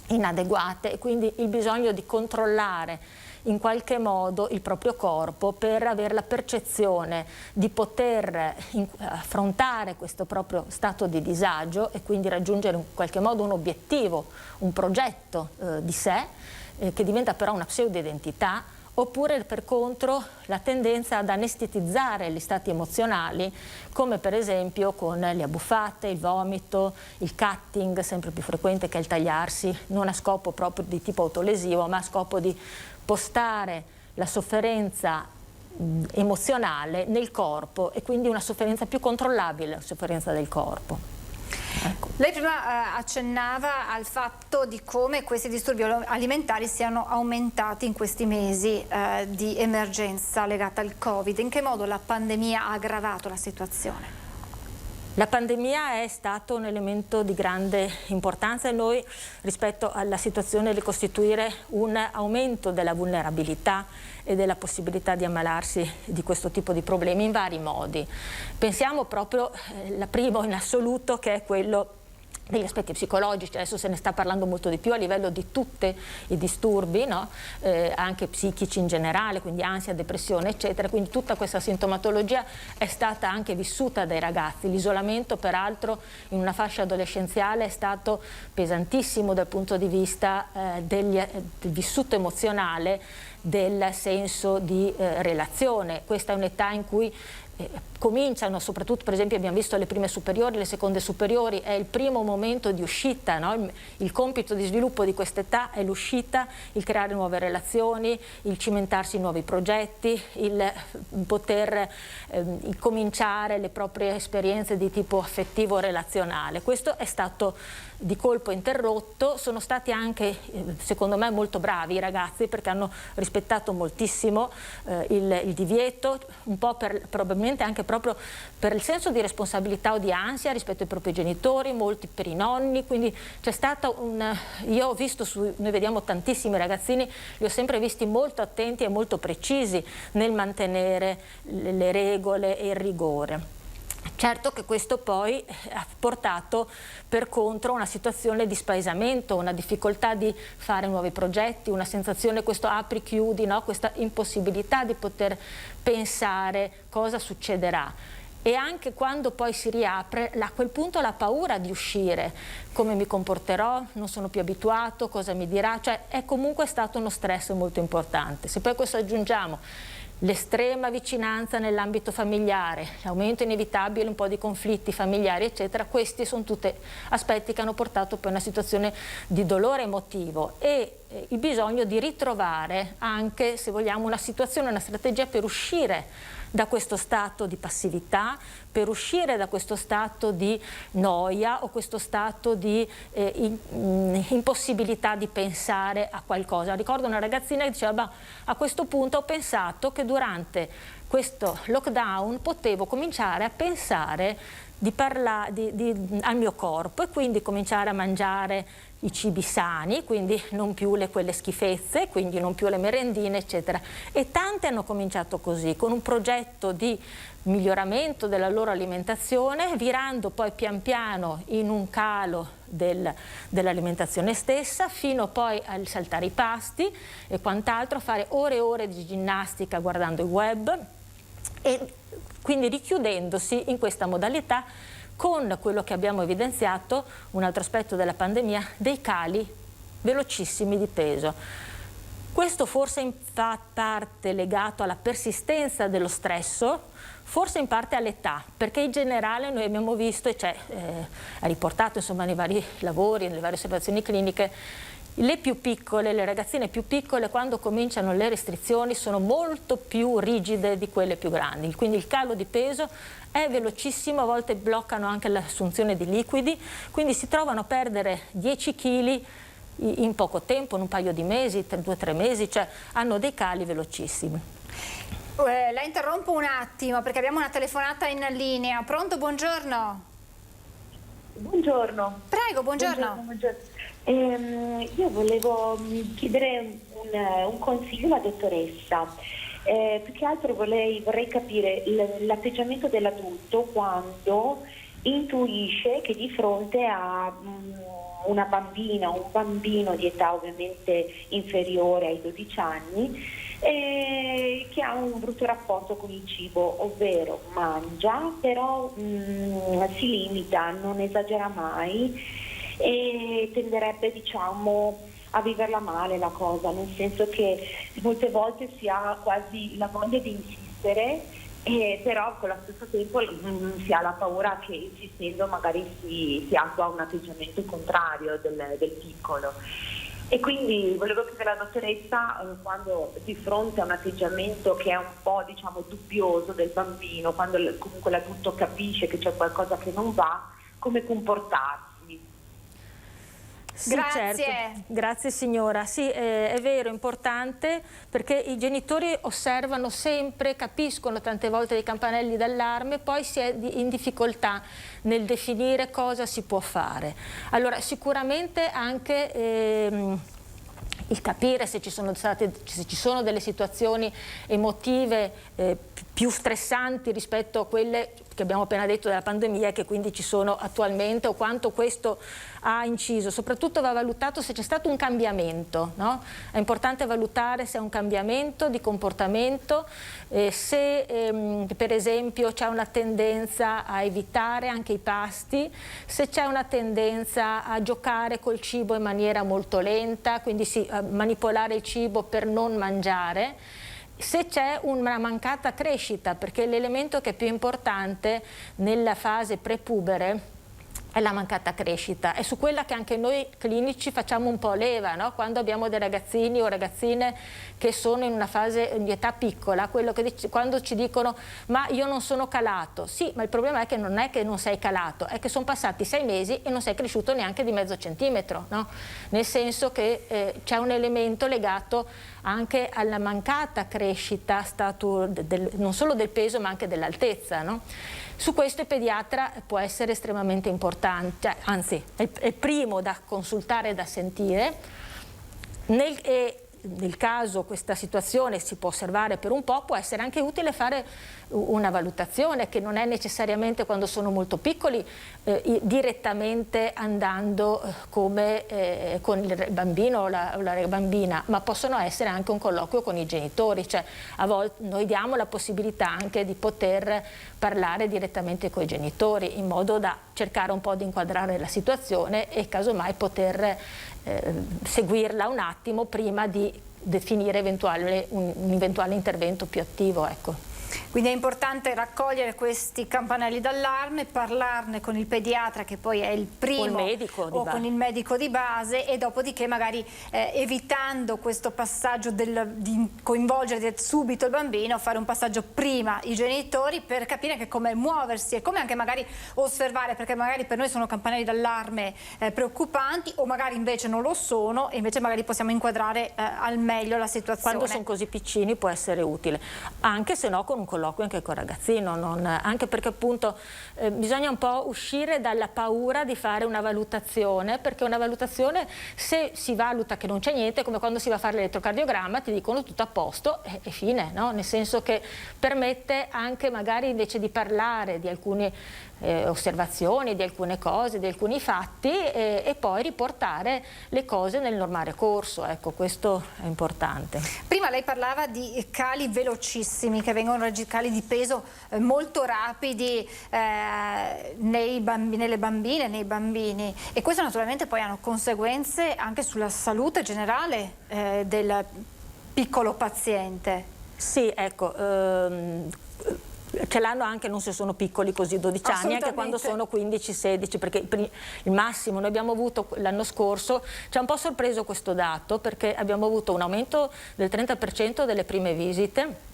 R: inadeguate, e quindi il bisogno di controllare in qualche modo il proprio corpo per avere la percezione di poter affrontare questo proprio stato di disagio e quindi raggiungere in qualche modo un obiettivo, un progetto di sé che diventa però una pseudo-identità, oppure per contro la tendenza ad anestetizzare gli stati emozionali, come per esempio con le abbuffate, il vomito, il cutting, sempre più frequente, che è il tagliarsi, non a scopo proprio di tipo autolesivo, ma a scopo di postare la sofferenza emozionale nel corpo e quindi una sofferenza più controllabile, la sofferenza del corpo. Ecco.
A: Lei prima accennava al fatto di come questi disturbi alimentari siano aumentati in questi mesi di emergenza legata al Covid. In che modo la pandemia ha aggravato la situazione?
R: La pandemia è stato un elemento di grande importanza e noi rispetto alla situazione di costituire un aumento della vulnerabilità e della possibilità di ammalarsi di questo tipo di problemi in vari modi. Pensiamo proprio, la prima in assoluto, che è quello degli aspetti psicologici, adesso se ne sta parlando molto di più a livello di tutti i disturbi, no? Anche psichici in generale, quindi ansia, depressione eccetera, quindi tutta questa sintomatologia è stata anche vissuta dai ragazzi. L'isolamento peraltro in una fascia adolescenziale è stato pesantissimo dal punto di vista del vissuto emozionale, del senso di relazione. Questa è un'età in cui cominciano, soprattutto per esempio abbiamo visto le prime superiori, le seconde superiori, è il primo momento di uscita, no? Il compito di sviluppo di quest'età è l'uscita, il creare nuove relazioni, il cimentarsi in nuovi progetti, il poter cominciare le proprie esperienze di tipo affettivo relazionale. Questo è stato di colpo interrotto. Sono stati anche secondo me molto bravi i ragazzi, perché hanno rispettato moltissimo il divieto, un po' probabilmente anche proprio per il senso di responsabilità o di ansia rispetto ai propri genitori, molti per i nonni, quindi c'è stata io ho visto, noi vediamo tantissimi ragazzini, li ho sempre visti molto attenti e molto precisi nel mantenere le regole e il rigore. Certo che questo poi ha portato per contro una situazione di spaesamento, una difficoltà di fare nuovi progetti, una sensazione, questo apri-chiudi, no? Questa impossibilità di poter pensare cosa succederà. E anche quando poi si riapre, a quel punto la paura di uscire, come mi comporterò, non sono più abituato, cosa mi dirà, cioè è comunque stato uno stress molto importante. Se poi a questo aggiungiamo l'estrema vicinanza nell'ambito familiare, l'aumento inevitabile un po' di conflitti familiari eccetera, questi sono tutti aspetti che hanno portato poi a una situazione di dolore emotivo e il bisogno di ritrovare anche, se vogliamo, una situazione, una strategia per uscire da questo stato di passività, per uscire da questo stato di noia o questo stato di impossibilità di pensare a qualcosa. Ricordo una ragazzina che diceva: a questo punto ho pensato che durante questo lockdown potevo cominciare a pensare al mio corpo e quindi cominciare a mangiare i cibi sani, quindi non più quelle schifezze, quindi non più le merendine eccetera, e tante hanno cominciato così, con un progetto di miglioramento della loro alimentazione, virando poi pian piano in un calo dell'alimentazione stessa, fino poi al saltare i pasti e quant'altro, fare ore e ore di ginnastica guardando il web e quindi richiudendosi in questa modalità, con quello che abbiamo evidenziato, un altro aspetto della pandemia, dei cali velocissimi di peso. Questo forse in parte legato alla persistenza dello stress, forse in parte all'età, perché in generale noi abbiamo visto, e ha riportato insomma nei vari lavori, nelle varie osservazioni cliniche, le più piccole, le ragazzine più piccole, quando cominciano le restrizioni sono molto più rigide di quelle più grandi, quindi il calo di peso è velocissimo, a volte bloccano anche l'assunzione di liquidi, quindi si trovano a perdere 10 kg in poco tempo, in un paio di mesi, 2 o 3 mesi, cioè hanno dei cali velocissimi.
A: La interrompo un attimo perché abbiamo una telefonata in linea. Pronto? Buongiorno.
S: Buongiorno.
A: Prego, buongiorno.
S: Buongiorno. Io volevo chiedere un consiglio alla dottoressa. Più che altro vorrei capire l'atteggiamento dell'adulto quando intuisce che di fronte a una bambina o un bambino di età ovviamente inferiore ai 12 anni che ha un brutto rapporto con il cibo, ovvero mangia però si limita, non esagera mai e tenderebbe a viverla male la cosa, nel senso che molte volte si ha quasi la voglia di insistere, però con lo stesso tempo si ha la paura che insistendo magari si attua un atteggiamento contrario del piccolo. E quindi volevo chiedere alla dottoressa, quando di fronte a un atteggiamento che è un po' dubbioso del bambino, quando comunque l'adulto capisce che c'è qualcosa che non va, come comportarsi?
R: Sì,
A: grazie.
R: Certo. Grazie signora. Sì, è vero, è importante perché i genitori osservano sempre, capiscono tante volte dei campanelli d'allarme, poi si è in difficoltà nel definire cosa si può fare. Allora, sicuramente anche il capire se ci sono delle situazioni emotive più stressanti rispetto a quelle che abbiamo appena detto della pandemia e che quindi ci sono attualmente, o quanto questo ha inciso. Soprattutto va valutato se c'è stato un cambiamento, no? È importante valutare se è un cambiamento di comportamento, se per esempio c'è una tendenza a evitare anche i pasti, se c'è una tendenza a giocare col cibo in maniera molto lenta, quindi a manipolare il cibo per non mangiare, se c'è una mancata crescita, perché l'elemento che è più importante nella fase prepubere è la mancata crescita, è su quella che anche noi clinici facciamo un po' leva, no? Quando abbiamo dei ragazzini o ragazzine che sono in una fase di età piccola, quando ci dicono ma io non sono calato, sì, ma il problema è che non sei calato, è che sono passati 6 mesi e non sei cresciuto neanche di mezzo centimetro, no? Nel senso che c'è un elemento legato anche alla mancata crescita non solo del peso ma anche dell'altezza, no? Su questo il pediatra può essere estremamente importante, anzi è il primo da consultare e da sentire. Nel caso questa situazione si può osservare per un po', può essere anche utile fare una valutazione che non è necessariamente, quando sono molto piccoli, direttamente andando come con il bambino o la bambina, ma possono essere anche un colloquio con i genitori, cioè a volte noi diamo la possibilità anche di poter parlare direttamente con i genitori in modo da cercare un po' di inquadrare la situazione e casomai poter seguirla un attimo prima di definire un eventuale intervento più attivo, ecco.
A: Quindi è importante raccogliere questi campanelli d'allarme, parlarne con il pediatra, che poi è il primo, o con il medico di base, e dopodiché magari evitando questo passaggio di coinvolgere subito il bambino, fare un passaggio prima i genitori per capire che come muoversi e come anche magari osservare, perché magari per noi sono campanelli d'allarme preoccupanti, o magari invece non lo sono e invece magari possiamo inquadrare al meglio la situazione.
R: Quando sono così piccini può essere utile, anche se no con un colloquio anche col ragazzino, anche perché appunto bisogna un po' uscire dalla paura di fare una valutazione, perché una valutazione, se si valuta che non c'è niente, come quando si va a fare l'elettrocardiogramma, ti dicono tutto a posto e fine, no? Nel senso che permette anche magari invece di parlare di alcune osservazioni, di alcune cose, di alcuni fatti e poi riportare le cose nel normale corso, ecco, questo è importante.
A: Prima lei parlava di cali velocissimi, che vengono cali di peso molto rapidi nelle bambine, nei bambini, e questo naturalmente poi hanno conseguenze anche sulla salute generale del piccolo paziente.
R: Sì, ecco, ce l'hanno anche non se sono piccoli così 12 anni, anche quando sono 15-16, perché il massimo noi abbiamo avuto l'anno scorso, ci ha un po' sorpreso questo dato, perché abbiamo avuto un aumento del 30% delle prime visite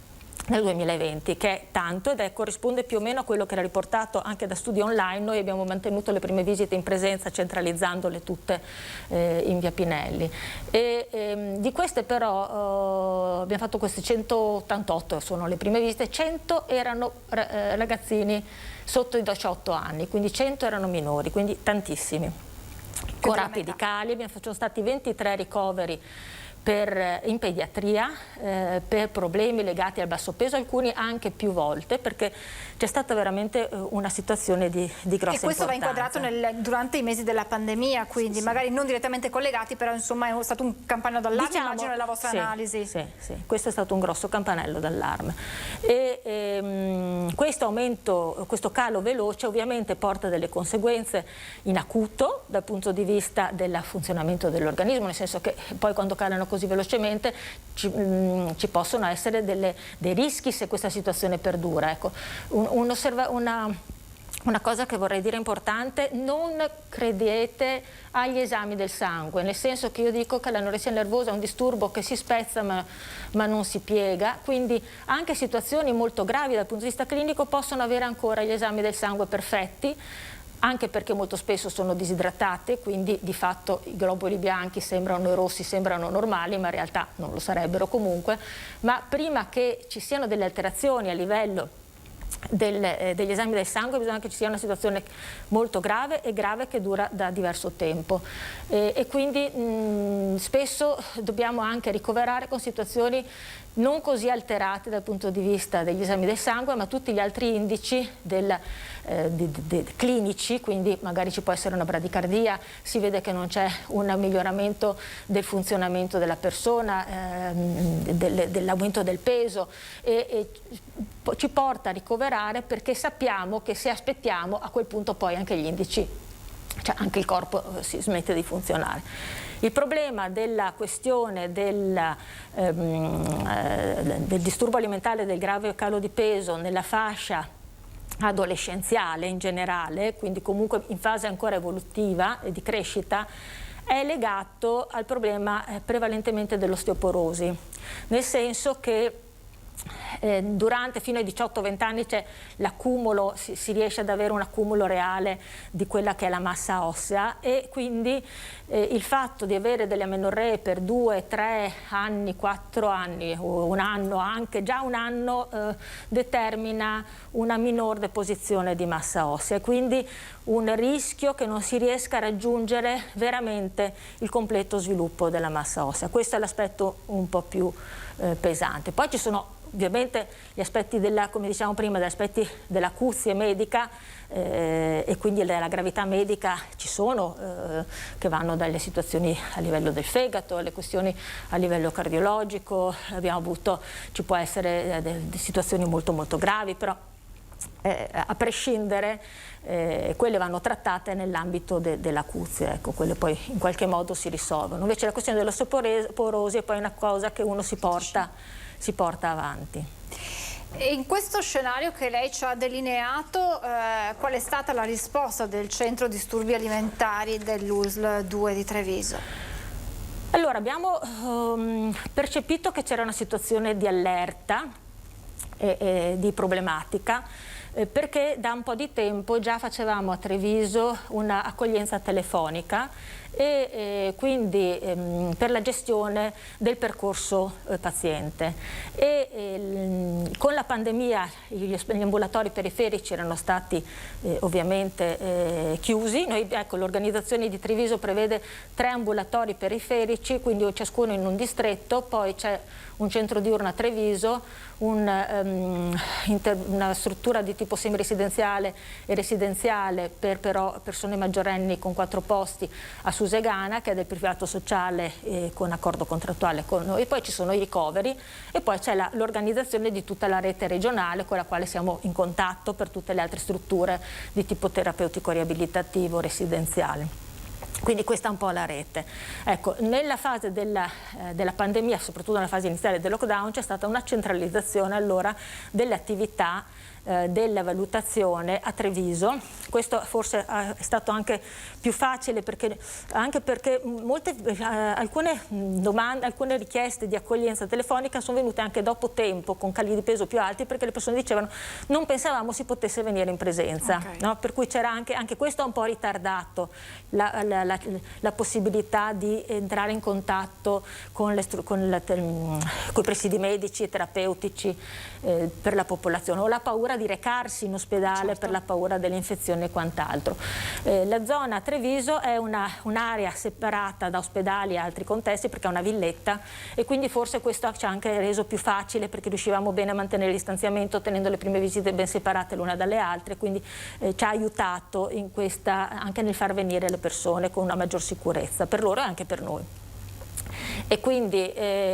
R: nel 2020, che è tanto ed corrisponde più o meno a quello che era riportato anche da studi online. Noi abbiamo mantenuto le prime visite in presenza centralizzandole tutte in via Pinelli e di queste però abbiamo fatto queste 188 sono le prime visite, 100 erano ragazzini sotto i 18 anni, quindi 100 erano minori, quindi tantissimi, con rapidi cali. Sono stati 23 ricoveri in pediatria per problemi legati al basso peso, alcuni anche più volte, perché c'è stata veramente una situazione di grossa importanza.
A: E questo va inquadrato durante i mesi della pandemia, quindi magari non direttamente collegati, però insomma è stato un campanello d'allarme, immagino, nella vostra analisi.
R: Sì, questo è stato un grosso campanello d'allarme. E questo aumento, questo calo veloce ovviamente porta delle conseguenze in acuto dal punto di vista del funzionamento dell'organismo, nel senso che poi quando calano così velocemente ci possono essere dei rischi se questa situazione perdura. Ecco, una cosa che vorrei dire importante: non credete agli esami del sangue, nel senso che io dico che l'anoressia nervosa è un disturbo che si spezza ma non si piega, quindi anche situazioni molto gravi dal punto di vista clinico possono avere ancora gli esami del sangue perfetti, anche perché molto spesso sono disidratate, quindi di fatto i globuli bianchi sembrano rossi, sembrano normali, ma in realtà non lo sarebbero comunque. Ma prima che ci siano delle alterazioni a livello degli esami del sangue bisogna che ci sia una situazione molto grave e grave che dura da diverso tempo e quindi spesso dobbiamo anche ricoverare con situazioni non così alterate dal punto di vista degli esami del sangue, ma tutti gli altri indici clinici, quindi magari ci può essere una bradicardia, si vede che non c'è un miglioramento del funzionamento della persona, dell'aumento del peso e ci porta a ricoverare, perché sappiamo che se aspettiamo a quel punto poi anche gli indici, cioè anche il corpo si smette di funzionare. Il problema della questione del disturbo alimentare, del grave calo di peso nella fascia adolescenziale in generale, quindi comunque in fase ancora evolutiva e di crescita, è legato al problema prevalentemente dell'osteoporosi, nel senso che durante fino ai 18-20 anni c'è l'accumulo, si riesce ad avere un accumulo reale di quella che è la massa ossea e quindi il fatto di avere delle amenorree per 2, 3 anni, 4 anni o un anno, anche già un anno, determina una minor deposizione di massa ossea e quindi un rischio che non si riesca a raggiungere veramente il completo sviluppo della massa ossea. Questo è l'aspetto un po' più pesante. Poi ci sono ovviamente gli aspetti come diciamo prima, gli aspetti dell'acuzie medica e quindi della gravità medica ci sono, che vanno dalle situazioni a livello del fegato, alle questioni a livello cardiologico, ci può essere situazioni molto molto gravi, però a prescindere quelle vanno trattate nell'ambito dell'acuzia, ecco, quelle poi in qualche modo si risolvono. Invece la questione dell'osteoporosi è poi una cosa che uno si porta avanti.
A: In questo scenario che lei ci ha delineato, qual è stata la risposta del Centro Disturbi Alimentari dell'USL 2 di Treviso?
R: Allora, abbiamo percepito che c'era una situazione di allerta e di problematica, perché da un po' di tempo già facevamo a Treviso un'accoglienza telefonica e quindi per la gestione del percorso paziente con la pandemia gli ambulatori periferici erano stati ovviamente chiusi. L'organizzazione di Treviso prevede 3 ambulatori periferici, quindi ciascuno in un distretto, poi c'è un centro diurno a Treviso, una struttura di tipo semiresidenziale e residenziale per però persone maggiorenni con 4 posti a Susegana, che è del privato sociale con accordo contrattuale con noi, poi ci sono i ricoveri e poi c'è l'organizzazione di tutta la rete regionale con la quale siamo in contatto per tutte le altre strutture di tipo terapeutico riabilitativo residenziale. Quindi questa è un po' la rete. Ecco, nella fase della pandemia, soprattutto nella fase iniziale del lockdown, c'è stata una centralizzazione allora delle attività della valutazione a Treviso. Questo forse è stato anche più facile perché alcune domande, alcune richieste di accoglienza telefonica sono venute anche dopo tempo con cali di peso più alti, perché le persone dicevano non pensavamo si potesse venire in presenza, okay. No? Per cui c'era anche questo ha un po' ritardato la possibilità di entrare in contatto con i presidi medici e terapeutici per la popolazione, o la paura di recarsi in ospedale, certo, per la paura delle infezioni e quant'altro. La zona Treviso è un'area separata da ospedali e altri contesti perché è una villetta e quindi forse questo ci ha anche reso più facile perché riuscivamo bene a mantenere il distanziamento tenendo le prime visite ben separate l'una dalle altre, quindi ci ha aiutato in anche nel far venire le persone con una maggior sicurezza per loro e anche per noi. E quindi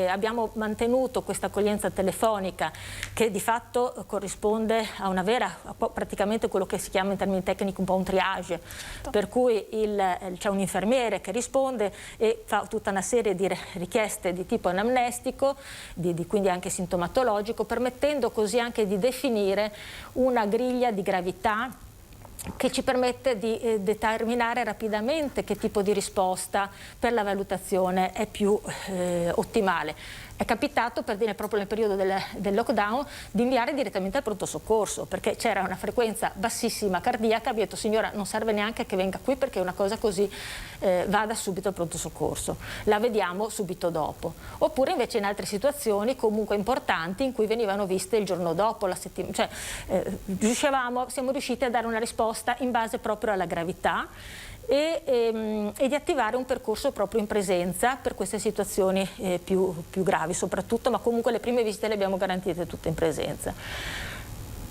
R: abbiamo mantenuto questa accoglienza telefonica che di fatto corrisponde a una praticamente quello che si chiama in termini tecnici un po' un triage, per cui c'è un infermiere che risponde e fa tutta una serie di richieste di tipo anamnestico, quindi anche sintomatologico, permettendo così anche di definire una griglia di gravità che ci permette di determinare rapidamente che tipo di risposta per la valutazione è più ottimale. è capitato proprio nel periodo del lockdown di inviare direttamente al pronto soccorso, perché c'era una frequenza bassissima cardiaca. Abbiamo detto: signora, non serve neanche che venga qui, perché una cosa così vada subito al pronto soccorso, la vediamo subito dopo. Oppure invece in altre situazioni comunque importanti in cui venivano viste il giorno dopo, la settimana, cioè siamo riusciti a dare una risposta in base proprio alla gravità e di attivare un percorso proprio in presenza per queste situazioni più gravi soprattutto, ma comunque le prime visite le abbiamo garantite tutte in presenza.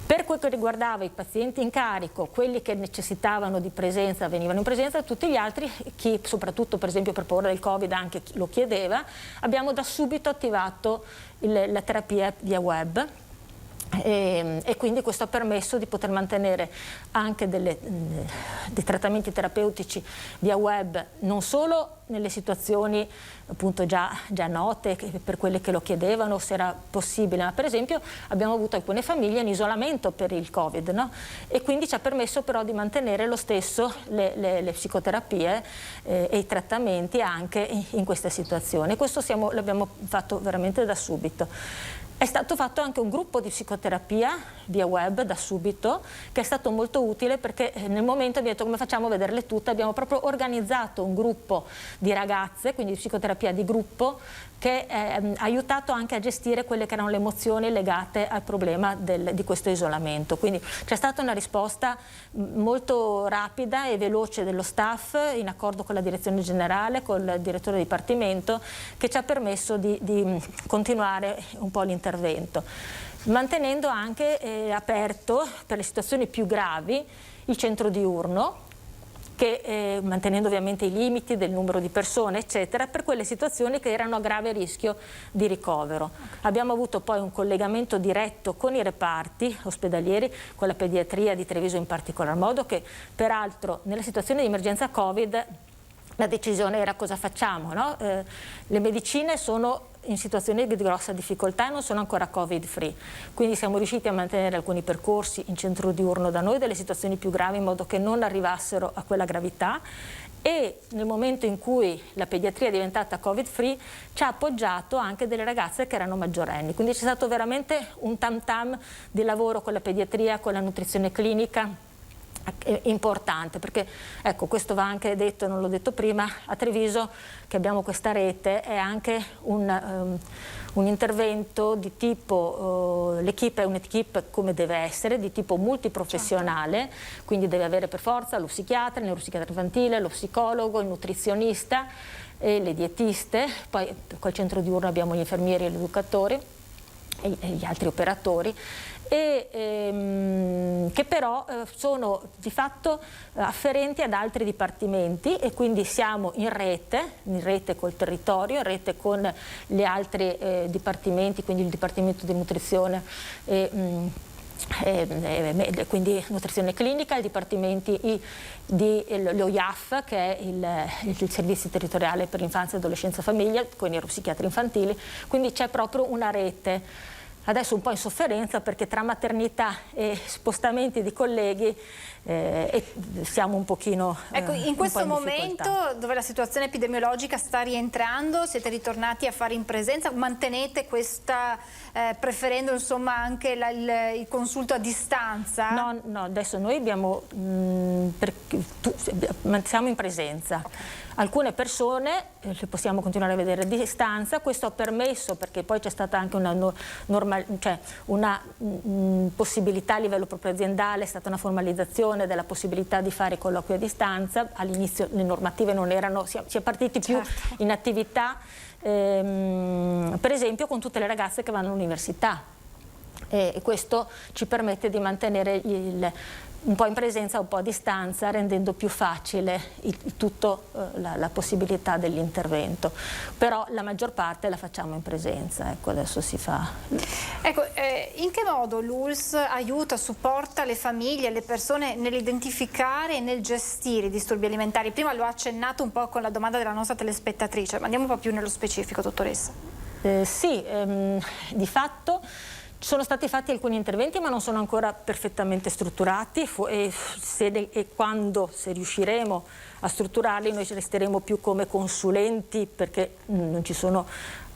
R: Per quel che riguardava i pazienti in carico, quelli che necessitavano di presenza venivano in presenza, tutti gli altri, chi soprattutto per esempio per paura del Covid anche lo chiedeva, abbiamo da subito attivato la terapia via web. E quindi questo ha permesso di poter mantenere anche dei trattamenti terapeutici via web, non solo nelle situazioni appunto già note per quelle che lo chiedevano se era possibile, ma per esempio abbiamo avuto alcune famiglie in isolamento per il Covid, no? E quindi ci ha permesso però di mantenere lo stesso le psicoterapie e i trattamenti anche in queste situazioni. Questo l'abbiamo fatto veramente da subito. È stato fatto anche un gruppo di psicoterapia via web da subito, che è stato molto utile, perché nel momento abbiamo detto: come facciamo a vederle tutte? Abbiamo proprio organizzato un gruppo di ragazze, quindi di psicoterapia di gruppo, che ha aiutato anche a gestire quelle che erano le emozioni legate al problema di questo isolamento. Quindi c'è stata una risposta molto rapida e veloce dello staff, in accordo con la direzione generale, con il direttore di dipartimento, che ci ha permesso di continuare un po' l'intervento, mantenendo anche aperto per le situazioni più gravi il centro diurno, che mantenendo ovviamente i limiti del numero di persone eccetera, per quelle situazioni che erano a grave rischio di ricovero. Abbiamo avuto poi un collegamento diretto con i reparti ospedalieri, con la pediatria di Treviso in particolar modo, che peraltro nella situazione di emergenza Covid la decisione era: cosa facciamo, no? Le medicine sono in situazioni di grossa difficoltà e non sono ancora Covid free, quindi siamo riusciti a mantenere alcuni percorsi in centro diurno da noi delle situazioni più gravi, in modo che non arrivassero a quella gravità, e nel momento in cui la pediatria è diventata Covid free ci ha appoggiato anche delle ragazze che erano maggiorenni, quindi c'è stato veramente un tam tam di lavoro con la pediatria, con la nutrizione clinica, importante, perché ecco, questo va anche detto, non l'ho detto prima, a Treviso che abbiamo questa rete è anche un intervento di tipo, l'equipe è un'equipe come deve essere, di tipo multiprofessionale, quindi deve avere per forza lo psichiatra, il neuropsichiatra infantile, lo psicologo, il nutrizionista e le dietiste, poi col centro diurno abbiamo gli infermieri e gli educatori e gli altri operatori, che però sono di fatto afferenti ad altri dipartimenti, e quindi siamo in rete col territorio, in rete con gli altri dipartimenti, quindi il Dipartimento di Nutrizione quindi nutrizione clinica, i dipartimenti lo IAF, che è il Servizio Territoriale per l'Infanzia, Adolescenza e Famiglia, con i neuropsichiatri infantili, quindi c'è proprio una rete. Adesso un po' in sofferenza, perché tra maternità e spostamenti di colleghi siamo un pochino
A: ecco, in questo momento dove la situazione epidemiologica sta rientrando, siete ritornati a fare in presenza, mantenete questa, preferendo insomma anche il consulto a distanza?
R: No, adesso noi abbiamo, siamo in presenza. Alcune persone le possiamo continuare a vedere a distanza, questo ha permesso, perché poi c'è stata anche una possibilità a livello proprio aziendale, è stata una formalizzazione della possibilità di fare colloqui a distanza. All'inizio le normative non erano, si è partiti più in attività, per esempio con tutte le ragazze che vanno all'università, e questo ci permette di mantenere un po' in presenza, un po' a distanza, rendendo più facile la possibilità dell'intervento. Però la maggior parte la facciamo in presenza, ecco, adesso si fa.
A: Ecco, in che modo l'ULSS aiuta, supporta le famiglie, le persone nell'identificare e nel gestire i disturbi alimentari? Prima lo ha accennato un po' con la domanda della nostra telespettatrice, ma andiamo un po' più nello specifico, dottoressa.
R: Sì, di fatto sono stati fatti alcuni interventi, ma non sono ancora perfettamente strutturati, e se riusciremo a strutturarli noi resteremo più come consulenti, perché non ci sono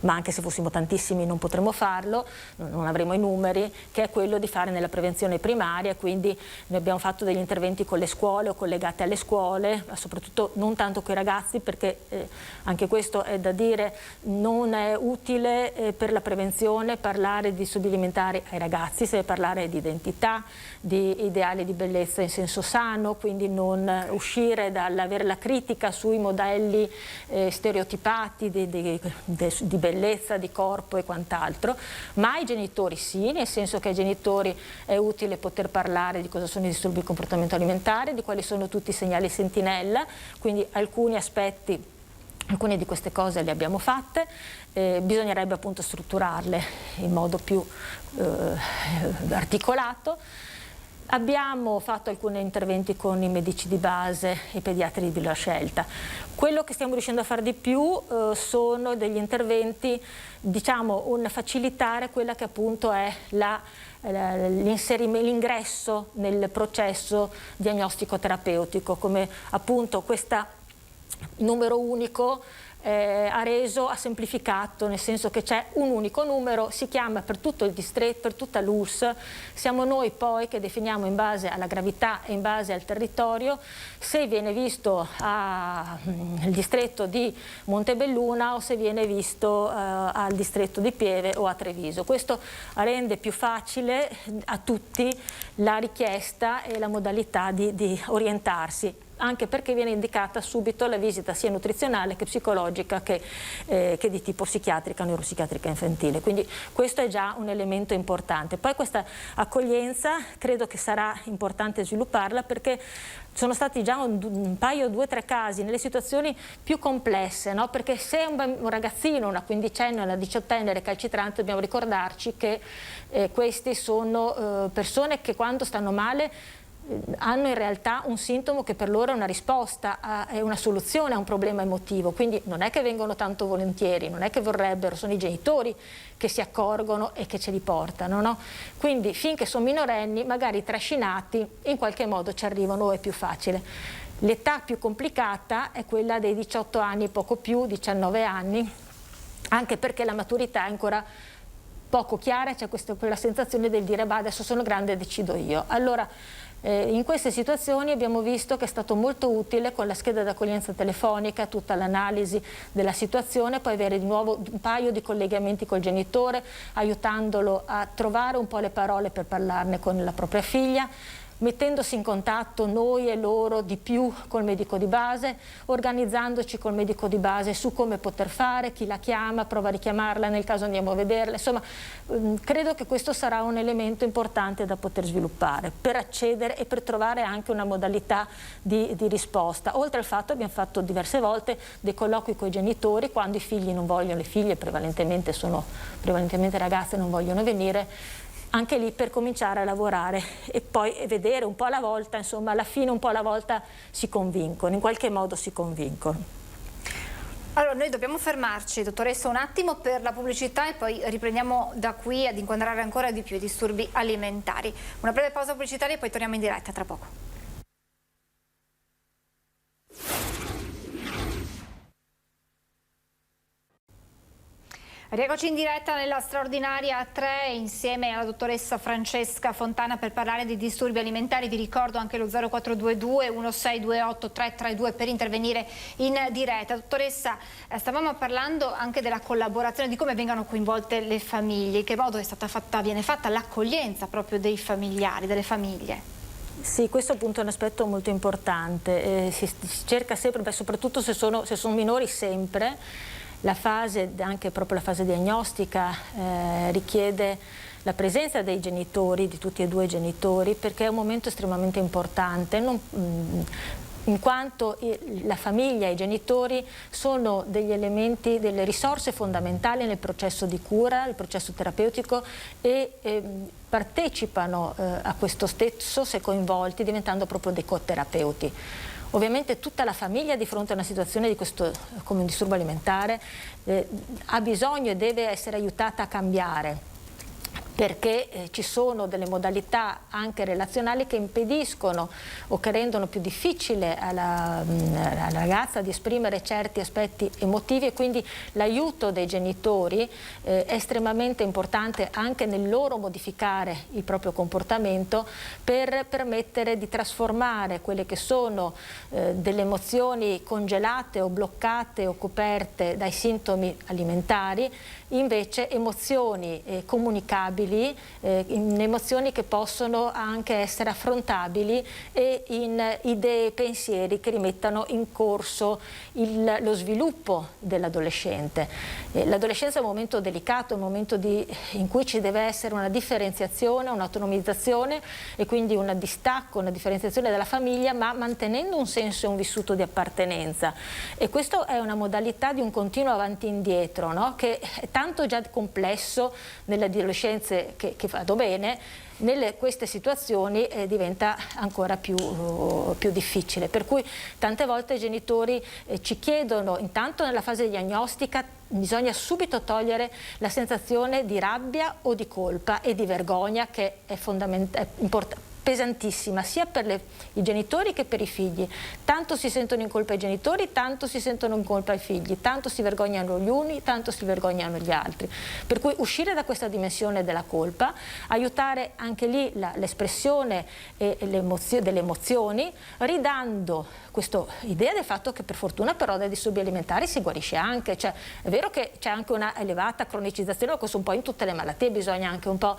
R: ma anche se fossimo tantissimi non potremmo farlo, non avremo i numeri, che è quello di fare nella prevenzione primaria. Quindi noi abbiamo fatto degli interventi con le scuole o collegati alle scuole, ma soprattutto non tanto con i ragazzi, perché anche questo è da dire, non è utile per la prevenzione parlare di disturbi alimentari ai ragazzi, si deve parlare di identità, di ideali di bellezza in senso sano, quindi non uscire dall'avere la critica sui modelli stereotipati di bellezza, di corpo e quant'altro, ma ai genitori sì, nel senso che ai genitori è utile poter parlare di cosa sono i disturbi di comportamento alimentare, di quali sono tutti i segnali sentinella, quindi alcuni aspetti, alcune di queste cose le abbiamo fatte, bisognerebbe appunto strutturarle in modo più articolato. Abbiamo fatto alcuni interventi con i medici di base e i pediatri di prima scelta. Quello che stiamo riuscendo a fare di più sono degli interventi, diciamo, un facilitare quella che appunto è l'ingresso nel processo diagnostico terapeutico, come appunto questo numero unico ha semplificato, nel senso che c'è un unico numero, si chiama per tutto il distretto, per tutta l'URSS, siamo noi poi che definiamo in base alla gravità e in base al territorio se viene visto il distretto di Montebelluna o se viene visto al distretto di Pieve o a Treviso. Questo rende più facile a tutti la richiesta e la modalità di orientarsi, anche perché viene indicata subito la visita sia nutrizionale che psicologica che di tipo psichiatrica, neuropsichiatrica infantile. Quindi questo è già un elemento importante. Poi questa accoglienza credo che sarà importante svilupparla, perché sono stati già un paio, 2 o 3 casi nelle situazioni più complesse, no? Perché se un ragazzino, una quindicenne, una diciottenne recalcitrante, dobbiamo ricordarci che questi sono persone che quando stanno male hanno in realtà un sintomo che per loro è una risposta, è una soluzione a un problema emotivo, quindi non è che vengono tanto volentieri, non è che vorrebbero, sono i genitori che si accorgono e che ce li portano, no? Quindi finché sono minorenni, magari trascinati, in qualche modo ci arrivano, è più facile. L'età più complicata è quella dei 18 anni, poco più, 19 anni, anche perché la maturità è ancora poco chiara, c'è quella sensazione del dire bah, adesso sono grande e decido io. Allora, in queste situazioni abbiamo visto che è stato molto utile con la scheda d'accoglienza telefonica, tutta l'analisi della situazione, poi avere di nuovo un paio di collegamenti col genitore, aiutandolo a trovare un po' le parole per parlarne con la propria figlia, mettendosi in contatto noi e loro di più col medico di base, organizzandoci col medico di base su come poter fare, chi la chiama, prova a richiamarla nel caso andiamo a vederla. Insomma, credo che questo sarà un elemento importante da poter sviluppare per accedere e per trovare anche una modalità di risposta. Oltre al fatto, abbiamo fatto diverse volte dei colloqui con i genitori quando i figli non vogliono, le figlie prevalentemente ragazze, non vogliono venire, anche lì per cominciare a lavorare e poi vedere un po' alla volta, insomma alla fine un po' alla volta si convincono, in qualche modo si convincono.
A: Allora noi dobbiamo fermarci, dottoressa, un attimo per la pubblicità e poi riprendiamo da qui ad inquadrare ancora di più i disturbi alimentari. Una breve pausa pubblicitaria e poi torniamo in diretta tra poco. Rieccoci in diretta nella straordinaria 3 insieme alla dottoressa Francesca Fontana per parlare di disturbi alimentari. Vi ricordo anche lo 0422 1628 332 per intervenire in diretta. Dottoressa, stavamo parlando anche della collaborazione, di come vengano coinvolte le famiglie, in che modo viene fatta l'accoglienza proprio dei familiari, delle famiglie.
R: Sì, questo appunto è un aspetto molto importante, si cerca sempre, soprattutto se sono minori, sempre. La fase, anche proprio la fase diagnostica, richiede la presenza dei genitori, di tutti e 2 i genitori, perché è un momento estremamente importante, in quanto la famiglia e i genitori sono degli elementi, delle risorse fondamentali nel processo di cura, il processo terapeutico e partecipano a questo stesso se coinvolti, diventando proprio dei coterapeuti. Ovviamente tutta la famiglia di fronte a una situazione di questo, come un disturbo alimentare, ha bisogno e deve essere aiutata a cambiare, perché ci sono delle modalità anche relazionali che impediscono o che rendono più difficile alla ragazza di esprimere certi aspetti emotivi, e quindi l'aiuto dei genitori è estremamente importante anche nel loro modificare il proprio comportamento per permettere di trasformare quelle che sono delle emozioni congelate o bloccate o coperte dai sintomi alimentari invece emozioni comunicabili, in emozioni che possono anche essere affrontabili e in idee e pensieri che rimettano in corso lo sviluppo dell'adolescente. L'adolescenza è un momento delicato, è un momento in cui ci deve essere una differenziazione, un'autonomizzazione e quindi un distacco, una differenziazione dalla famiglia, ma mantenendo un senso e un vissuto di appartenenza. E questo è una modalità di un continuo avanti e indietro, no? Che è tanto già complesso nelle adolescenze che vanno bene, queste situazioni diventa ancora più difficile, per cui tante volte i genitori ci chiedono, intanto nella fase diagnostica bisogna subito togliere la sensazione di rabbia o di colpa e di vergogna, che è pesantissima sia per i genitori che per i figli. Tanto si sentono in colpa i genitori, tanto si sentono in colpa i figli, tanto si vergognano gli uni, tanto si vergognano gli altri. Per cui uscire da questa dimensione della colpa, aiutare anche lì l'espressione delle emozioni, ridando questa idea del fatto che per fortuna però dai disturbi alimentari si guarisce anche. Cioè, è vero che c'è anche una elevata cronicizzazione, ma questo un po' in tutte le malattie, bisogna anche un po'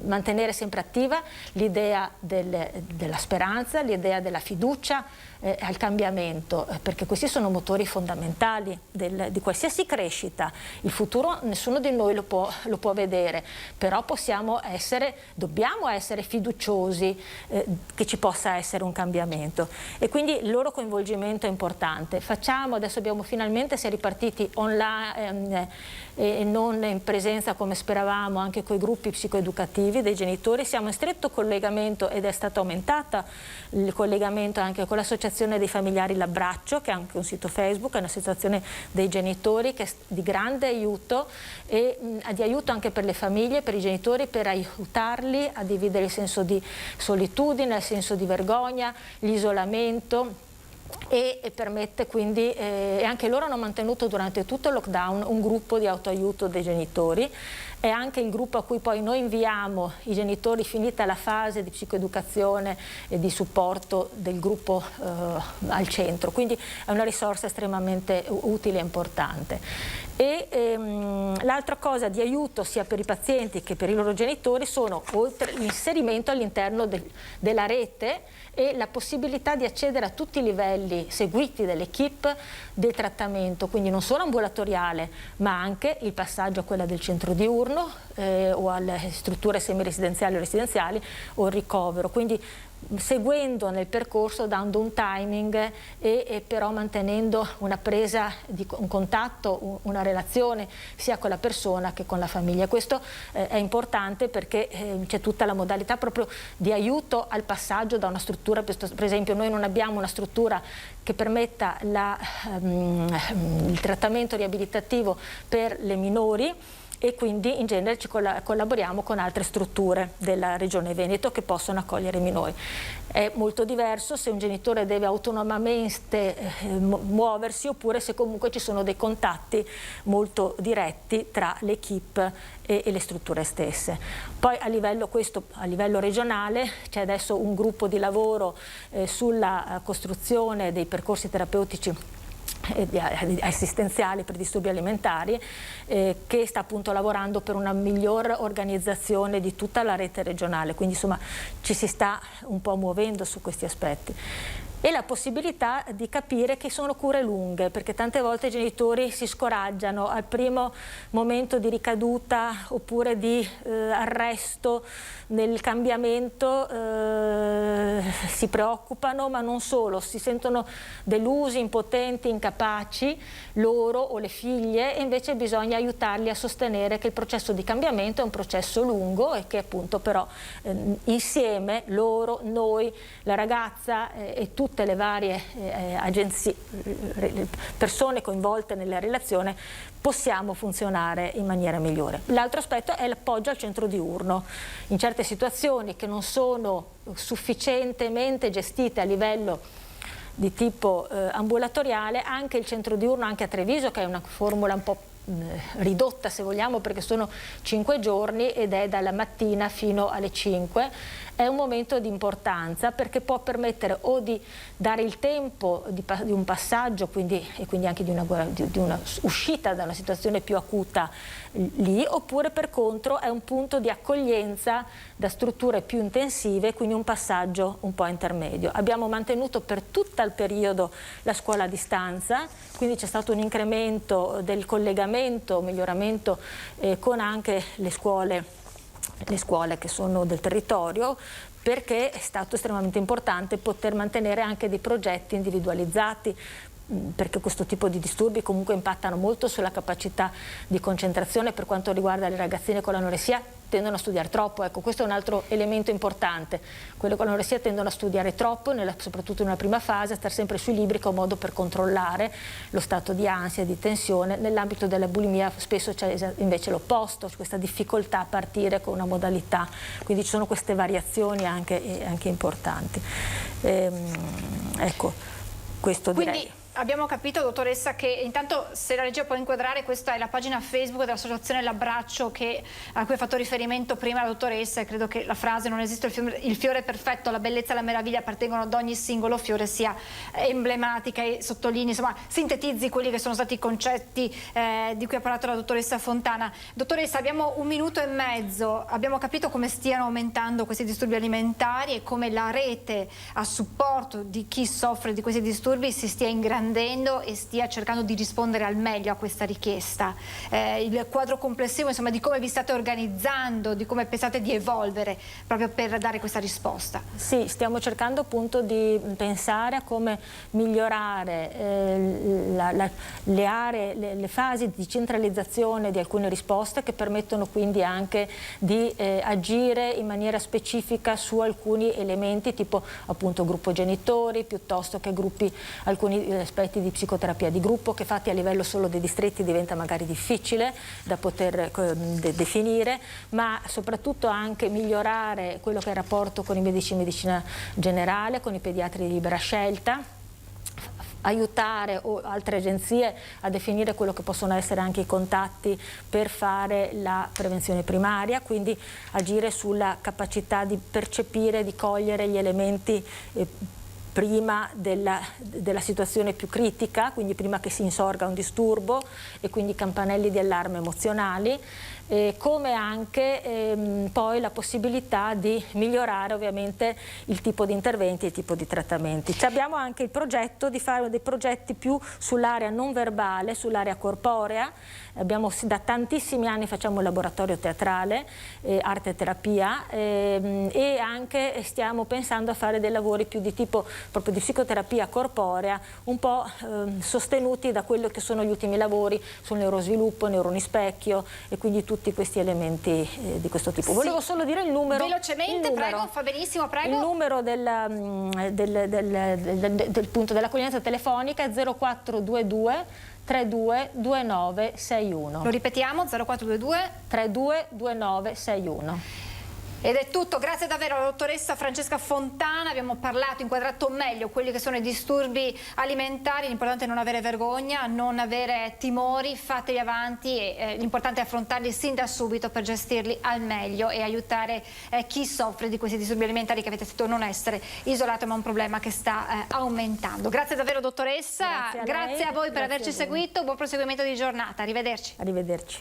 R: mantenere sempre attiva l'idea della speranza, l'idea della fiducia al cambiamento, perché questi sono motori fondamentali di qualsiasi crescita. Il futuro nessuno di noi lo può vedere, però dobbiamo essere fiduciosi che ci possa essere un cambiamento, e quindi il loro coinvolgimento è importante. Adesso finalmente si è ripartiti online e non in presenza come speravamo, anche con i gruppi psicoeducativi dei genitori. Siamo in stretto collegamento ed è stato aumentato il collegamento anche con l'associazione dei familiari L'Abbraccio, che è anche un sito Facebook, è un'associazione dei genitori che è di grande aiuto e di aiuto anche per le famiglie, per i genitori, per aiutarli a dividere il senso di solitudine, il senso di vergogna, l'isolamento. E permette quindi, e anche loro hanno mantenuto durante tutto il lockdown un gruppo di autoaiuto dei genitori. È anche il gruppo a cui poi noi inviamo i genitori finita la fase di psicoeducazione e di supporto del gruppo al centro, quindi è una risorsa estremamente utile e importante. L'altra cosa di aiuto sia per i pazienti che per i loro genitori sono, oltre l'inserimento all'interno della rete e la possibilità di accedere a tutti i livelli seguiti dall'equipe del trattamento, quindi non solo ambulatoriale ma anche il passaggio a quella del centro diurno o alle strutture semiresidenziali o residenziali o il ricovero, quindi seguendo nel percorso, dando un timing e però mantenendo una presa di un contatto, una relazione sia con la persona che con la famiglia. Questo è importante perché c'è tutta la modalità proprio di aiuto al passaggio da una struttura, per esempio noi non abbiamo una struttura che permetta il trattamento riabilitativo per le minori, e quindi in genere ci collaboriamo con altre strutture della Regione Veneto che possono accogliere i minori. È molto diverso se un genitore deve autonomamente muoversi oppure se comunque ci sono dei contatti molto diretti tra l'equipe e le strutture stesse. Poi a livello regionale c'è adesso un gruppo di lavoro sulla costruzione dei percorsi terapeutici assistenziali per disturbi alimentari che sta appunto lavorando per una miglior organizzazione di tutta la rete regionale, quindi insomma ci si sta un po' muovendo su questi aspetti. E la possibilità di capire che sono cure lunghe, perché tante volte i genitori si scoraggiano al primo momento di ricaduta oppure di arresto nel cambiamento, si preoccupano, ma non solo, si sentono delusi, impotenti, incapaci loro o le figlie, e invece bisogna aiutarli a sostenere che il processo di cambiamento è un processo lungo e che appunto però insieme loro, noi, la ragazza e tutti tutte le varie agenzie, persone coinvolte nella relazione, possiamo funzionare in maniera migliore. L'altro aspetto è l'appoggio al centro diurno. In certe situazioni che non sono sufficientemente gestite a livello di tipo ambulatoriale, anche il centro diurno, anche a Treviso, che è una formula un po' ridotta se vogliamo, perché sono 5 giorni ed è dalla mattina fino alle 5, è un momento di importanza perché può permettere o di dare il tempo di un passaggio, e quindi anche di una uscita da una situazione più acuta lì, oppure per contro è un punto di accoglienza da strutture più intensive, quindi un passaggio un po' intermedio. Abbiamo mantenuto per tutto il periodo la scuola a distanza, quindi c'è stato un incremento del collegamento, miglioramento con anche le scuole che sono del territorio, perché è stato estremamente importante poter mantenere anche dei progetti individualizzati, perché questo tipo di disturbi comunque impattano molto sulla capacità di concentrazione. Per quanto riguarda le ragazzine con l'anoressia, tendono a studiare troppo, ecco, questo è un altro elemento importante. Quelle con l'anoressia tendono a studiare troppo, soprattutto in una prima fase, a stare sempre sui libri come modo per controllare lo stato di ansia e di tensione. Nell'ambito della bulimia spesso c'è invece l'opposto, questa difficoltà a partire con una modalità, quindi ci sono queste variazioni anche importanti. Ecco, questo direi.
A: Abbiamo capito, dottoressa, che intanto, se la regia può inquadrare, questa è la pagina Facebook dell'associazione L'Abbraccio a cui ha fatto riferimento prima la dottoressa, e credo che la frase "non esiste il fiore perfetto, la bellezza e la meraviglia appartengono ad ogni singolo fiore" sia emblematica e sottolinei, insomma, sintetizzi quelli che sono stati i concetti di cui ha parlato la dottoressa Fontana. Dottoressa, abbiamo 1 minuto e mezzo, abbiamo capito come stiano aumentando questi disturbi alimentari e come la rete a supporto di chi soffre di questi disturbi si stia ingrandendo e stia cercando di rispondere al meglio a questa richiesta. Il quadro complessivo, insomma, di come vi state organizzando, di come pensate di evolvere proprio per dare questa risposta.
R: Sì, stiamo cercando appunto di pensare a come migliorare le aree, le fasi di centralizzazione di alcune risposte, che permettono quindi anche di agire in maniera specifica su alcuni elementi, tipo appunto gruppo genitori, piuttosto che alcuni aspetti di psicoterapia di gruppo, che fatti a livello solo dei distretti diventa magari difficile da poter definire, ma soprattutto anche migliorare quello che è il rapporto con i medici di medicina generale, con i pediatri di libera scelta, aiutare altre agenzie a definire quello che possono essere anche i contatti per fare la prevenzione primaria, quindi agire sulla capacità di percepire, di cogliere gli elementi prima della situazione più critica, quindi prima che si insorga un disturbo, e quindi campanelli di allarme emozionali, come anche poi la possibilità di migliorare ovviamente il tipo di interventi e il tipo di trattamenti. Abbiamo anche il progetto di fare dei progetti più sull'area non verbale, sull'area corporea. Da tantissimi anni facciamo un laboratorio teatrale, arte e terapia, e anche stiamo pensando a fare dei lavori più di tipo proprio di psicoterapia corporea, un po' sostenuti da quello che sono gli ultimi lavori sul neurosviluppo, neuroni specchio, e quindi tutti questi elementi di questo tipo. Volevo solo dire il numero.
A: Velocemente, prego, fa benissimo, prego.
R: Il numero dell'accoglienza telefonica è 0422 32 29 61.
A: Lo ripetiamo, 0422
R: 32 29 61.
A: Ed è tutto, grazie davvero alla dottoressa Francesca Fontana. Abbiamo parlato, inquadrato meglio quelli che sono i disturbi alimentari. L'importante è non avere vergogna, non avere timori, fateli avanti, e l'importante è affrontarli sin da subito per gestirli al meglio e aiutare chi soffre di questi disturbi alimentari, che avete sentito non essere isolato, ma un problema che sta aumentando. Grazie davvero dottoressa, grazie a voi per averci seguito, buon proseguimento di giornata, arrivederci.
R: Arrivederci.